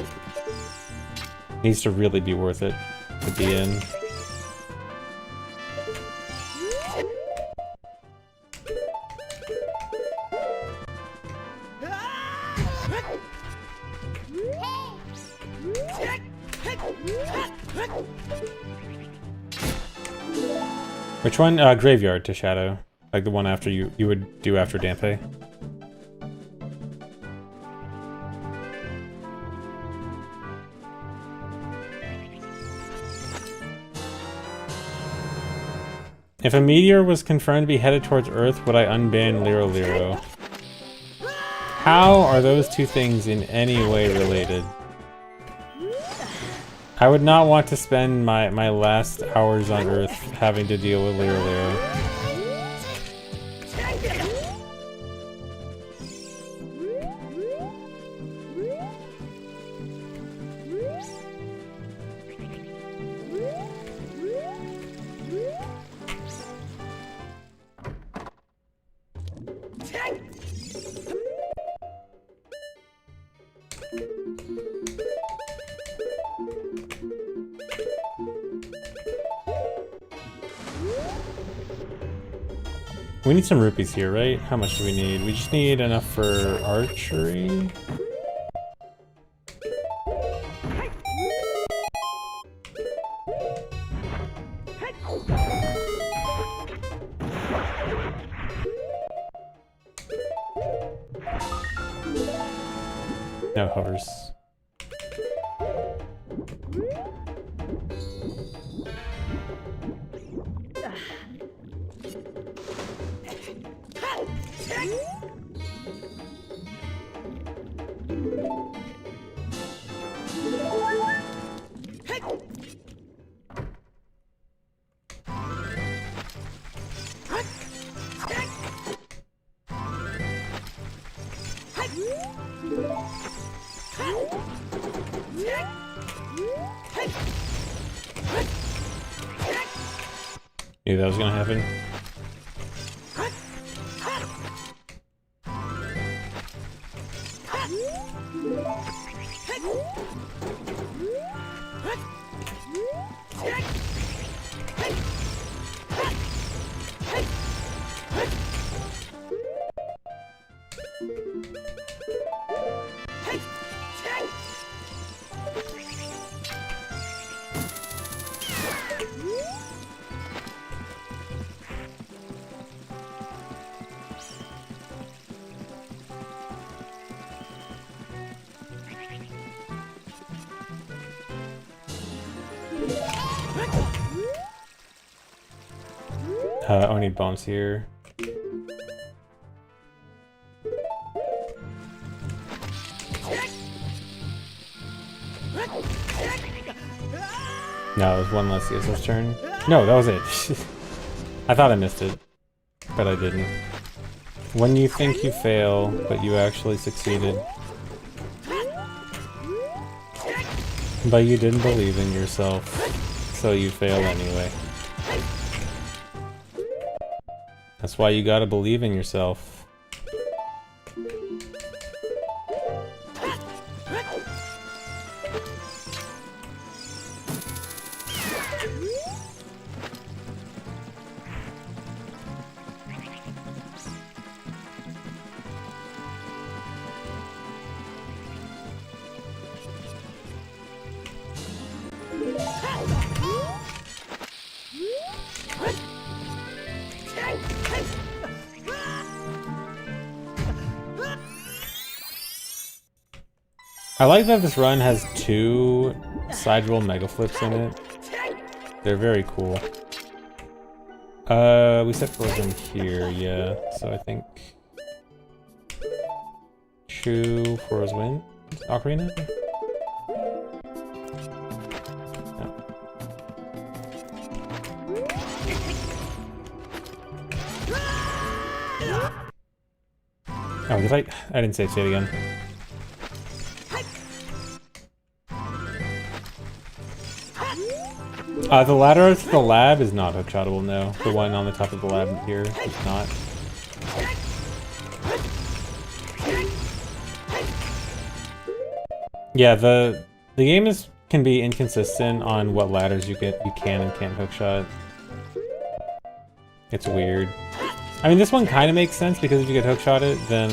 Needs to really be worth it to be in. Which one? Graveyard to Shadow. Like the one after you would do after Dampe. If a meteor was confirmed to be headed towards Earth, would I unban Liro Liro? How are those two things in any way related? I would not want to spend my last hours on Earth having to deal with Liro Liro. We need some rupees here, right? How much do we need? We just need enough for archery. No hovers. Knew that was gonna happen. I need bombs here. No, it was one less Yasuo's turn. No, that was it. I thought I missed it, but I didn't. When you think you fail, but you actually succeeded. But you didn't believe in yourself, so you fail anyway. That's why you gotta believe in yourself. I like that this run has 2 side roll mega flips in it. They're very cool. We set frozen here, yeah. So I think 2 for his win. Ocarina? No. Oh, did I didn't save state again. The ladder to the lab is not hook-shotable, no. The one on the top of the lab here is not. Yeah, the game can be inconsistent on what ladders you can and can't hookshot. It's weird. I mean, this one kind of makes sense because if you could hookshot it, then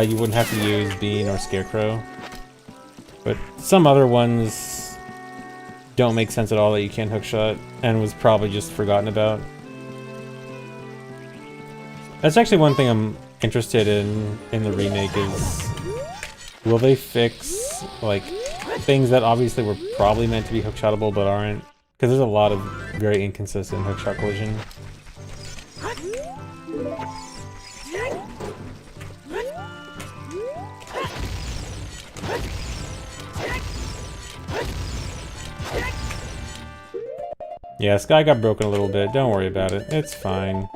you wouldn't have to use Bean or Scarecrow. But some other ones don't make sense at all that you can't hookshot, and was probably just forgotten about. That's actually one thing I'm interested in the remake is, will they fix, like, things that obviously were probably meant to be hookshotable but aren't? Because there's a lot of very inconsistent hookshot collision. Yeah, Sky got broken a little bit. Don't worry about it. It's fine.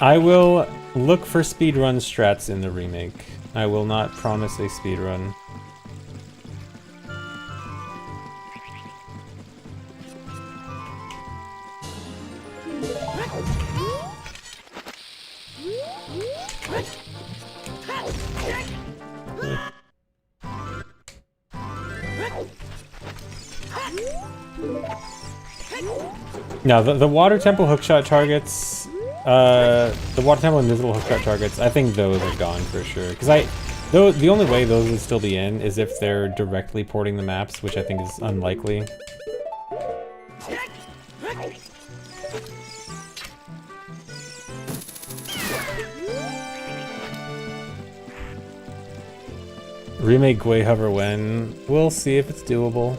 I will look for speedrun strats in the remake. I will not promise a speedrun. Now, the water temple hookshot targets, the water temple invisible hookshot targets, I think those are gone for sure. Because the only way those would still be in is if they're directly porting the maps, which I think is unlikely. Remake Gwei Hover when? We'll see if it's doable.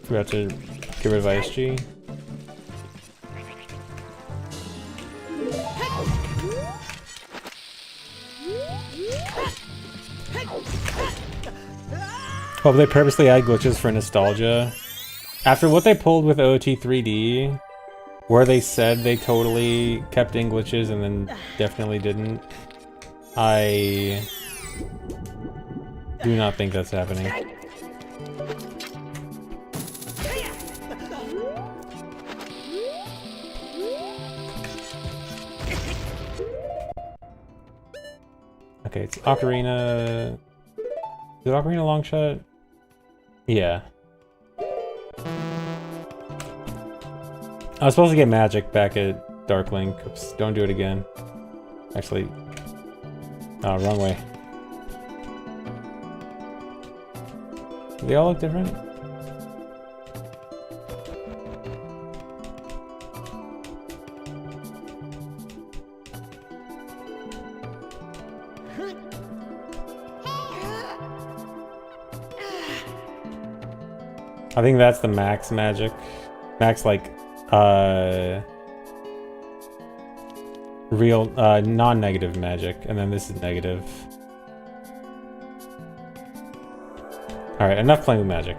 Forgot to get rid of ISG. Well, they purposely add glitches for nostalgia. After what they pulled with OT 3D, where they said they totally kept in glitches and then definitely didn't, I do not think that's happening. Okay, it's Ocarina. Is it Ocarina Longshot? Yeah. I was supposed to get magic back at Dark Link. Oops, don't do it again. Actually, oh, wrong way. Do they all look different? I think that's the max magic. Max, like, real, non-negative magic, and then this is negative. Alright, enough playing with magic.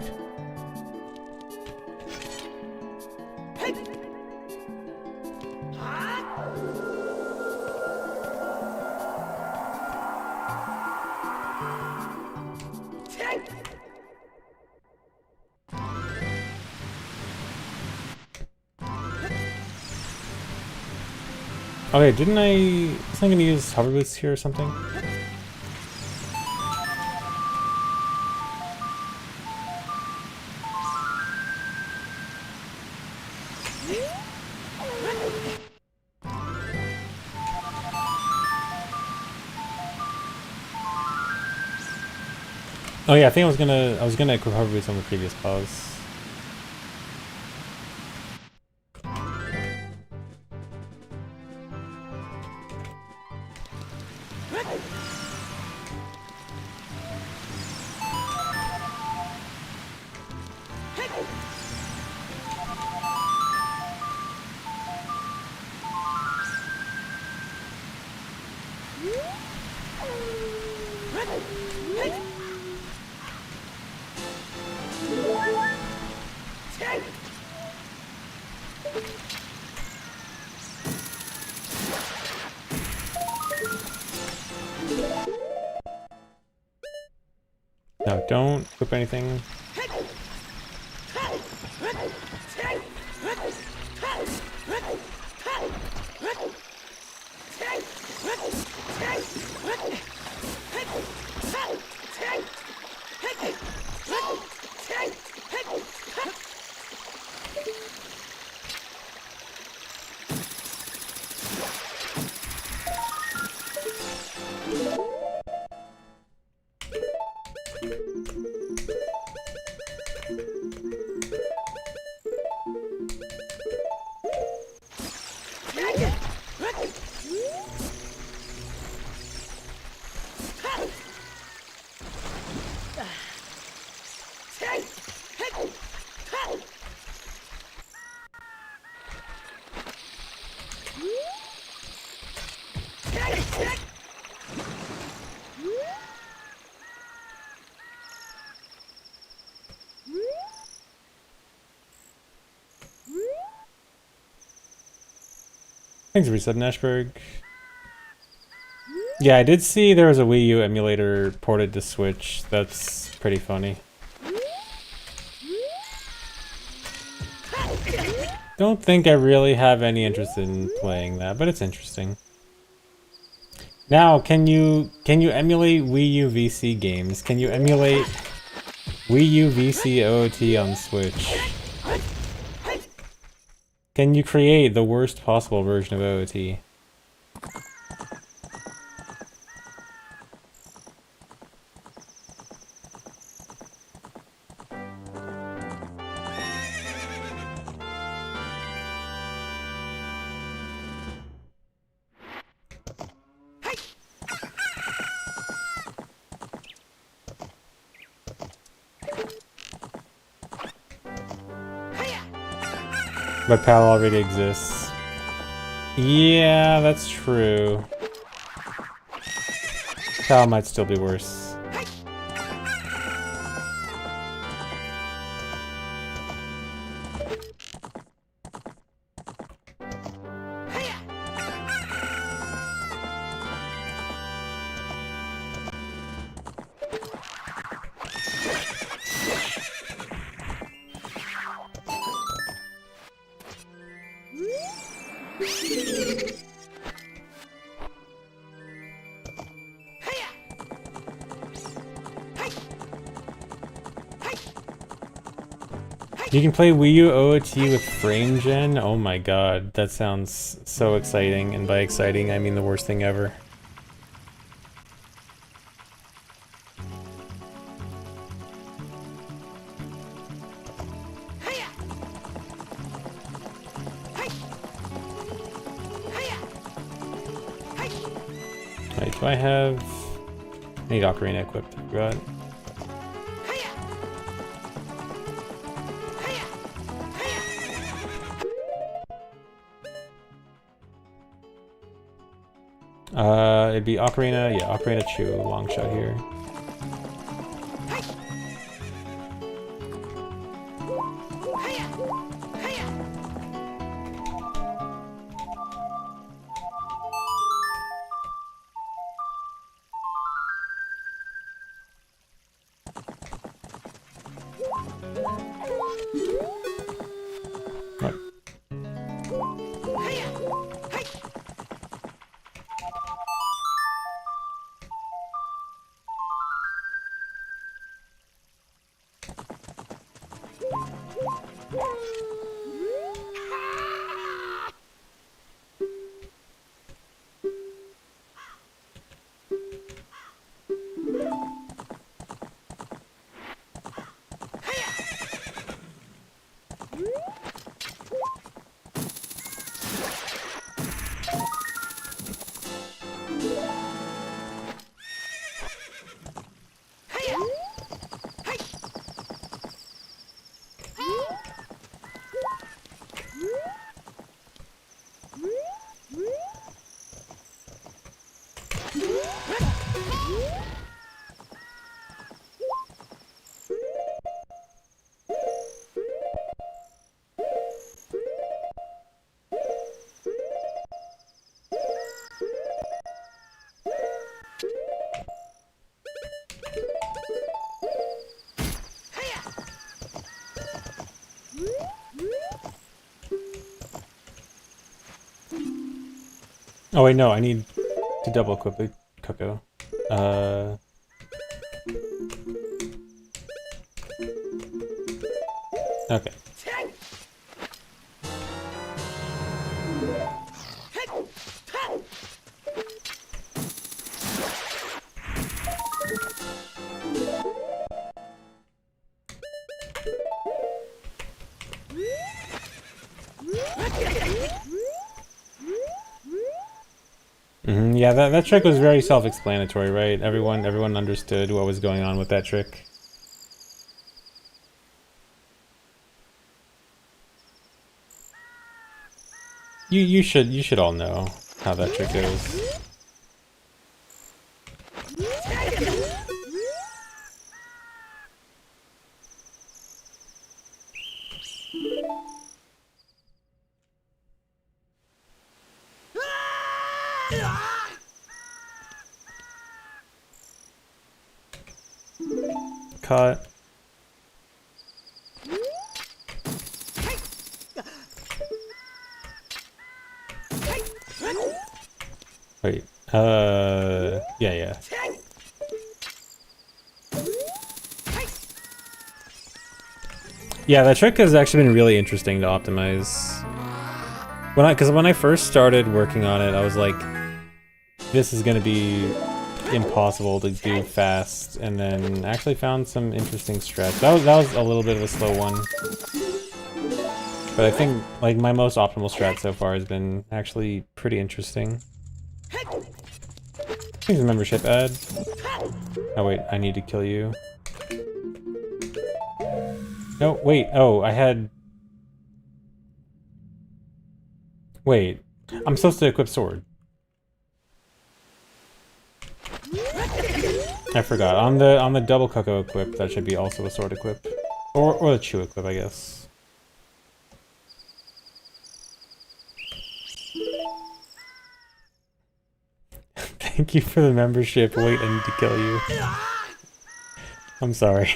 Okay, didn't I... Was I gonna use hover boots here or something? Oh yeah, I think I was gonna equip hover boots on the previous pause. No, don't equip anything. Thanks, Resub Nashberg. Yeah, I did see there was a Wii U emulator ported to Switch. That's pretty funny. Don't think I really have any interest in playing that, but it's interesting. Now, can you emulate Wii U VC games? Can you emulate Wii U VC OOT on Switch? Can you create the worst possible version of OOT? But PAL already exists. Yeah, that's true. PAL might still be worse. You can play Wii U OOT with frame gen? Oh my god, that sounds so exciting, and by exciting I mean the worst thing ever. Wait, do I have... I need Ocarina equipped, I forgot. It'd be Ocarina, yeah, Ocarina Chew, long shot here. Oh wait, no, I need to double equip the Coco. Okay. Yeah, that trick was very self-explanatory, right? Everyone understood what was going on with that trick. You should all know how that trick goes. Cut. Wait, yeah. Yeah, that trick has actually been really interesting to optimize. Because when I first started working on it, I was like, this is gonna be impossible to do fast, and then actually found some interesting strats. That was a little bit of a slow one. But I think like my most optimal strat so far has been actually pretty interesting. Here's a membership ad. Oh wait, I need to kill you. No, wait, oh, I had... Wait, I'm supposed to equip sword. I forgot. On the double Coco equip, that should be also a sword equip. Or the Chew equip, I guess. Thank you for the membership. Wait, I need to kill you. I'm sorry.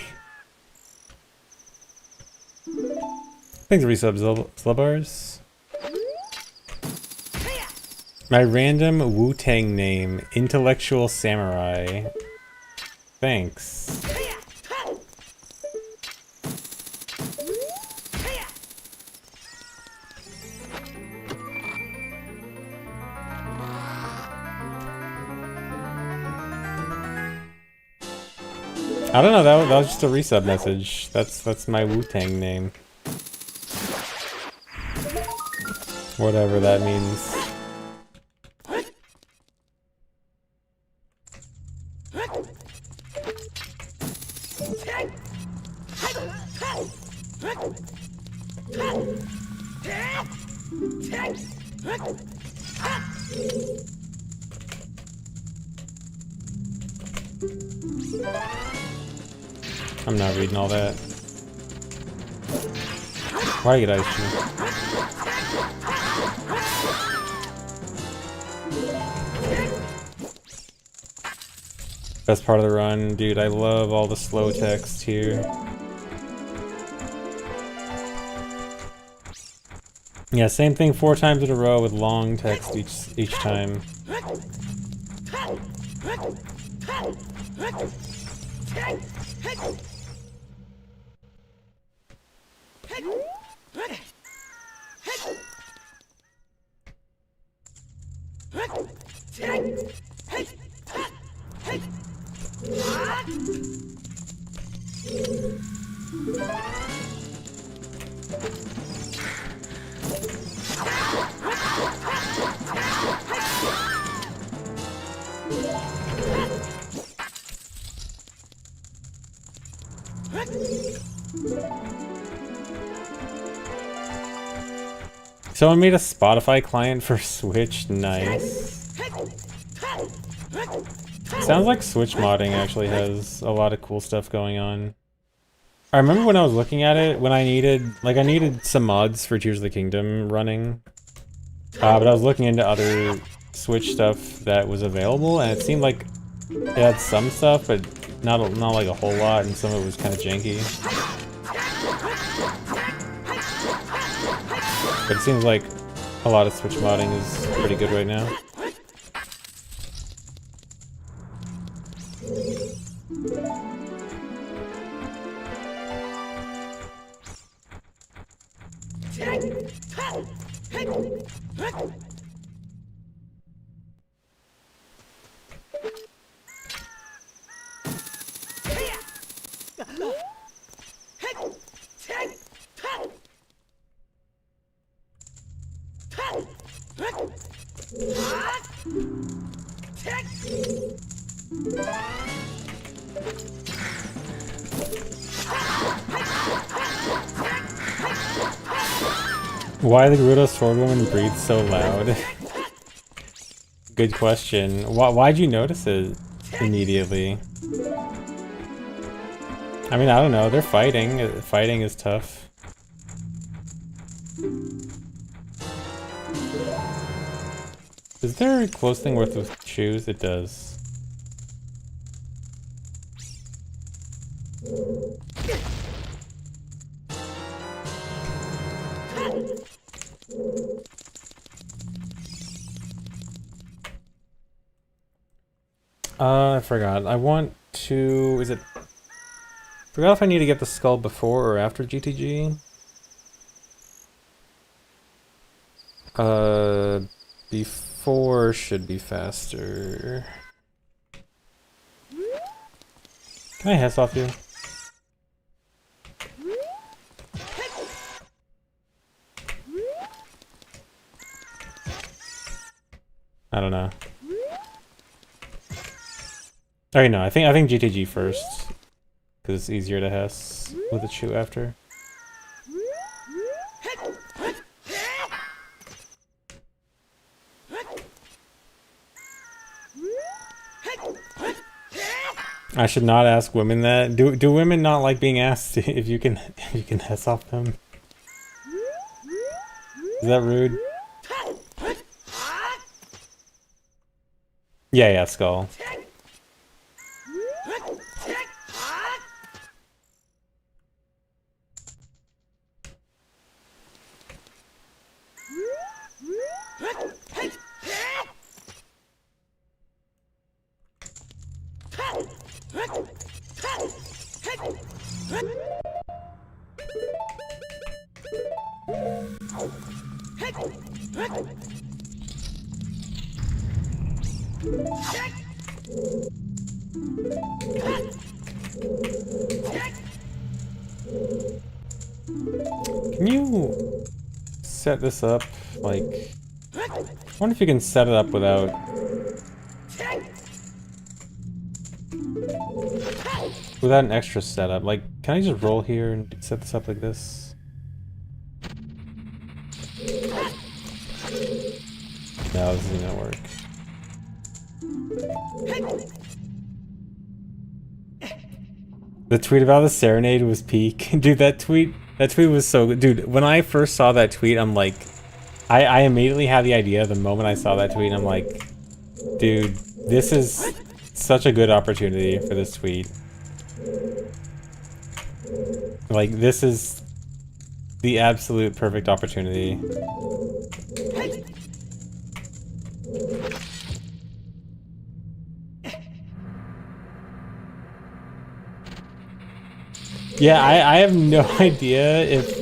Thanks for resubs, Slubars. My random Wu-Tang name, Intellectual Samurai. Thanks. I don't know, that was just a resub message. That's my Wu-Tang name. Whatever that means. I'm not reading all that. Why get ice cream? Best part of the run, dude. I love all the slow text here. Yeah, same thing 4 times in a row with long text each time. Someone made a Spotify client for Switch. Nice. Sounds like Switch modding actually has a lot of cool stuff going on. I remember when I was looking at it, when I needed some mods for Tears of the Kingdom running. But I was looking into other Switch stuff that was available, and it seemed like it had some stuff, but not like a whole lot, and some of it was kind of janky. But it seems like a lot of Switch modding is pretty good right now. Why the Gerudo Swordwoman breathes so loud? Good question. Why'd you notice it immediately? I mean, I don't know. They're fighting. Fighting is tough. Is there a close thing worth with shoes? It does. I forgot. I want to... Is it... Forgot if I need to get the skull before or after GTG. Before should be faster. Can I Hess off you? I don't know. Oh no, I think GTG first, because it's easier to Hess with a chew after. I should not ask women that. Do women not like being asked if you can Hess off them? Is that rude? Yeah, skull. Can you set this up, like... I wonder if you can set it up without... without an extra setup. Like, can I just roll here and set this up like this? No, this isn't gonna work. The tweet about the serenade was peak. Dude, that tweet was so good. Dude, when I first saw that tweet, I'm like... I immediately had the idea the moment I saw that tweet, and I'm like... Dude, this is such a good opportunity for this tweet. Like, this is the absolute perfect opportunity. Yeah, I have no idea if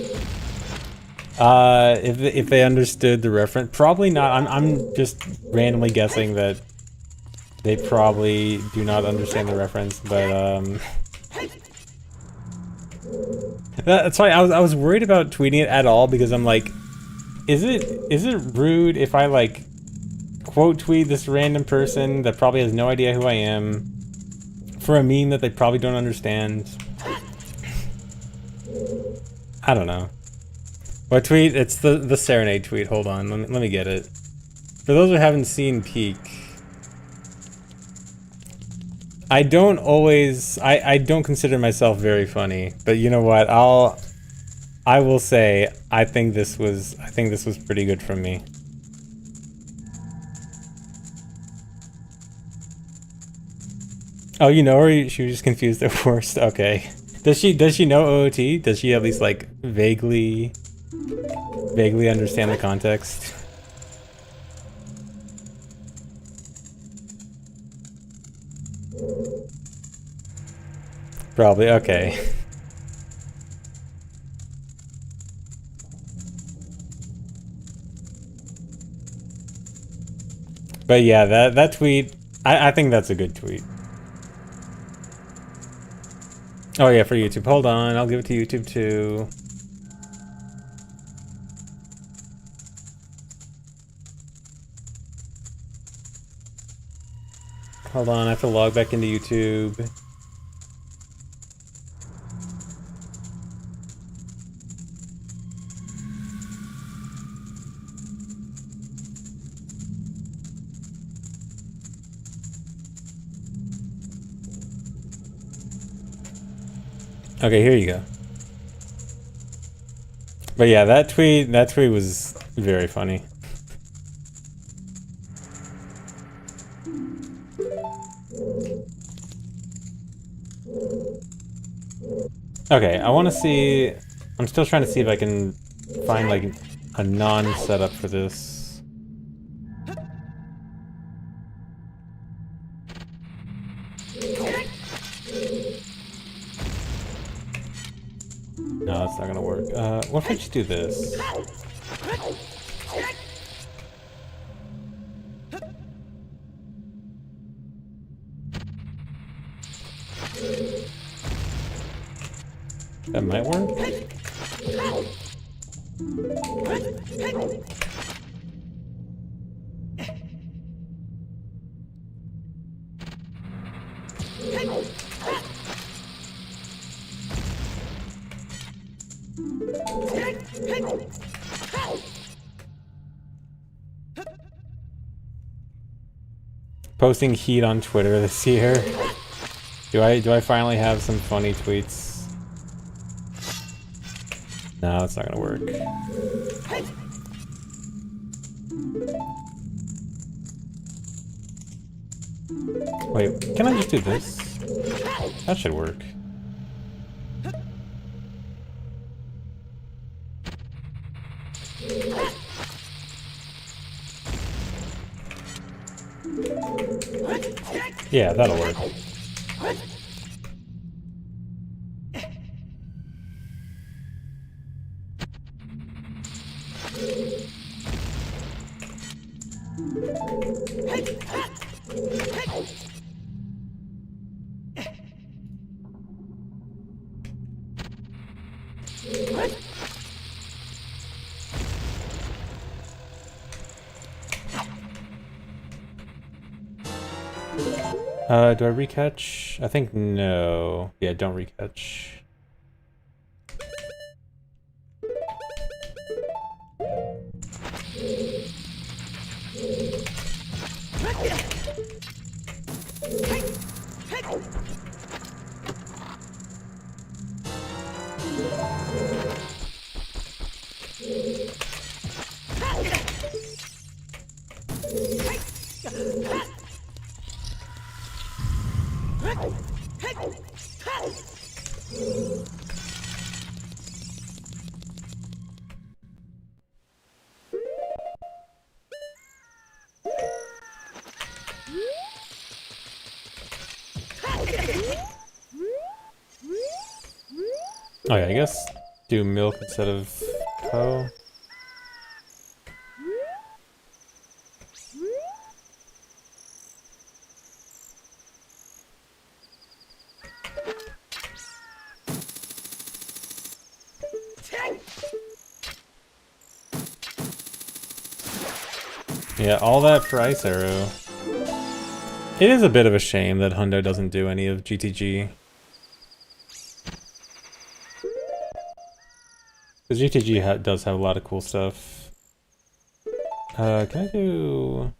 they understood the reference. Probably not. I'm just randomly guessing that they probably do not understand the reference, but that's why I was worried about tweeting it at all, because I'm like, is it rude if I like quote tweet this random person that probably has no idea who I am for a meme that they probably don't understand? I don't know. What tweet? It's the serenade tweet. Hold on, let me get it. For those who haven't seen Peak, I don't consider myself very funny, but you know what? I will say I think this was pretty good from me. Oh, you know her? She was just confused at worst. Okay. Does she know OOT? Does she at least like vaguely understand the context? Probably, okay. But yeah, that tweet, I think that's a good tweet. Oh yeah, for YouTube. Hold on, I'll give it to YouTube too. Hold on, I have to log back into YouTube. Okay, here you go. But yeah, that tweet was very funny. Okay, I want to see... I'm still trying to see if I can find like a non-setup for this. No, that's not gonna work. What if I just do this? That might work. Posting heat on Twitter this year. Do I finally have some funny tweets? No, it's not gonna work. Wait, can I just do this? That should work. Yeah, that'll work. Do I recatch? I think no. Yeah, don't recatch. Oh yeah, I guess do milk instead of po. Yeah, all that for Ice Arrow. It is a bit of a shame that Hundo doesn't do any of GTG. Because GTG does have a lot of cool stuff. Can I do...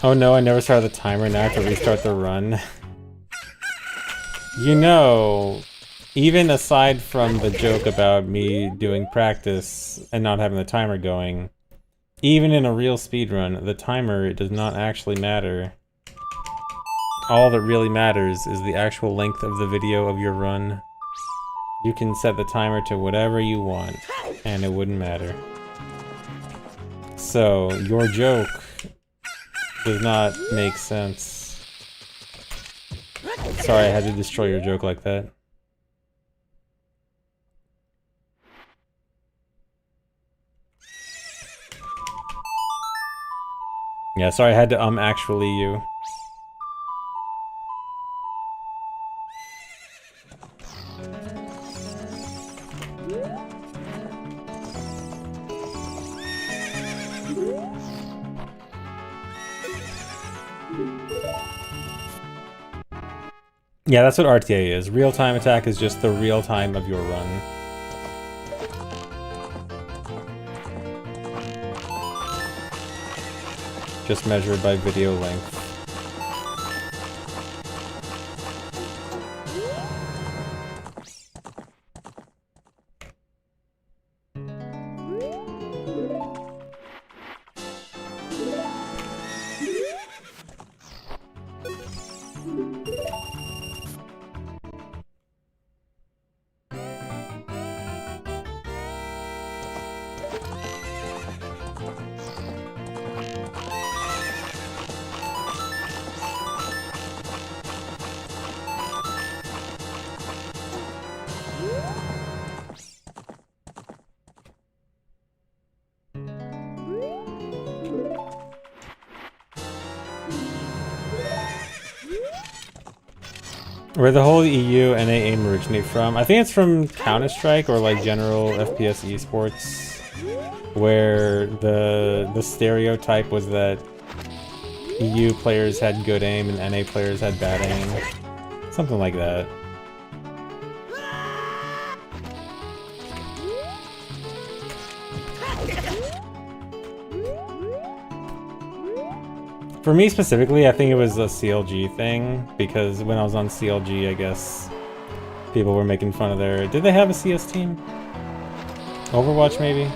Oh no, I never started the timer, now I have to restart the run. You know, even aside from the joke about me doing practice and not having the timer going, even in a real speedrun, the timer does not actually matter. All that really matters is the actual length of the video of your run. You can set the timer to whatever you want, and it wouldn't matter. So, your joke does not make sense. Sorry, I had to destroy your joke like that. Yeah, sorry, I had to actually you. Yeah, that's what RTA is. Real-time attack is just the real time of your run. Just measured by video length. Where the whole EU NA aim originate from? I think it's from Counter-Strike or like general FPS esports, where the stereotype was that EU players had good aim and NA players had bad aim. Something like that. For me specifically, I think it was a CLG thing, because when I was on CLG, I guess People were making fun of their... Did they have a CS team? Overwatch, maybe?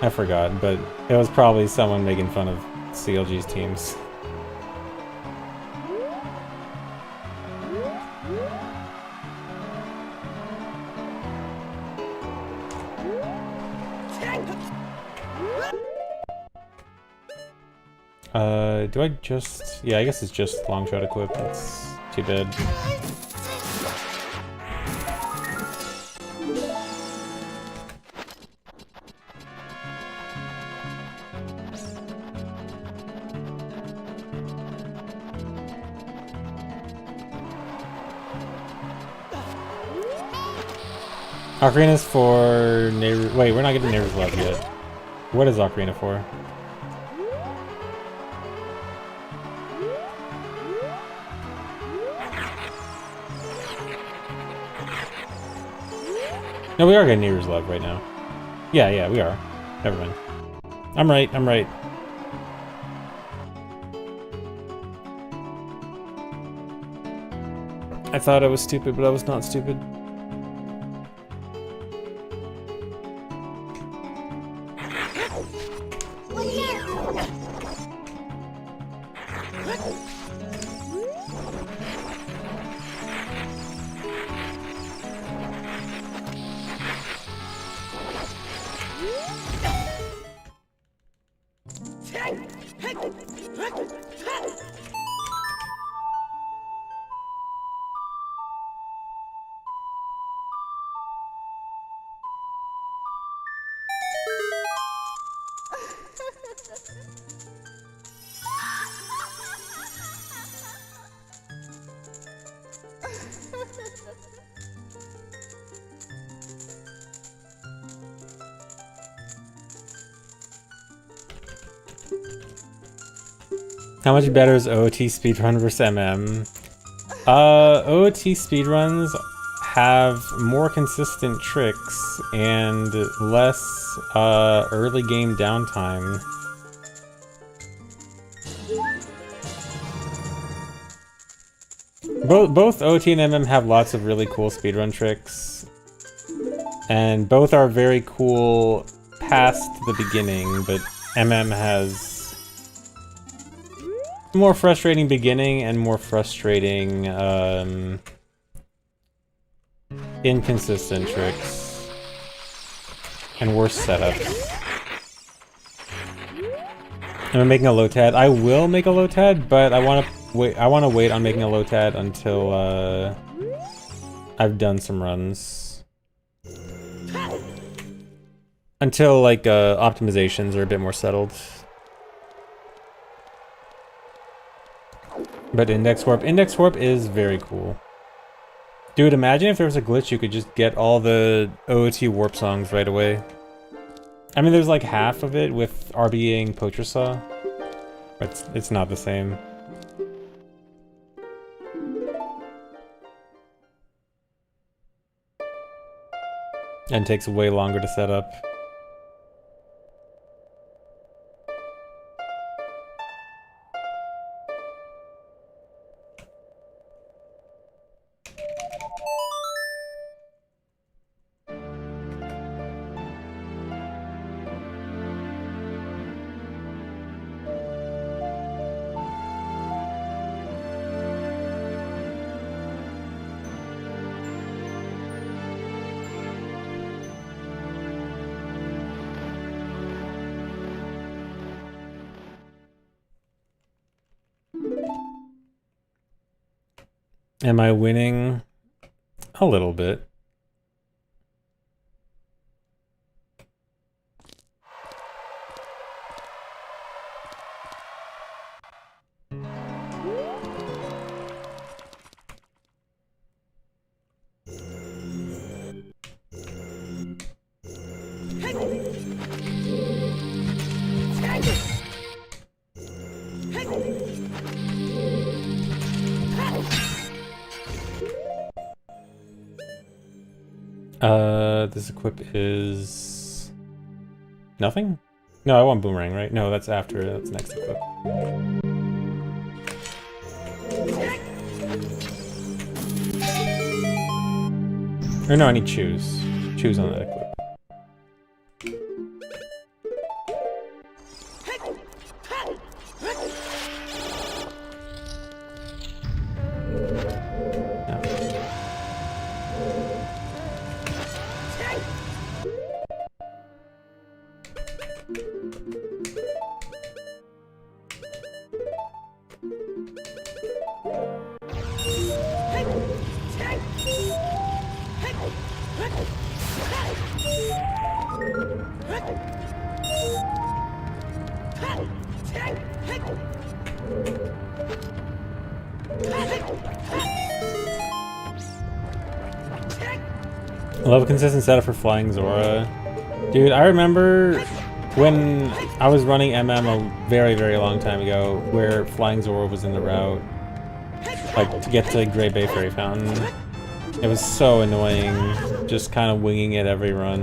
I forgot, but it was probably someone making fun of CLG's teams. Do I just... Yeah, I guess it's just long shot equip. That's too bad. Ocarina's for neighbor. Wait, we're not getting neighbor's love yet. What is Ocarina for? No, we are getting neighbor's love right now. Yeah, we are. Never mind. I'm right. I thought I was stupid, but I was not stupid. How much better is OOT speedrun versus MM? OOT speedruns have more consistent tricks and less early game downtime. Both OOT and MM have lots of really cool speedrun tricks, and both are very cool past the beginning, but MM has more frustrating beginning and more frustrating inconsistent tricks and worse setups. Am I making a Lotad? I will make a Lotad, but I want to wait on making a Lotad until I've done some runs. Until like optimizations are a bit more settled. But Index Warp is very cool. Dude, imagine if there was a glitch you could just get all the OOT Warp songs right away. I mean, there's like half of it with RBing Poacher Saw, but it's not the same. And takes way longer to set up. Am I winning? A little bit. This equip is nothing? No, I want boomerang, right? No, that's after. That's next equip. Or no, I need choose. Choose on that equip. I love a consistent setup for Flying Zora. Dude, I remember when I was running MM a very, very long time ago, where Flying Zora was in the route, like, to get to Grey Bay Fairy Fountain. It was so annoying, just kind of winging it every run.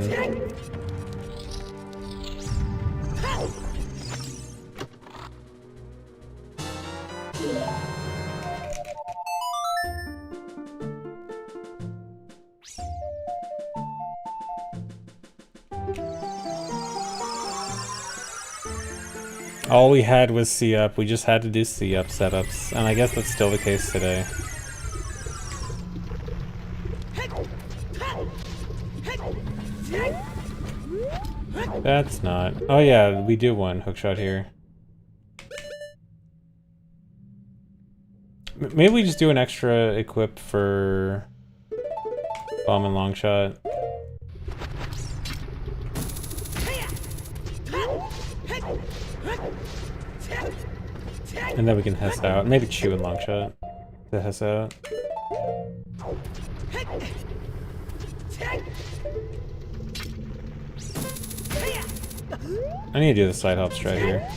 All we had was C-Up. We just had to do C-Up setups, and I guess that's still the case today. That's not... Oh yeah, we do one hookshot here. Maybe we just do an extra equip for bomb and long shot. And then we can Hess out. Maybe chew and long shot to Hess out. I need to do the side hop strat here.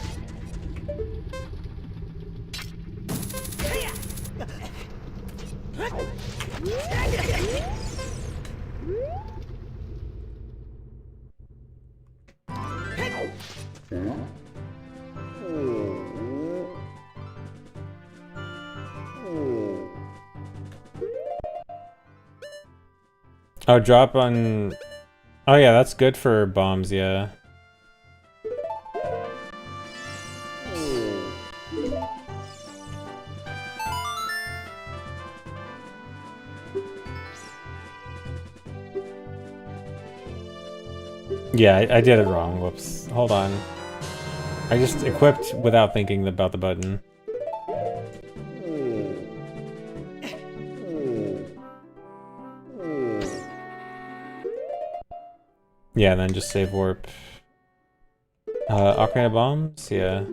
Oh, drop on... Oh yeah, that's good for bombs, yeah. Yeah, I did it wrong. Whoops. Hold on. I just equipped without thinking about the button. Yeah, and then just save warp. Ocarina bombs? Yeah.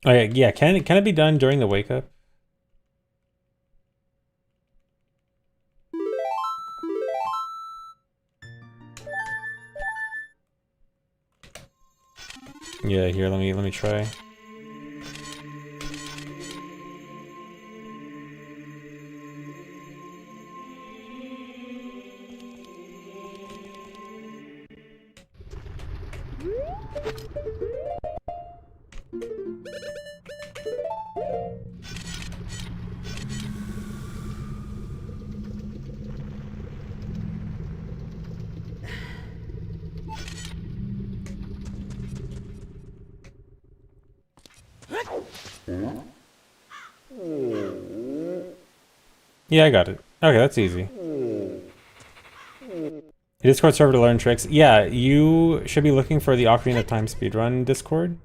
Oh yeah, yeah. Can it be done during the wake up? Yeah, here, let me try. Yeah, I got it. Okay, that's easy. Discord server to learn tricks. Yeah, you should be looking for the Ocarina of Time speedrun Discord.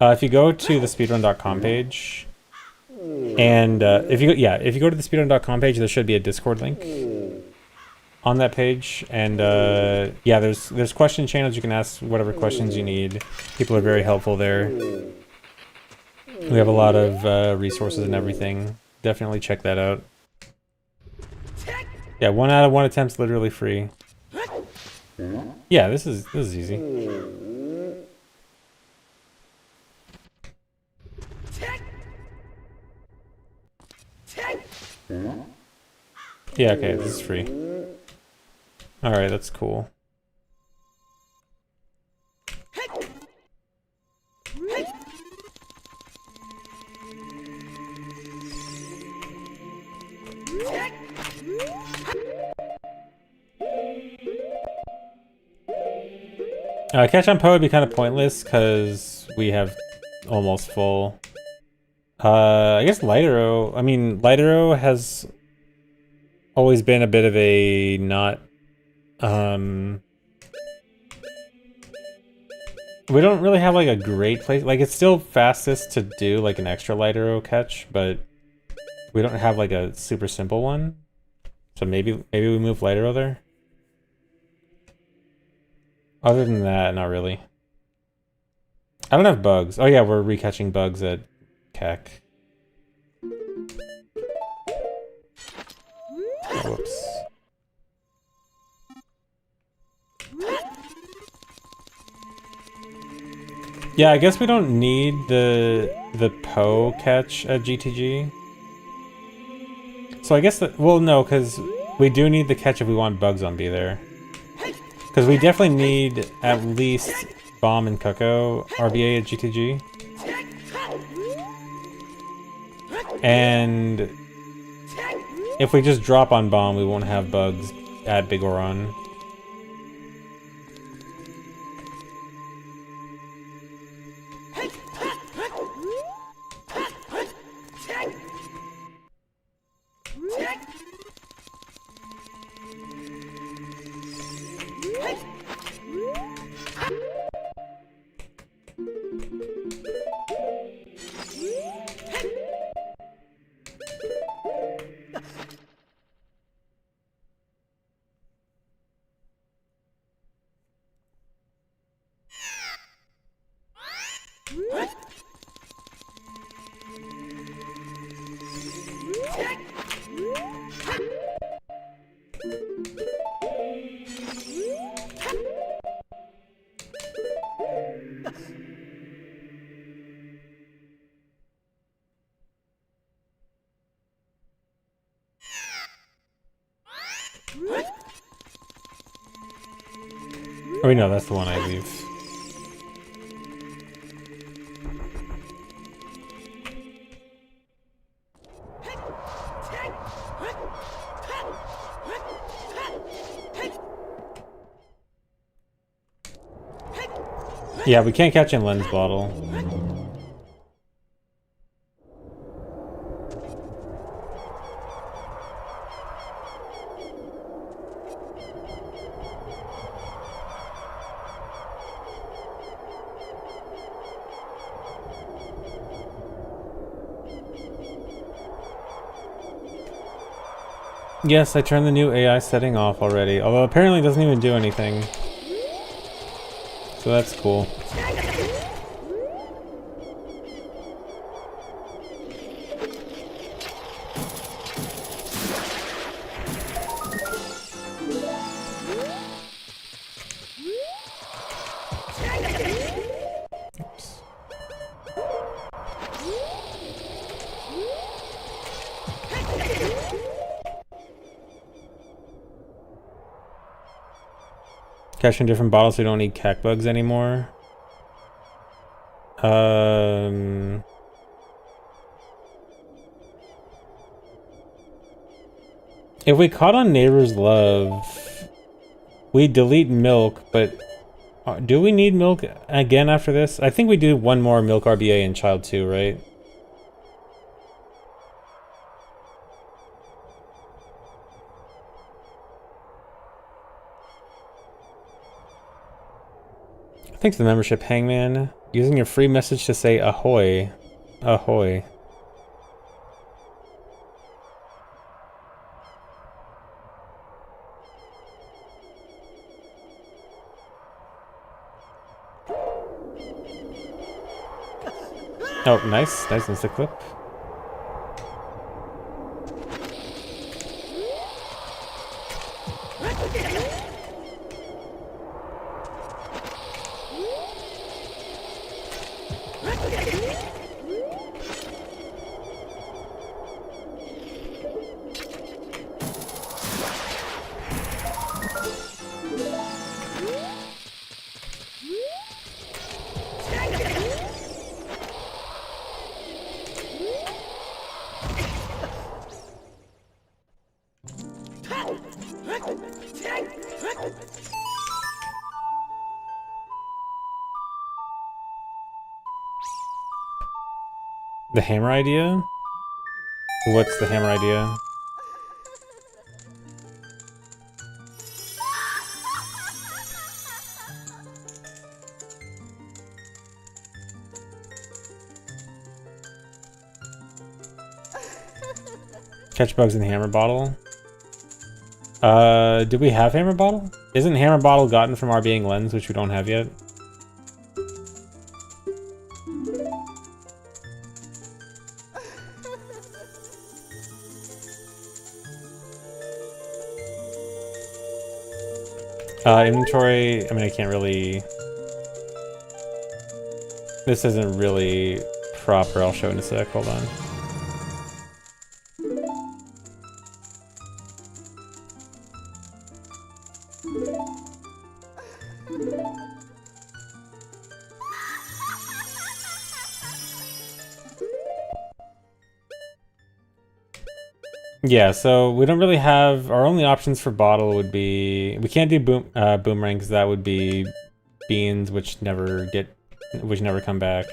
If you go to the speedrun.com page, and if you go to the speedrun.com page, there should be a Discord link on that page. And yeah, there's question channels. You can ask whatever questions you need. People are very helpful there. We have a lot of resources and everything. Definitely check that out. Yeah, 1 out of 1 attempts literally free. Yeah, this is easy. Yeah, okay, this is free. Alright, that's cool. Catch on Poe would be kind of pointless because we have almost full. I guess Lighter-O. I mean, Lighter-O has always been a bit of a not. We don't really have like a great place. Like it's still fastest to do like an extra Lighter-O catch, but we don't have like a super simple one. So maybe we move Lighter-O there. Other than that, not really. I don't have bugs. Oh yeah, we're recatching bugs at Keck. Oh, whoops. Yeah, I guess we don't need the Poe catch at GTG. So I guess that, well, no, because we do need the catch if we want Bug Zombie there. Because we definitely need at least Bomb and Coco RBA at GTG. And if we just drop on Bomb, we won't have bugs at Big Oron. Oh, no, that's the one I leave. Yeah, we can't catch in Lens Bottle. Yes, I turned the new AI setting off already, although apparently it doesn't even do anything. So that's cool. Catching different bottles so we don't need cack bugs anymore. If we caught on Neighbor's Love, we delete milk, but do we need milk again after this? I think we do one more milk RBA in Child 2, right? Thanks for the membership, Hangman. Using your free message to say ahoy. Ahoy. Oh, nice. Nice insta clip. The hammer idea? What's the hammer idea? Catch bugs in the hammer bottle. Do we have hammer bottle? Isn't hammer bottle gotten from RBing lens, which we don't have yet? Inventory, I mean, I can't really... This isn't really proper, I'll show in a sec, hold on. Yeah, so we don't really have... Our only options for bottle would be... We can't do boomerang because that would be beans, which never come back.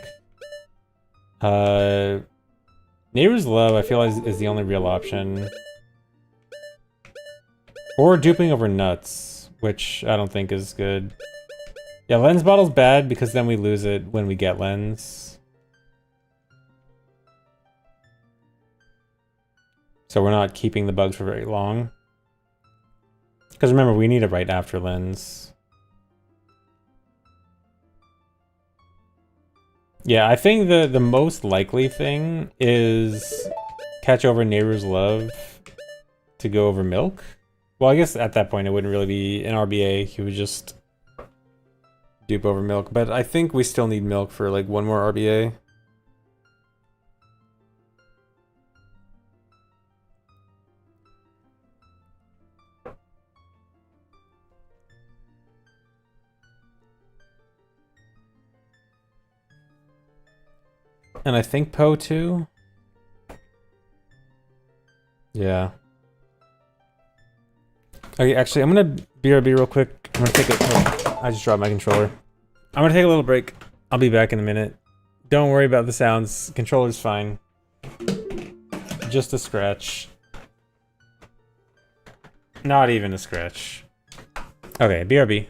Neighbor's Love, I feel is the only real option. Or duping over nuts, which I don't think is good. Yeah, lens bottle's bad because then we lose it when we get lens. So we're not keeping the bugs for very long. Because remember, we need it right after lens. Yeah, I think the most likely thing is catch over Neighbor's Love to go over milk. Well, I guess at that point it wouldn't really be an RBA. He would just dupe over milk. But I think we still need milk for like one more RBA. And I think Poe too. Yeah. Okay, actually, I'm gonna BRB real quick. I'm gonna take a... Oh, I just dropped my controller. I'm gonna take a little break. I'll be back in a minute. Don't worry about the sounds. Controller's fine. Just a scratch. Not even a scratch. Okay, BRB.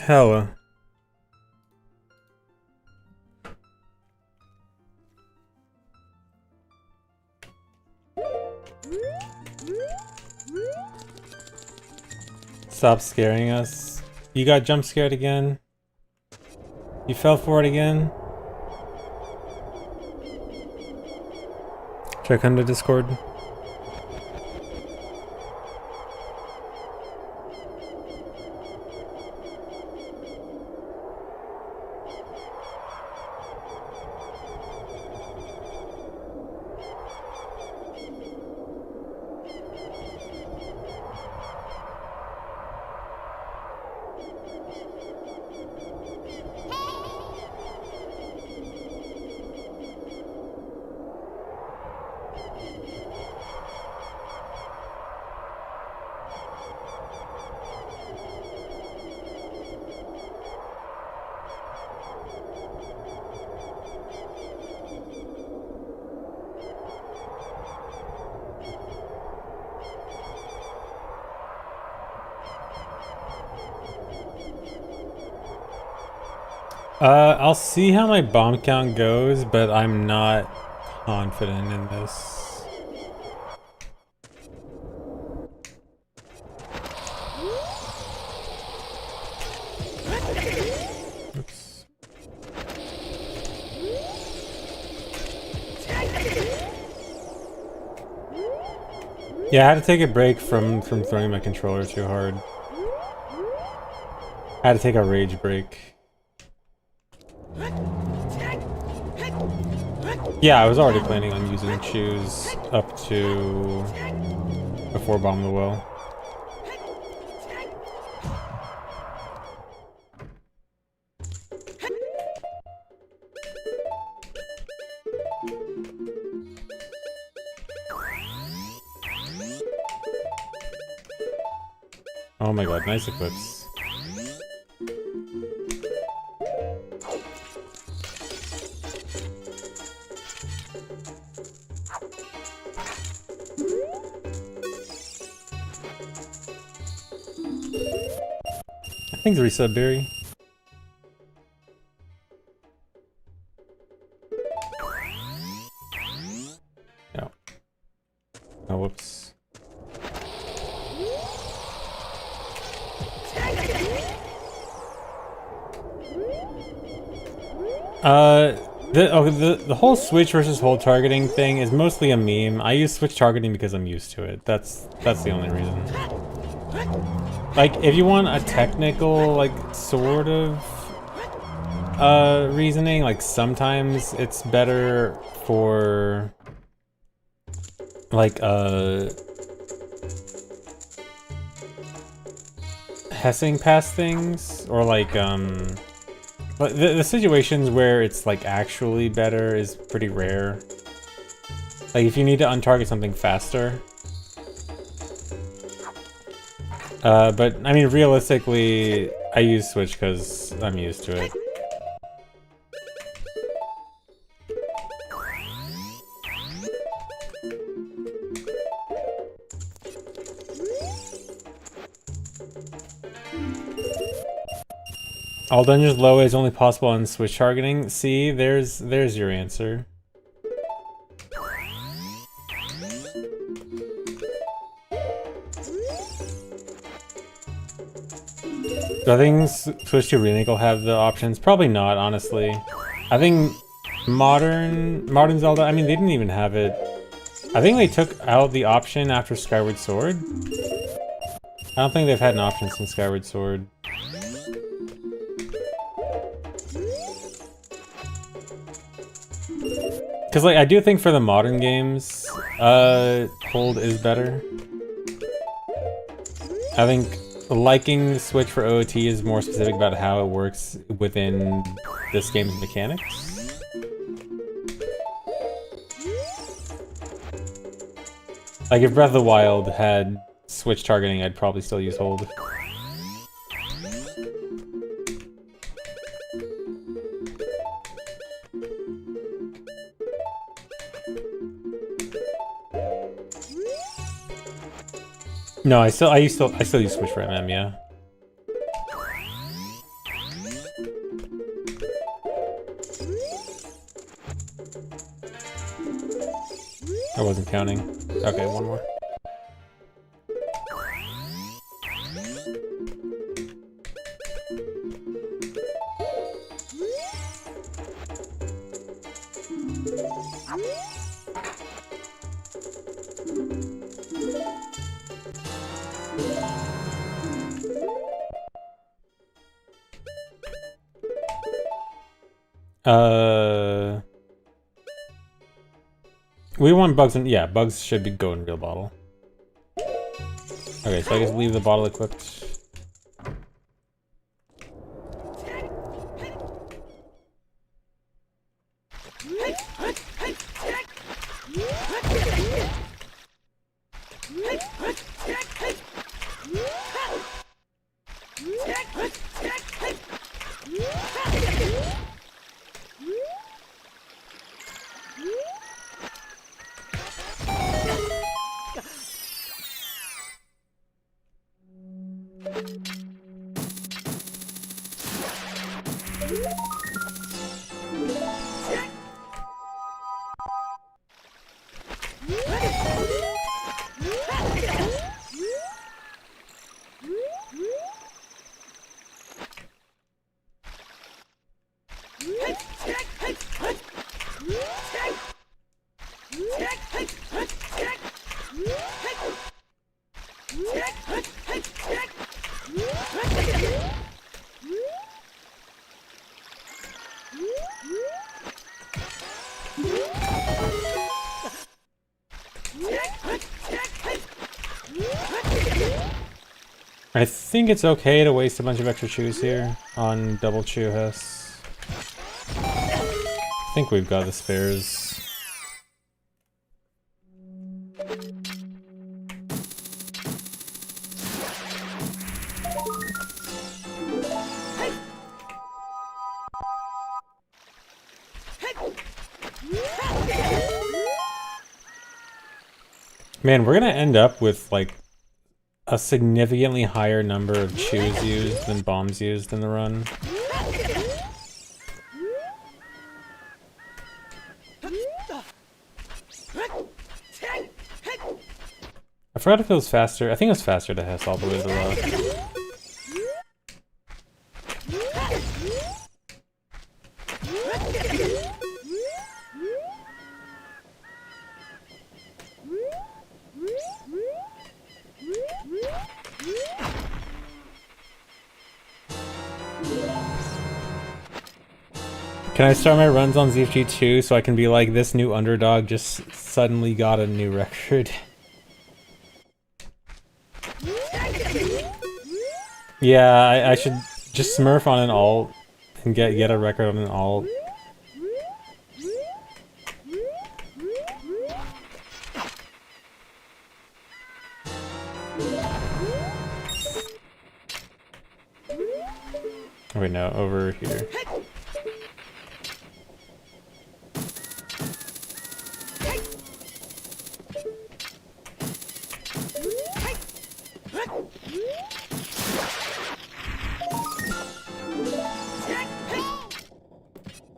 Hella. Stop scaring us. You got jump scared again? You fell for it again? Should I come to Discord? I'll see how my bomb count goes, but I'm not confident in this. Oops. Yeah, I had to take a break from throwing my controller too hard. I had to take a rage break. Yeah, I was already planning on using shoes up to before Bomb the Well. Oh my god, nice Eclipse. Thanks, resub Barry. No. Oh, whoops. The whole switch versus hold targeting thing is mostly a meme. I use switch targeting because I'm used to it. That's the only reason. Like, if you want a technical, like, sort of reasoning, like, sometimes it's better for like hessing past things, or like the situations where it's like actually better is pretty rare. Like if you need to untarget something faster. But I mean, realistically, I use switch because I'm used to it. All dungeons low is only possible on switch targeting. See, there's your answer. Do I think Switch 2 Remake will have the options? Probably not, honestly. I think modern Zelda, I mean, they didn't even have it. I think they took out the option after Skyward Sword. I don't think they've had an option since Skyward Sword. Because, like, I do think for the modern games, hold is better. I think liking Switch for OOT is more specific about how it works within this game's mechanics. Like, if Breath of the Wild had Switch targeting, I'd probably still use hold. No, I still use Switch for MM, yeah. I wasn't counting. Okay, one more. We want bugs and yeah, bugs should go in real bottle. Okay, so I guess leave the bottle equipped. I think it's okay to waste a bunch of extra chews here on double chew Hess. I think we've got the spares. Man, we're gonna end up with like a significantly higher number of chews used than bombs used in the run. I forgot if it was faster. I think it was faster to Hess all the way to the left. Can I start my runs on ZFG 2 so I can be like, this new underdog just suddenly got a new record? Yeah, I should just smurf on an alt and get a record on an alt. Wait, no, over here.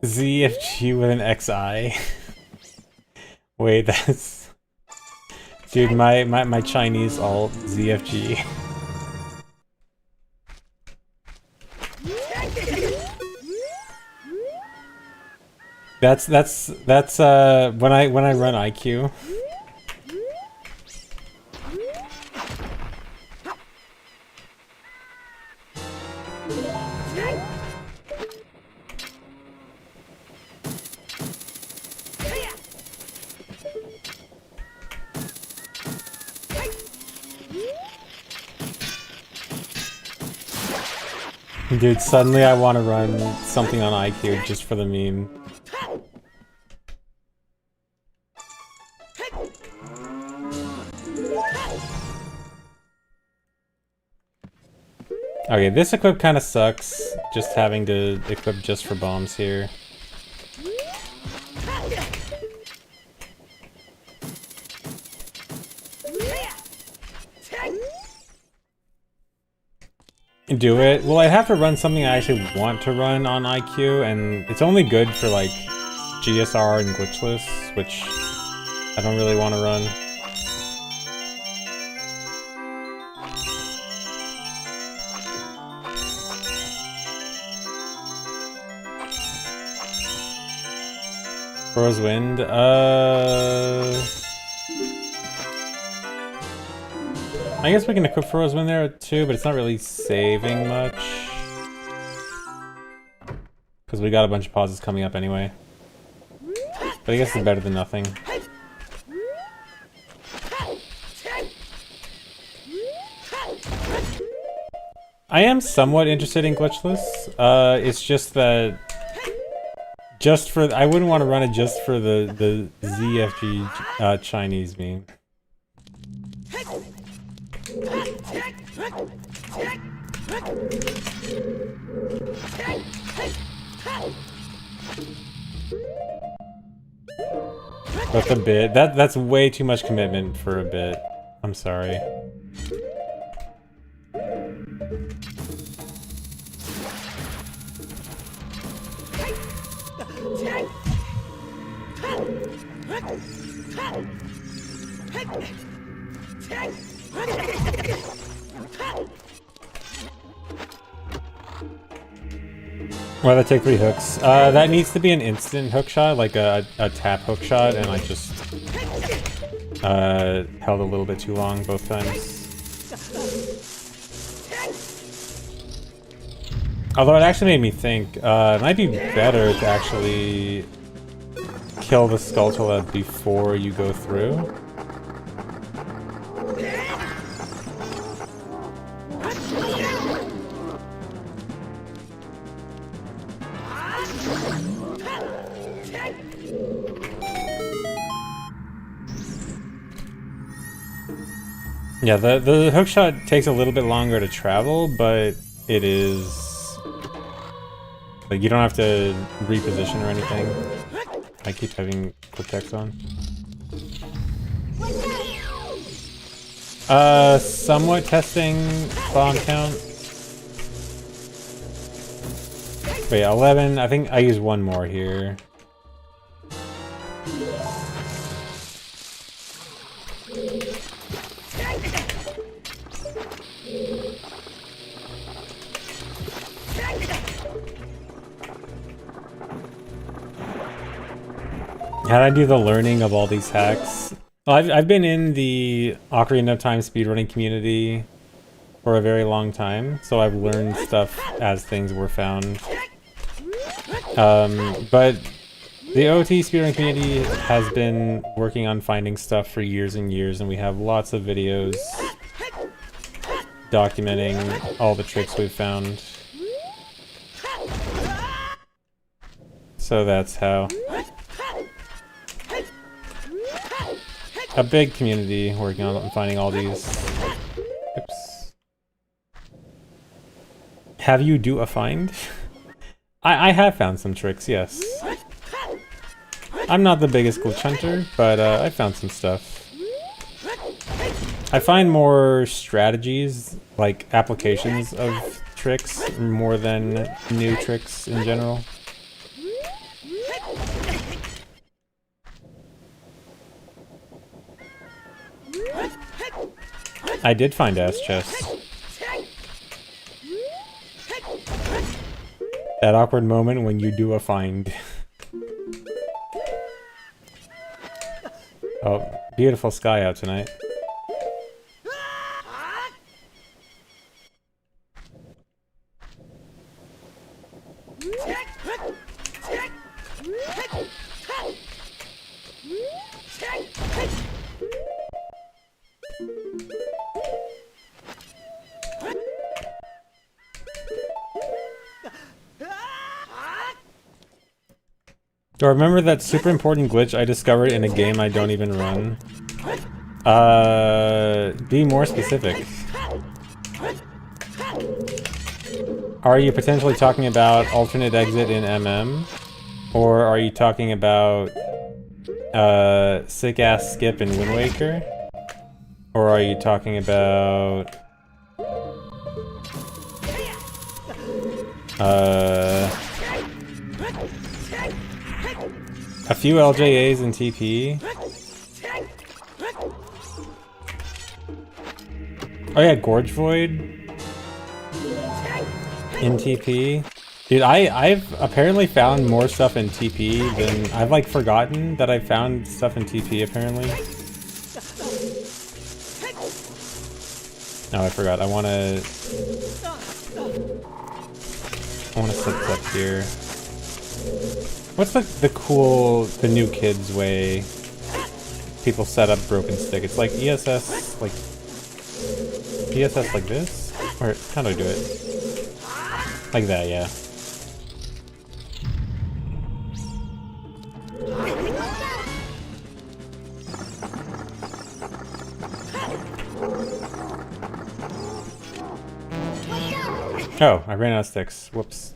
ZFG with an XI. Wait, that's... Dude, my Chinese alt, ZFG. That's when I run IQ. Dude, suddenly I want to run something on IQ just for the meme. Okay, this equip kind of sucks, just having to equip just for bombs here. Do it? Well, I have to run something I actually want to run on IQ, and it's only good for like GSR and glitchless, which I don't really want to run. Froze Wind, I guess we can equip Froze Wind there too, but it's not really saving much. Because we got a bunch of pauses coming up anyway. But I guess it's better than nothing. I am somewhat interested in glitchless. It's just that I wouldn't want to run it just for the ZFG Chinese meme. That's a bit. That's way too much commitment for a bit. I'm sorry. Why did that take 3 hooks? That needs to be an instant hook shot, like a tap hook shot, and I just held a little bit too long both times. Although it actually made me think, it might be better to actually kill the Skulltula before you go through. Yeah, the hookshot takes a little bit longer to travel, but it is... like, you don't have to reposition or anything. I keep having quick text on. Somewhat testing bomb count. Wait, 11, I think I use one more here. How'd I do the learning of all these hacks? Well, I've been in the Ocarina of Time speedrunning community for a very long time, so I've learned stuff as things were found. But the OT speedrunning community has been working on finding stuff for years and years, and we have lots of videos documenting all the tricks we've found. So that's how. A big community working on finding all these. Oops. Have you do a find? I have found some tricks, yes. I'm not the biggest glitch hunter, but I found some stuff. I find more strategies, like applications of tricks, more than new tricks in general. I did find ass chests. That awkward moment when you do a find. Oh, beautiful sky out tonight. Do I remember that super important glitch I discovered in a game I don't even run? Be more specific. Are you potentially talking about alternate exit in MM? Or are you talking about sick ass skip in Wind Waker? Or are you talking about A few LJAs and TP. Oh yeah, Gorge Void in TP. Dude, I've apparently found more stuff in TP than I've like forgotten that I found stuff in TP apparently. No, I forgot. I wanna set this up here. What's the new kids way people set up Broken Stick? It's like ESS like this? Or how do I do it? Like that, yeah. Oh, I ran out of sticks. Whoops.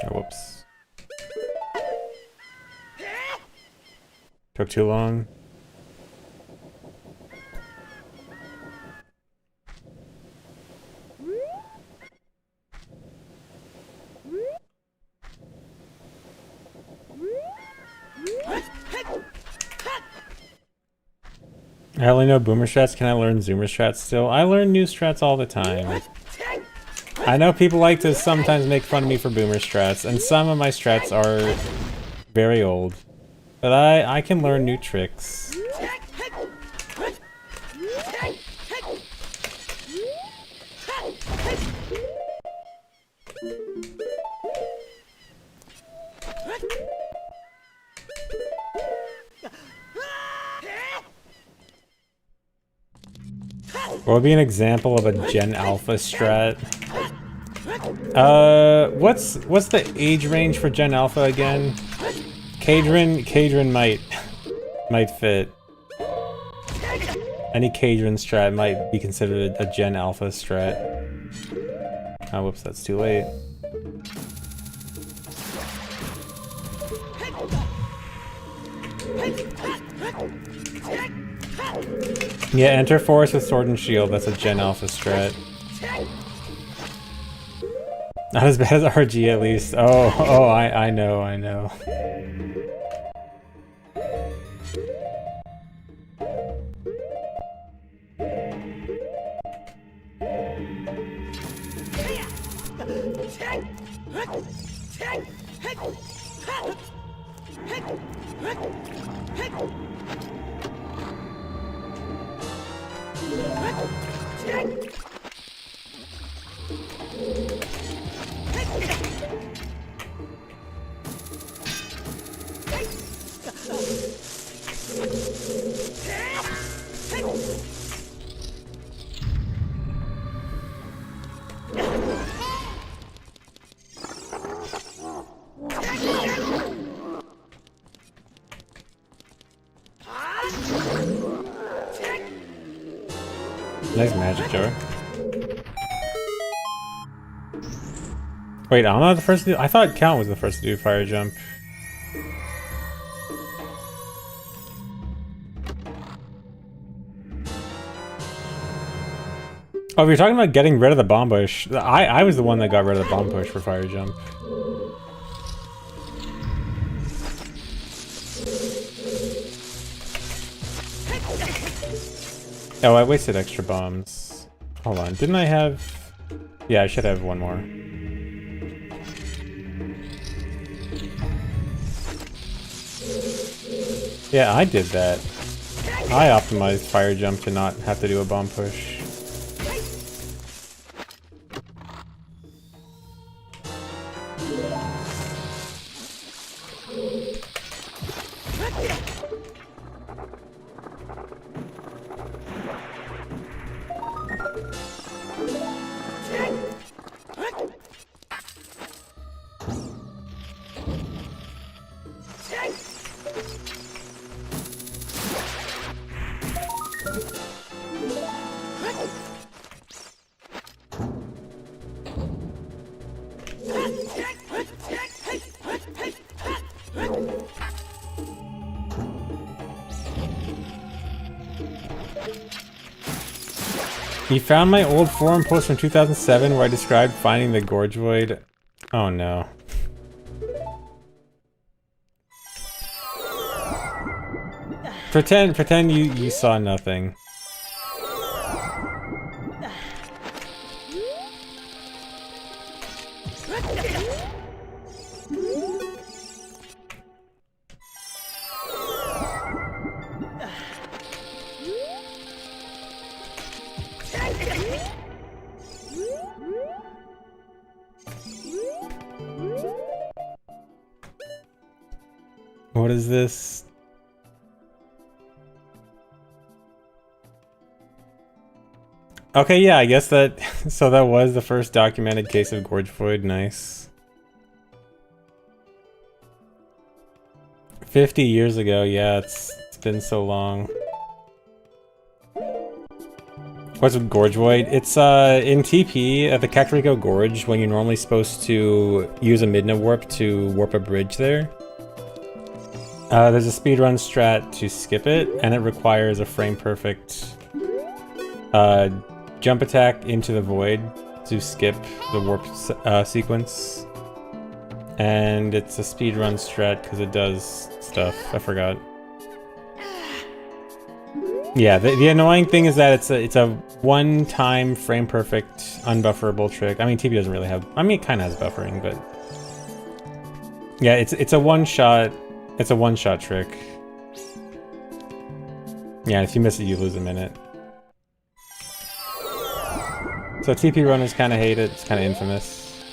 Oh, whoops. Took too long. I only know boomer strats. Can I learn zoomer strats still? I learn new strats all the time. I know people like to sometimes make fun of me for boomer strats, and some of my strats are very old. But I can learn new tricks. What would be an example of a Gen Alpha strat? What's the age range for Gen Alpha again? Cadron might fit. Any Cadron strat might be considered a Gen Alpha strat. Oh, whoops, that's too late. Yeah, enter forest with sword and shield. That's a Gen Alpha strat. Not as bad as RG at least. Oh, I know. Nice magic jar. Wait, I'm not the first to do. I thought Count was the first to do fire jump. Oh, if you're talking about getting rid of the bomb push, I was the one that got rid of the bomb push for fire jump. Oh, I wasted extra bombs. Hold on, didn't I have... Yeah, I should have one more. Yeah, I did that. I optimized fire jump to not have to do a bomb push. You found my old forum post from 2007 where I described finding the Gorge Void. Oh no. Pretend you saw nothing. What is this? Okay, yeah, I guess that... So that was the first documented case of Gorge Void. Nice. 50 years ago, yeah, it's been so long. What's with Gorge Void? It's in TP at the Kakariko Gorge when you're normally supposed to use a Midna warp to warp a bridge there. There's a speedrun strat to skip it, and it requires a frame perfect jump attack into the void to skip the warp sequence. And it's a speedrun strat because it does stuff. I forgot. Yeah, the annoying thing is that it's a one-time frame perfect unbufferable trick. I mean, TP doesn't really have. I mean, it kind of has buffering, but yeah, it's a one-shot. It's a one-shot trick. Yeah, if you miss it, you lose a minute. So TP runners kind of hate it. It's kind of infamous.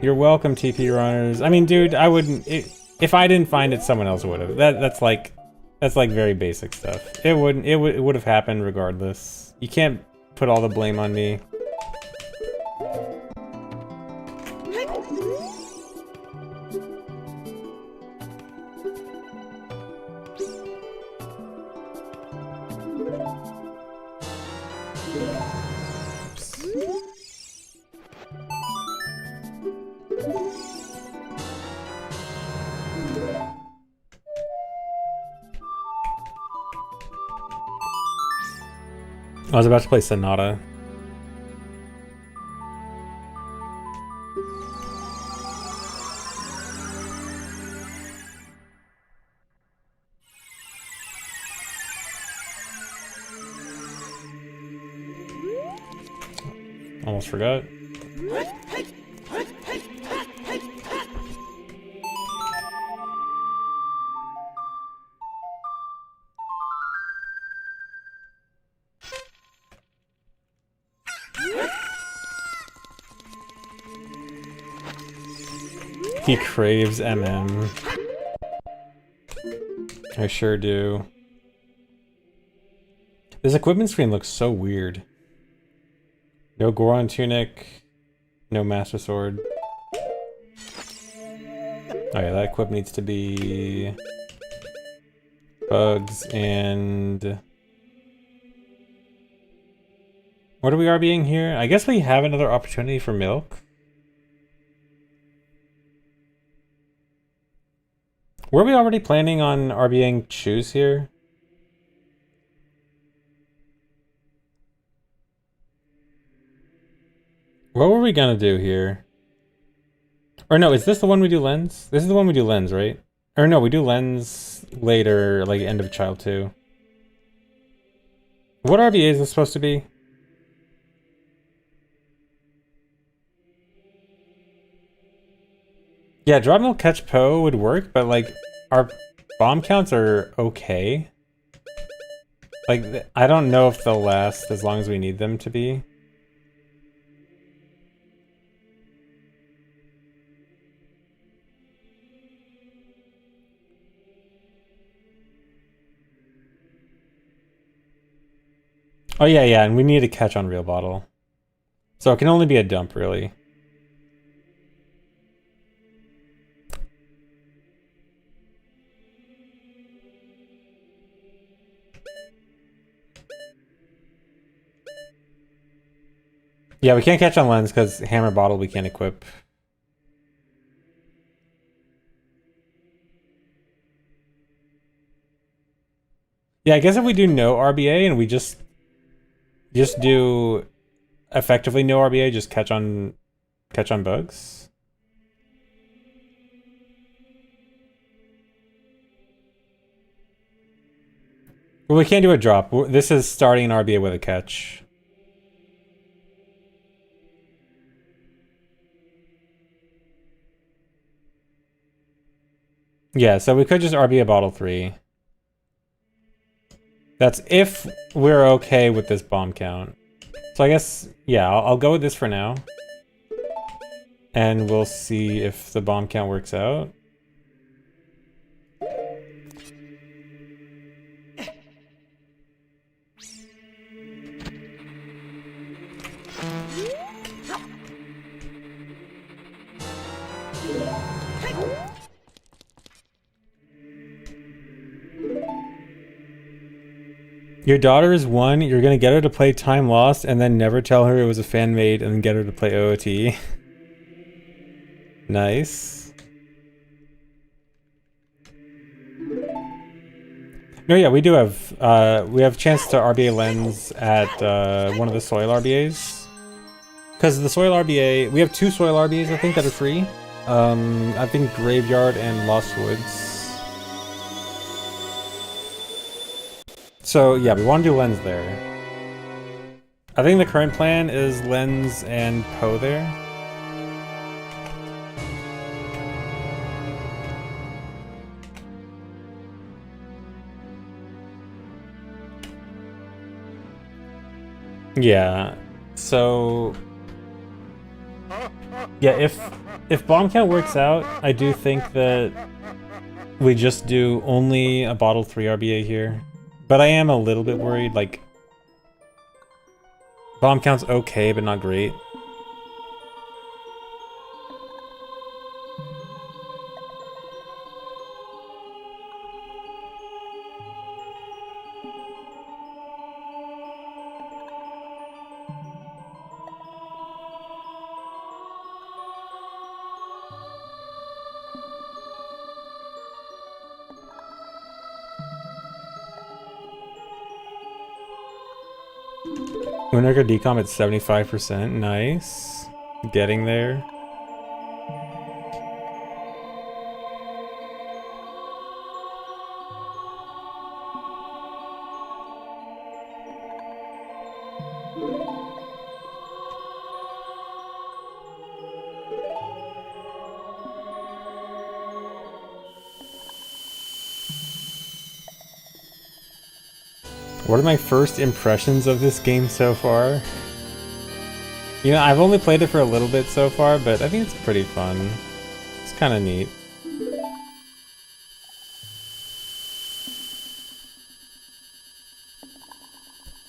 You're welcome, TP runners. I mean, dude, I wouldn't. If I didn't find it, someone else would have. That's like very basic stuff. It would have happened regardless. You can't put all the blame on me. I was about to play Sonata. Almost forgot. He craves MM. I sure do. This equipment screen looks so weird. No Goron tunic, no Master Sword. Oh yeah, that equip needs to be bugs and... What are we RBing here? I guess we have another opportunity for milk. Were we already planning on RBing Choose here? What were we gonna do here? Or no, is this the one we do Lens? This is the one we do Lens, right? Or no, we do Lens later, like end of Child 2. What RBA is this supposed to be? Yeah, drop milk catch Poe would work, but like our bomb counts are okay. Like I don't know if they'll last as long as we need them to be. Oh yeah, and we need a catch on real bottle. So it can only be a dump, really. Yeah, we can't catch on lens because hammer bottle we can't equip. Yeah, I guess if we do no RBA and we just do effectively no RBA, just catch on bugs. Well, we can't do a drop. This is starting an RBA with a catch. Yeah, so we could just RBA bottle 3. That's if we're okay with this bomb count. So I guess, yeah, I'll go with this for now. And we'll see if the bomb count works out. Your daughter is 1, you're gonna get her to play Time Lost and then never tell her it was a fan made and then get her to play OOT. Nice. No, yeah, we do have chance to RBA lens at one of the soil RBAs. Because the soil RBA, we have 2 soil RBAs I think that are free. I think Graveyard and Lost Woods. So yeah, we want to do lens there. I think the current plan is lens and Poe there. Yeah, so yeah, if bomb count works out, I do think that we just do only a bottle 3 RBA here. But I am a little bit worried, like, bomb count's okay, but not great. Windbreaker decom at 75%, nice. Getting there. What are my first impressions of this game so far? You know, I've only played it for a little bit so far, but I think it's pretty fun. It's kind of neat.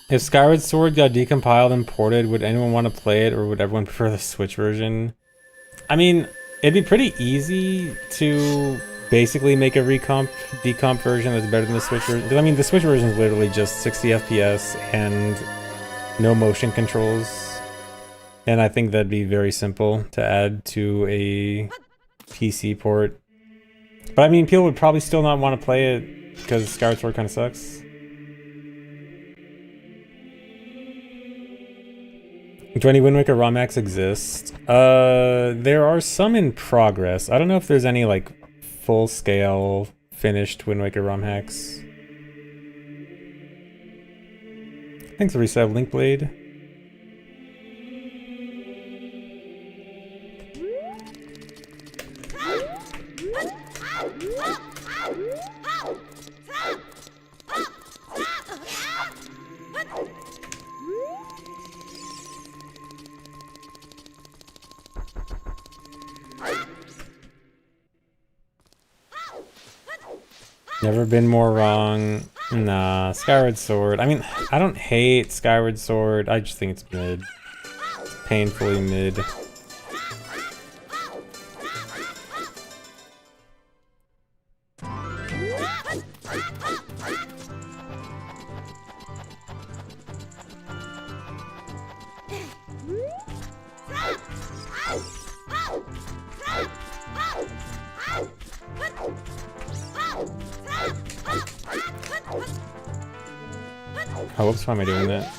If Skyward Sword got decompiled and ported, would anyone want to play it, or would everyone prefer the Switch version? I mean, it'd be pretty easy to basically make a decomp version that's better than the Switch version. I mean, the Switch version is literally just 60 FPS and no motion controls. And I think that'd be very simple to add to a PC port. But I mean, people would probably still not want to play it because Skyward Sword kind of sucks. Do any Wind Waker ROM hacks exist? There are some in progress. I don't know if there's any like full-scale finished Wind Waker ROM hacks. Thanks for the reset of Link Blade. Never been more wrong. Nah, Skyward Sword. I mean, I don't hate Skyward Sword. I just think it's mid. It's painfully mid. Oh, whoops, why am I doing that?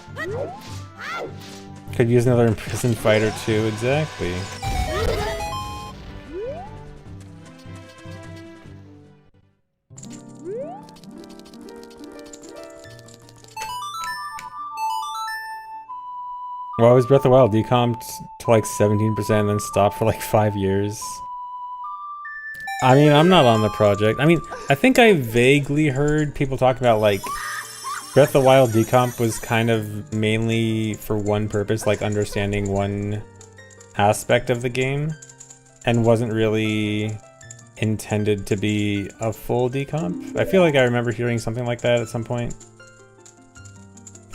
Could use another imprisoned fighter too, exactly. Why was Breath of the Wild decomped to like 17% and then stopped for like 5 years? I mean, I'm not on the project. I mean, I think I vaguely heard people talk about like Breath of the Wild decomp was kind of mainly for one purpose, like understanding one aspect of the game, and wasn't really intended to be a full decomp. I feel like I remember hearing something like that at some point.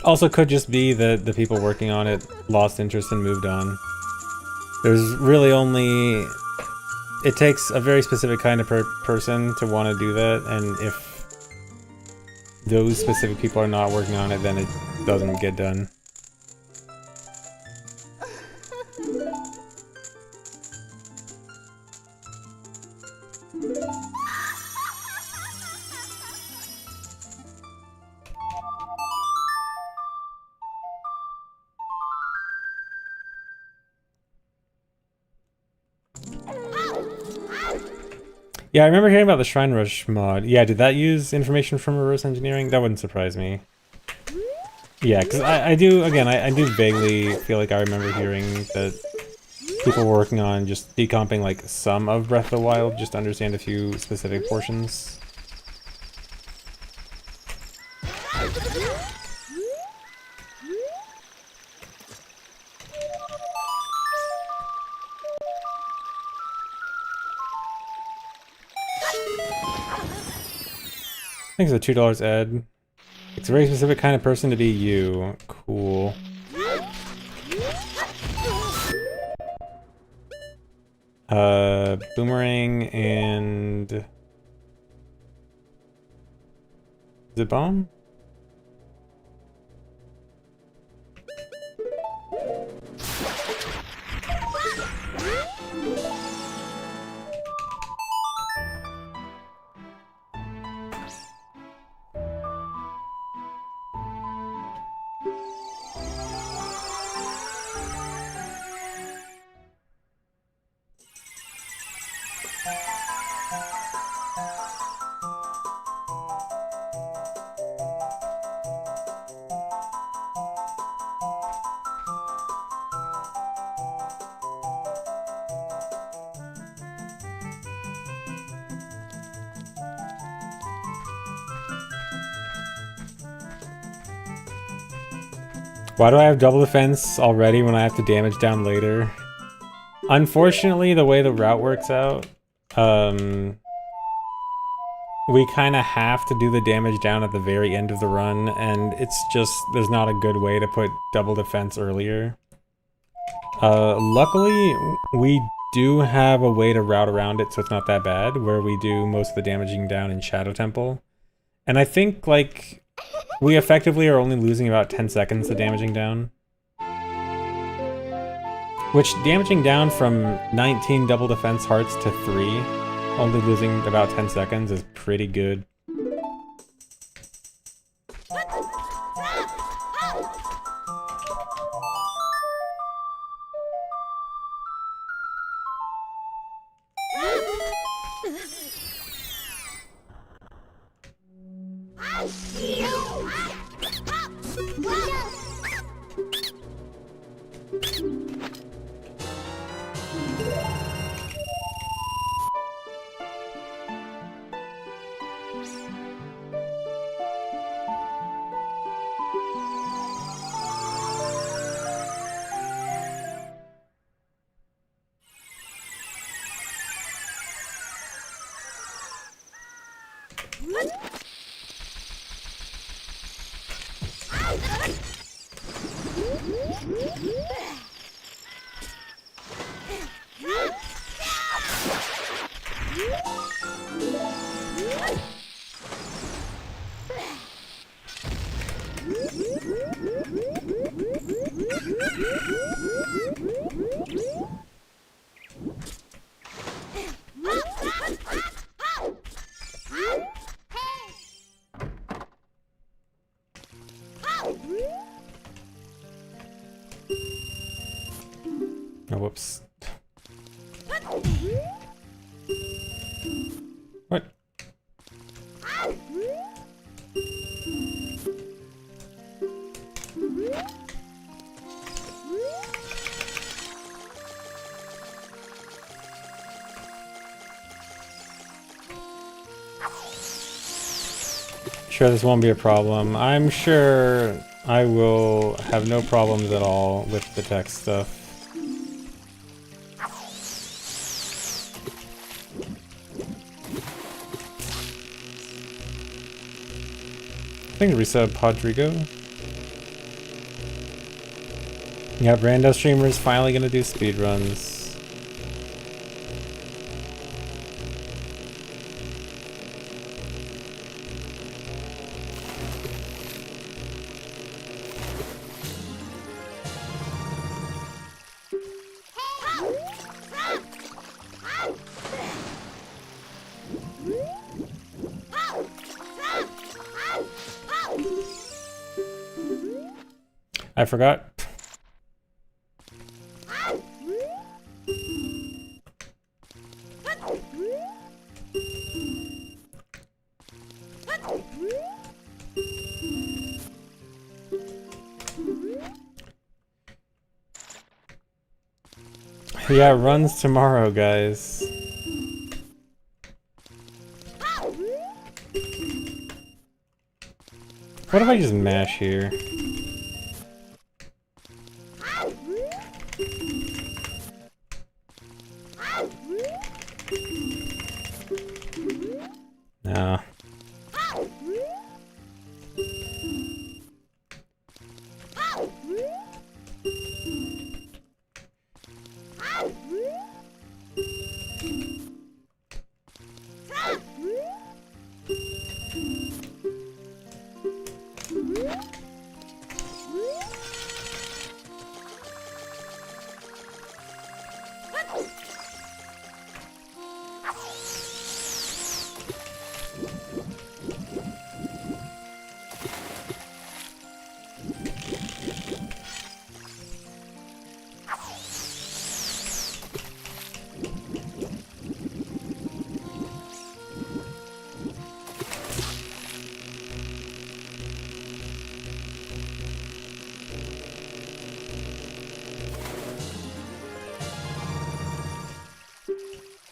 Also could just be that the people working on it lost interest and moved on. There's really only... It takes a very specific kind of person to want to do that, and if those specific people are not working on it, then it doesn't get done. Yeah, I remember hearing about the Shrine Rush mod. Yeah, did that use information from reverse engineering? That wouldn't surprise me. Yeah, because I do, again, I do vaguely feel like I remember hearing that people were working on just decomping like some of Breath of the Wild, just to understand a few specific portions. Thanks for the $2 ad. It's a very specific kind of person to be you. Cool. Boomerang and... Is it bomb? Why do I have double defense already when I have to damage down later? Unfortunately, the way the route works out, we kind of have to do the damage down at the very end of the run, and it's just, there's not a good way to put double defense earlier. Luckily, we do have a way to route around it so it's not that bad, where we do most of the damaging down in Shadow Temple. And I think, like, we effectively are only losing about 10 seconds to damaging down. Which, damaging down from 19 double defense hearts to 3, only losing about 10 seconds is pretty good. Oh, whoops. What? Sure, this won't be a problem. I'm sure I will have no problems at all with the tech stuff. Thanks, resub Podrigo. Yeah, Brando streamers finally gonna do speedruns. I forgot. Yeah, it runs tomorrow, guys. What if I just mash here? No.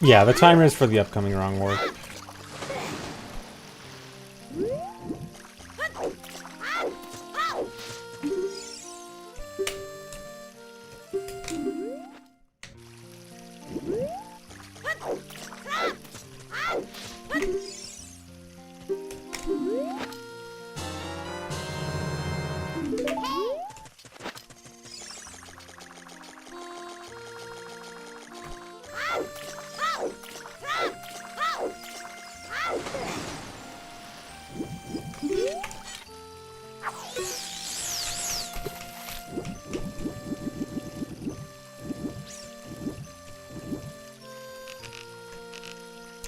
Yeah, the timer is for the upcoming wrong work.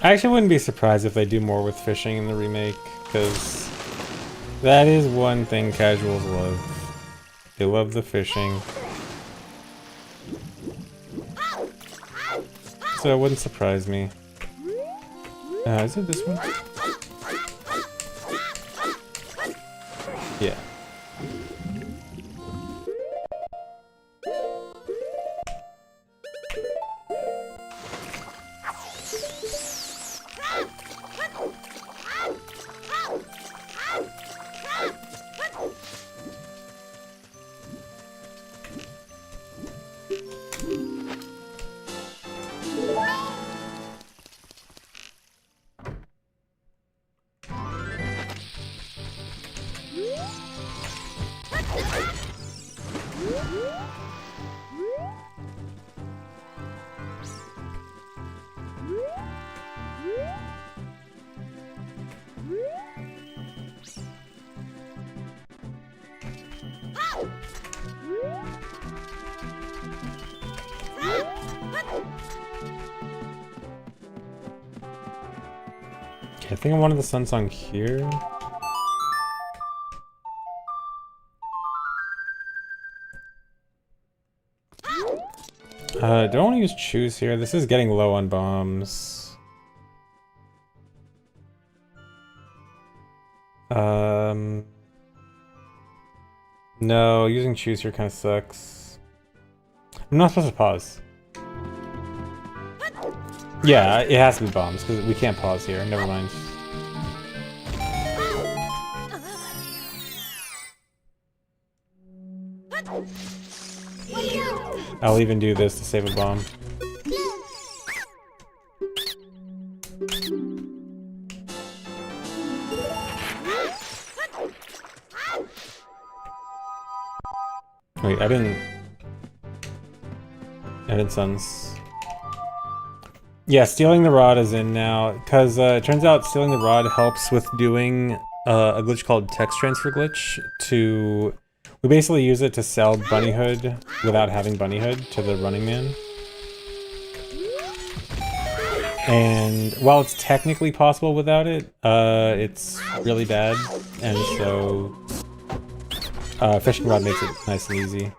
I actually wouldn't be surprised if they do more with fishing in the remake, because that is one thing casuals love. They love the fishing. So it wouldn't surprise me. Is it this one? Yeah. Okay, I think I wanted the sun song here. Don't want to use choose here. This is getting low on bombs. No, using choose here kind of sucks. I'm not supposed to pause. Yeah, it has to be bombs, because we can't pause here. Never mind. I'll even do this to save a bomb. Wait, I didn't sense. Yeah, stealing the rod is in now, because it turns out stealing the rod helps with doing a glitch called text transfer glitch to... We basically use it to sell bunnyhood without having bunnyhood to the running man. And while it's technically possible without it, it's really bad, and so fishing rod makes it nice and easy.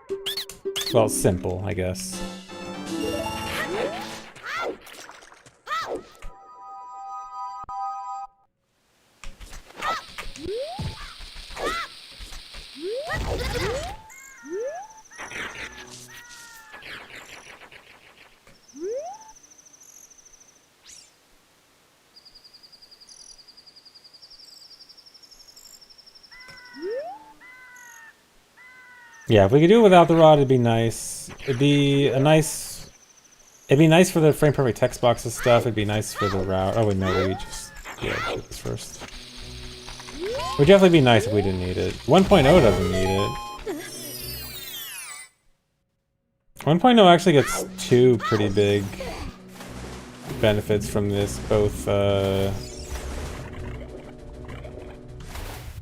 Well, simple, I guess. Yeah, if we could do it without the rod, it'd be nice. It'd be nice for the frame perfect text boxes stuff. It'd be nice for the route. Oh wait, no, we just shoot this first. Would definitely be nice if we didn't need it. 1.0 doesn't need it. 1.0 actually gets two pretty big benefits from this, both the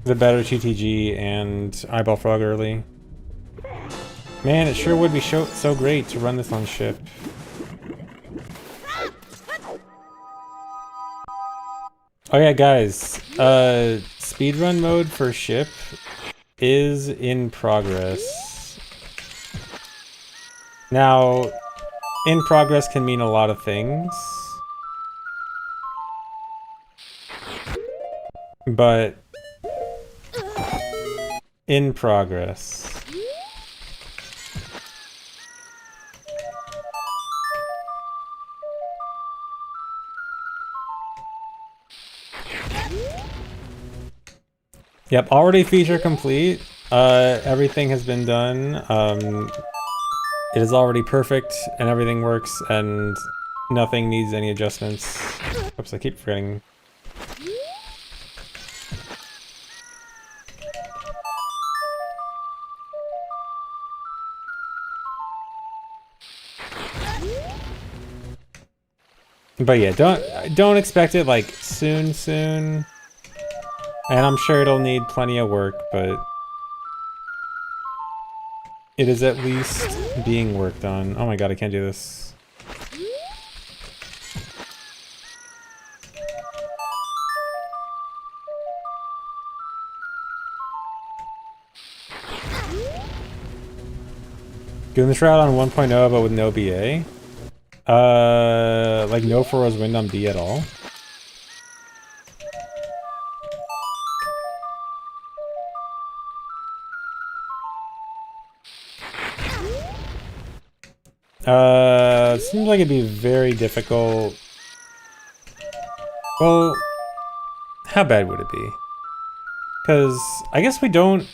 better TTG and eyeball frog early. Man, it sure would be so great to run this on ship. Oh yeah, guys, speedrun mode for ship is in progress. Now, in progress can mean a lot of things, but in progress. Yep, already feature complete. Everything has been done. It is already perfect, and everything works, and nothing needs any adjustments. Oops, I keep forgetting. But yeah, don't expect it like soon. And I'm sure it'll need plenty of work, but it is at least being worked on. Oh my god, I can't do this. Doing this route on 1.0 but with no BA? Like no Furrow's Wind on B at all? Seems like it'd be very difficult. Well, how bad would it be? Because I guess we don't...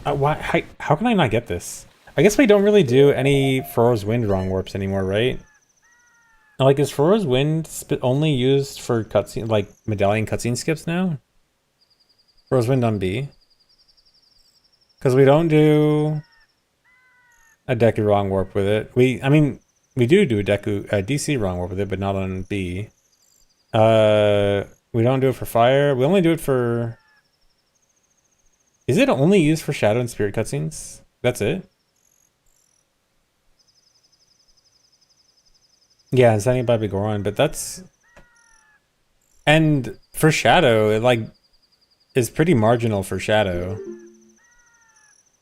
how can I not get this? I guess we don't really do any Furrow's Wind wrong warps anymore, right? Like, is Furrow's Wind only used for cutscene, like medallion cutscene skips now? Furrow's Wind on B? Because we don't do a Deku wrong warp with it. I mean, we do a DC wrong warp with it, but not on B. We don't do it for fire. We only do it for... Is it only used for Shadow and Spirit cutscenes? That's it? Yeah, and Sending by Bigoron, but that's... And for Shadow, it like is pretty marginal for Shadow.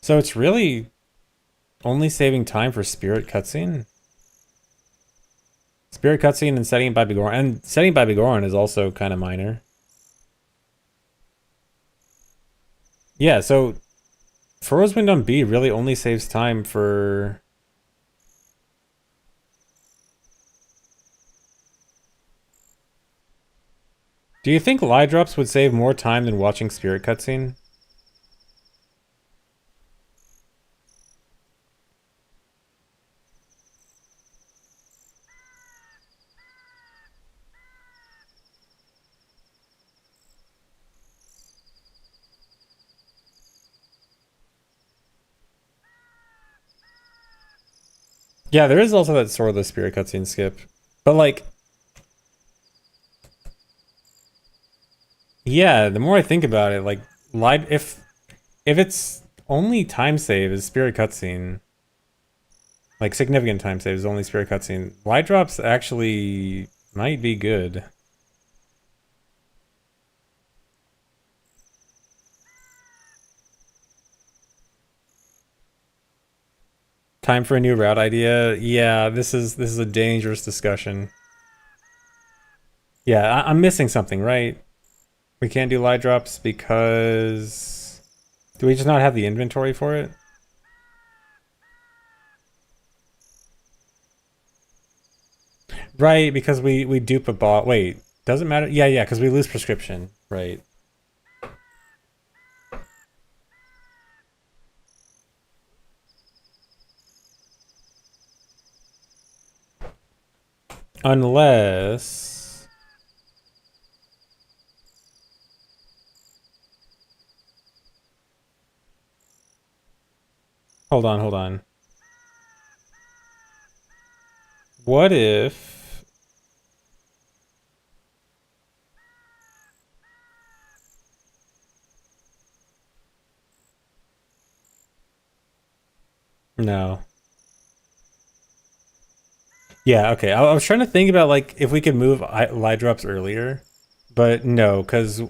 So it's really Only saving time for spirit cutscene? Spirit cutscene and setting it by Bigoron. And setting by Bigoron is also kind of minor. Yeah, so Furrow's Wind on B really only saves time for... Do you think lie drops would save more time than watching spirit cutscene? Yeah, there is also that sort of the spirit cutscene skip. But like... Yeah, the more I think about it, like, if it's only time save is spirit cutscene, like significant time save is only spirit cutscene, light drops actually might be good. Time for a new route idea. Yeah, this is a dangerous discussion. Yeah, I'm missing something, right? We can't do light drops because... Do we just not have the inventory for it? Right, because we dupe a bot. Wait, doesn't matter? Yeah, because we lose prescription. Right. Unless... Hold on. What if... No. Yeah, okay. I was trying to think about, like, if we could move light drops earlier. But no, because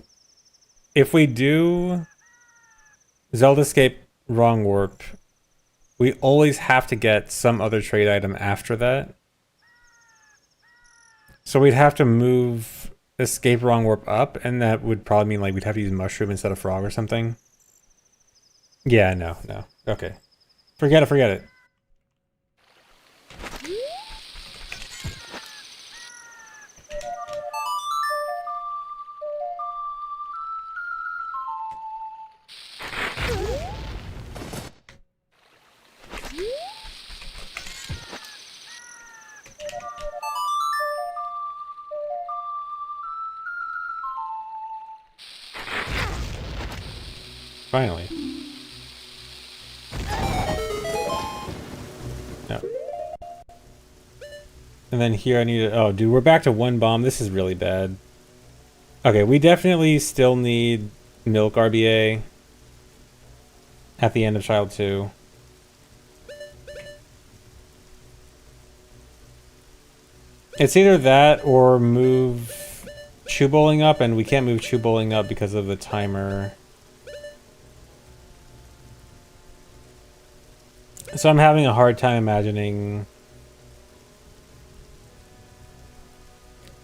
if we do Zelda Escape Wrong Warp, we always have to get some other trade item after that. So we'd have to move Escape Wrong Warp up, and that would probably mean, like, we'd have to use Mushroom instead of Frog or something. Yeah, no. Okay. Forget it. Finally. No. And then here I need to... Oh, dude, we're back to one bomb. This is really bad. Okay, we definitely still need Milk RBA at the end of Child 2. It's either that or move Chew Bowling up, and we can't move Chew Bowling up because of the timer. So I'm having a hard time imagining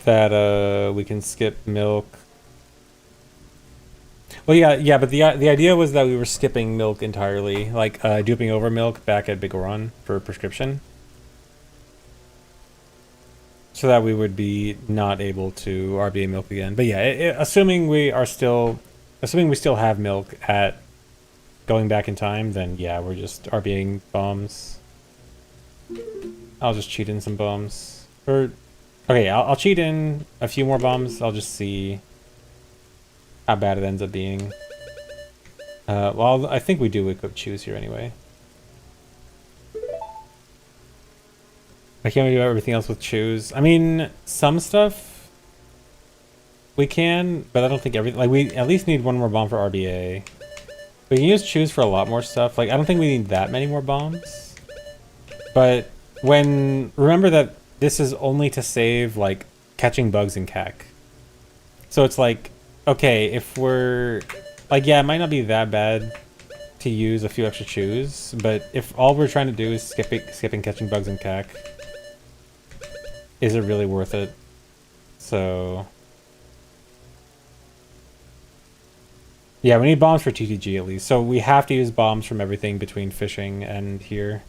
that we can skip Milk. Well, yeah, but the idea was that we were skipping Milk entirely, like duping over Milk back at Bigoron for prescription, so that we would be not able to RBA Milk again. But yeah, assuming we still have Milk at going back in time, then yeah, we're just RBing bombs. I'll just cheat in some bombs. Okay, I'll cheat in a few more bombs. I'll just see how bad it ends up being. Well, I think we do equip Chews here anyway. Why can't we do everything else with Chews? I mean, some stuff we can, but I don't think everything. Like, we at least need one more bomb for RBA. We can use Chews for a lot more stuff. Like, I don't think we need that many more bombs. But remember that this is only to save, like, catching bugs in CAC. So it's like, okay, if we're... Like, yeah, it might not be that bad to to use a few extra chews, but if all we're trying to do is skipping catching bugs and cack, is it really worth it? So yeah, we need bombs for TTG at least. So we have to use bombs from everything between fishing and here.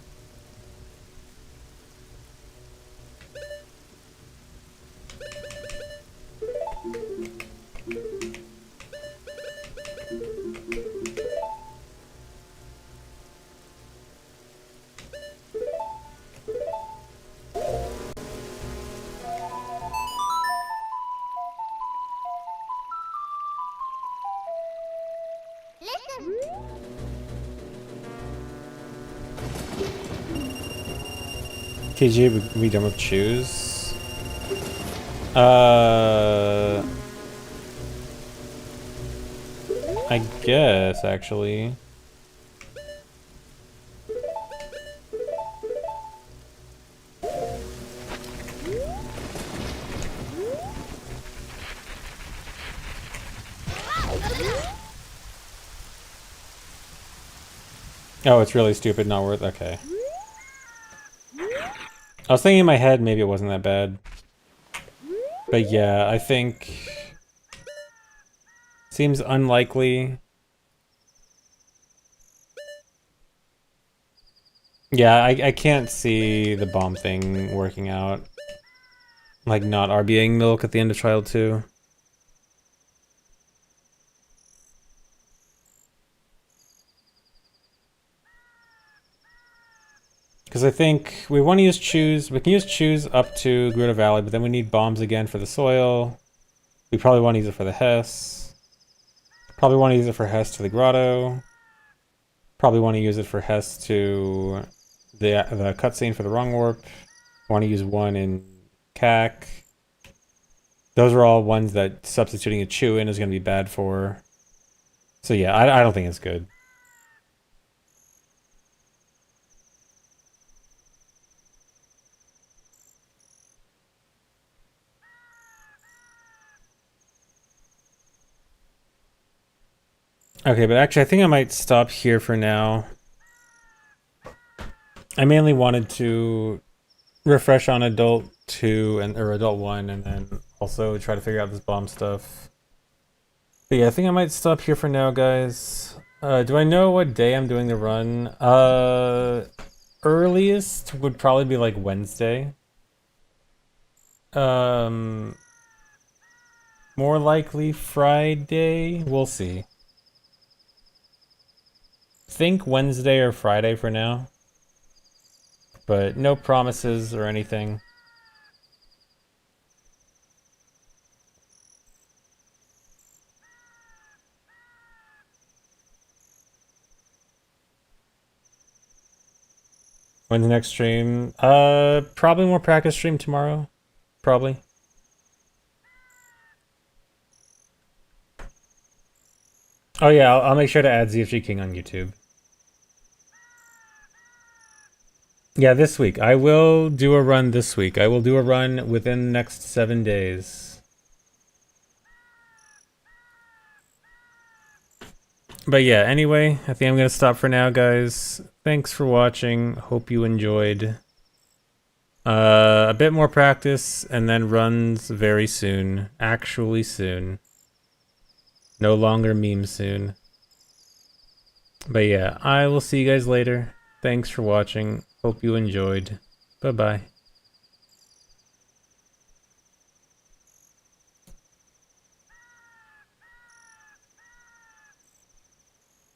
TG, we done with choose? I guess, actually. Oh, it's really stupid, not worth. Okay. I was thinking in my head maybe it wasn't that bad. But yeah, I think... Seems unlikely. Yeah, I can't see the bomb thing working out. Like, not RBAing milk at the end of Trial 2. Because I think we want to use choose. We can use choose up to Gruta Valley, but then we need bombs again for the soil. We probably want to use it for the Hess. Probably want to use it for Hess to the grotto. Probably want to use it for Hess to the cutscene for the wrong warp. Want to use one in CAC. Those are all ones that substituting a chew in is going to be bad for. So yeah, I don't think it's good. Okay, but actually I think I might stop here for now. I mainly wanted to refresh on Adult 2 or Adult 1 and then also try to figure out this bomb stuff. But yeah, I think I might stop here for now, guys. Do I know what day I'm doing the run? Earliest would probably be like Wednesday. More likely Friday. We'll see. Think Wednesday or Friday for now. But no promises or anything. When's the next stream? Probably more practice stream tomorrow. Probably. Oh yeah, I'll make sure to add ZFG King on YouTube. Yeah, this week. I will do a run this week. I will do a run within the next 7 days. But yeah, anyway, I think I'm going to stop for now, guys. Thanks for watching. Hope you enjoyed. A bit more practice, and then runs very soon. Actually soon. No longer meme soon. But yeah, I will see you guys later. Thanks for watching. Hope you enjoyed. Bye-bye.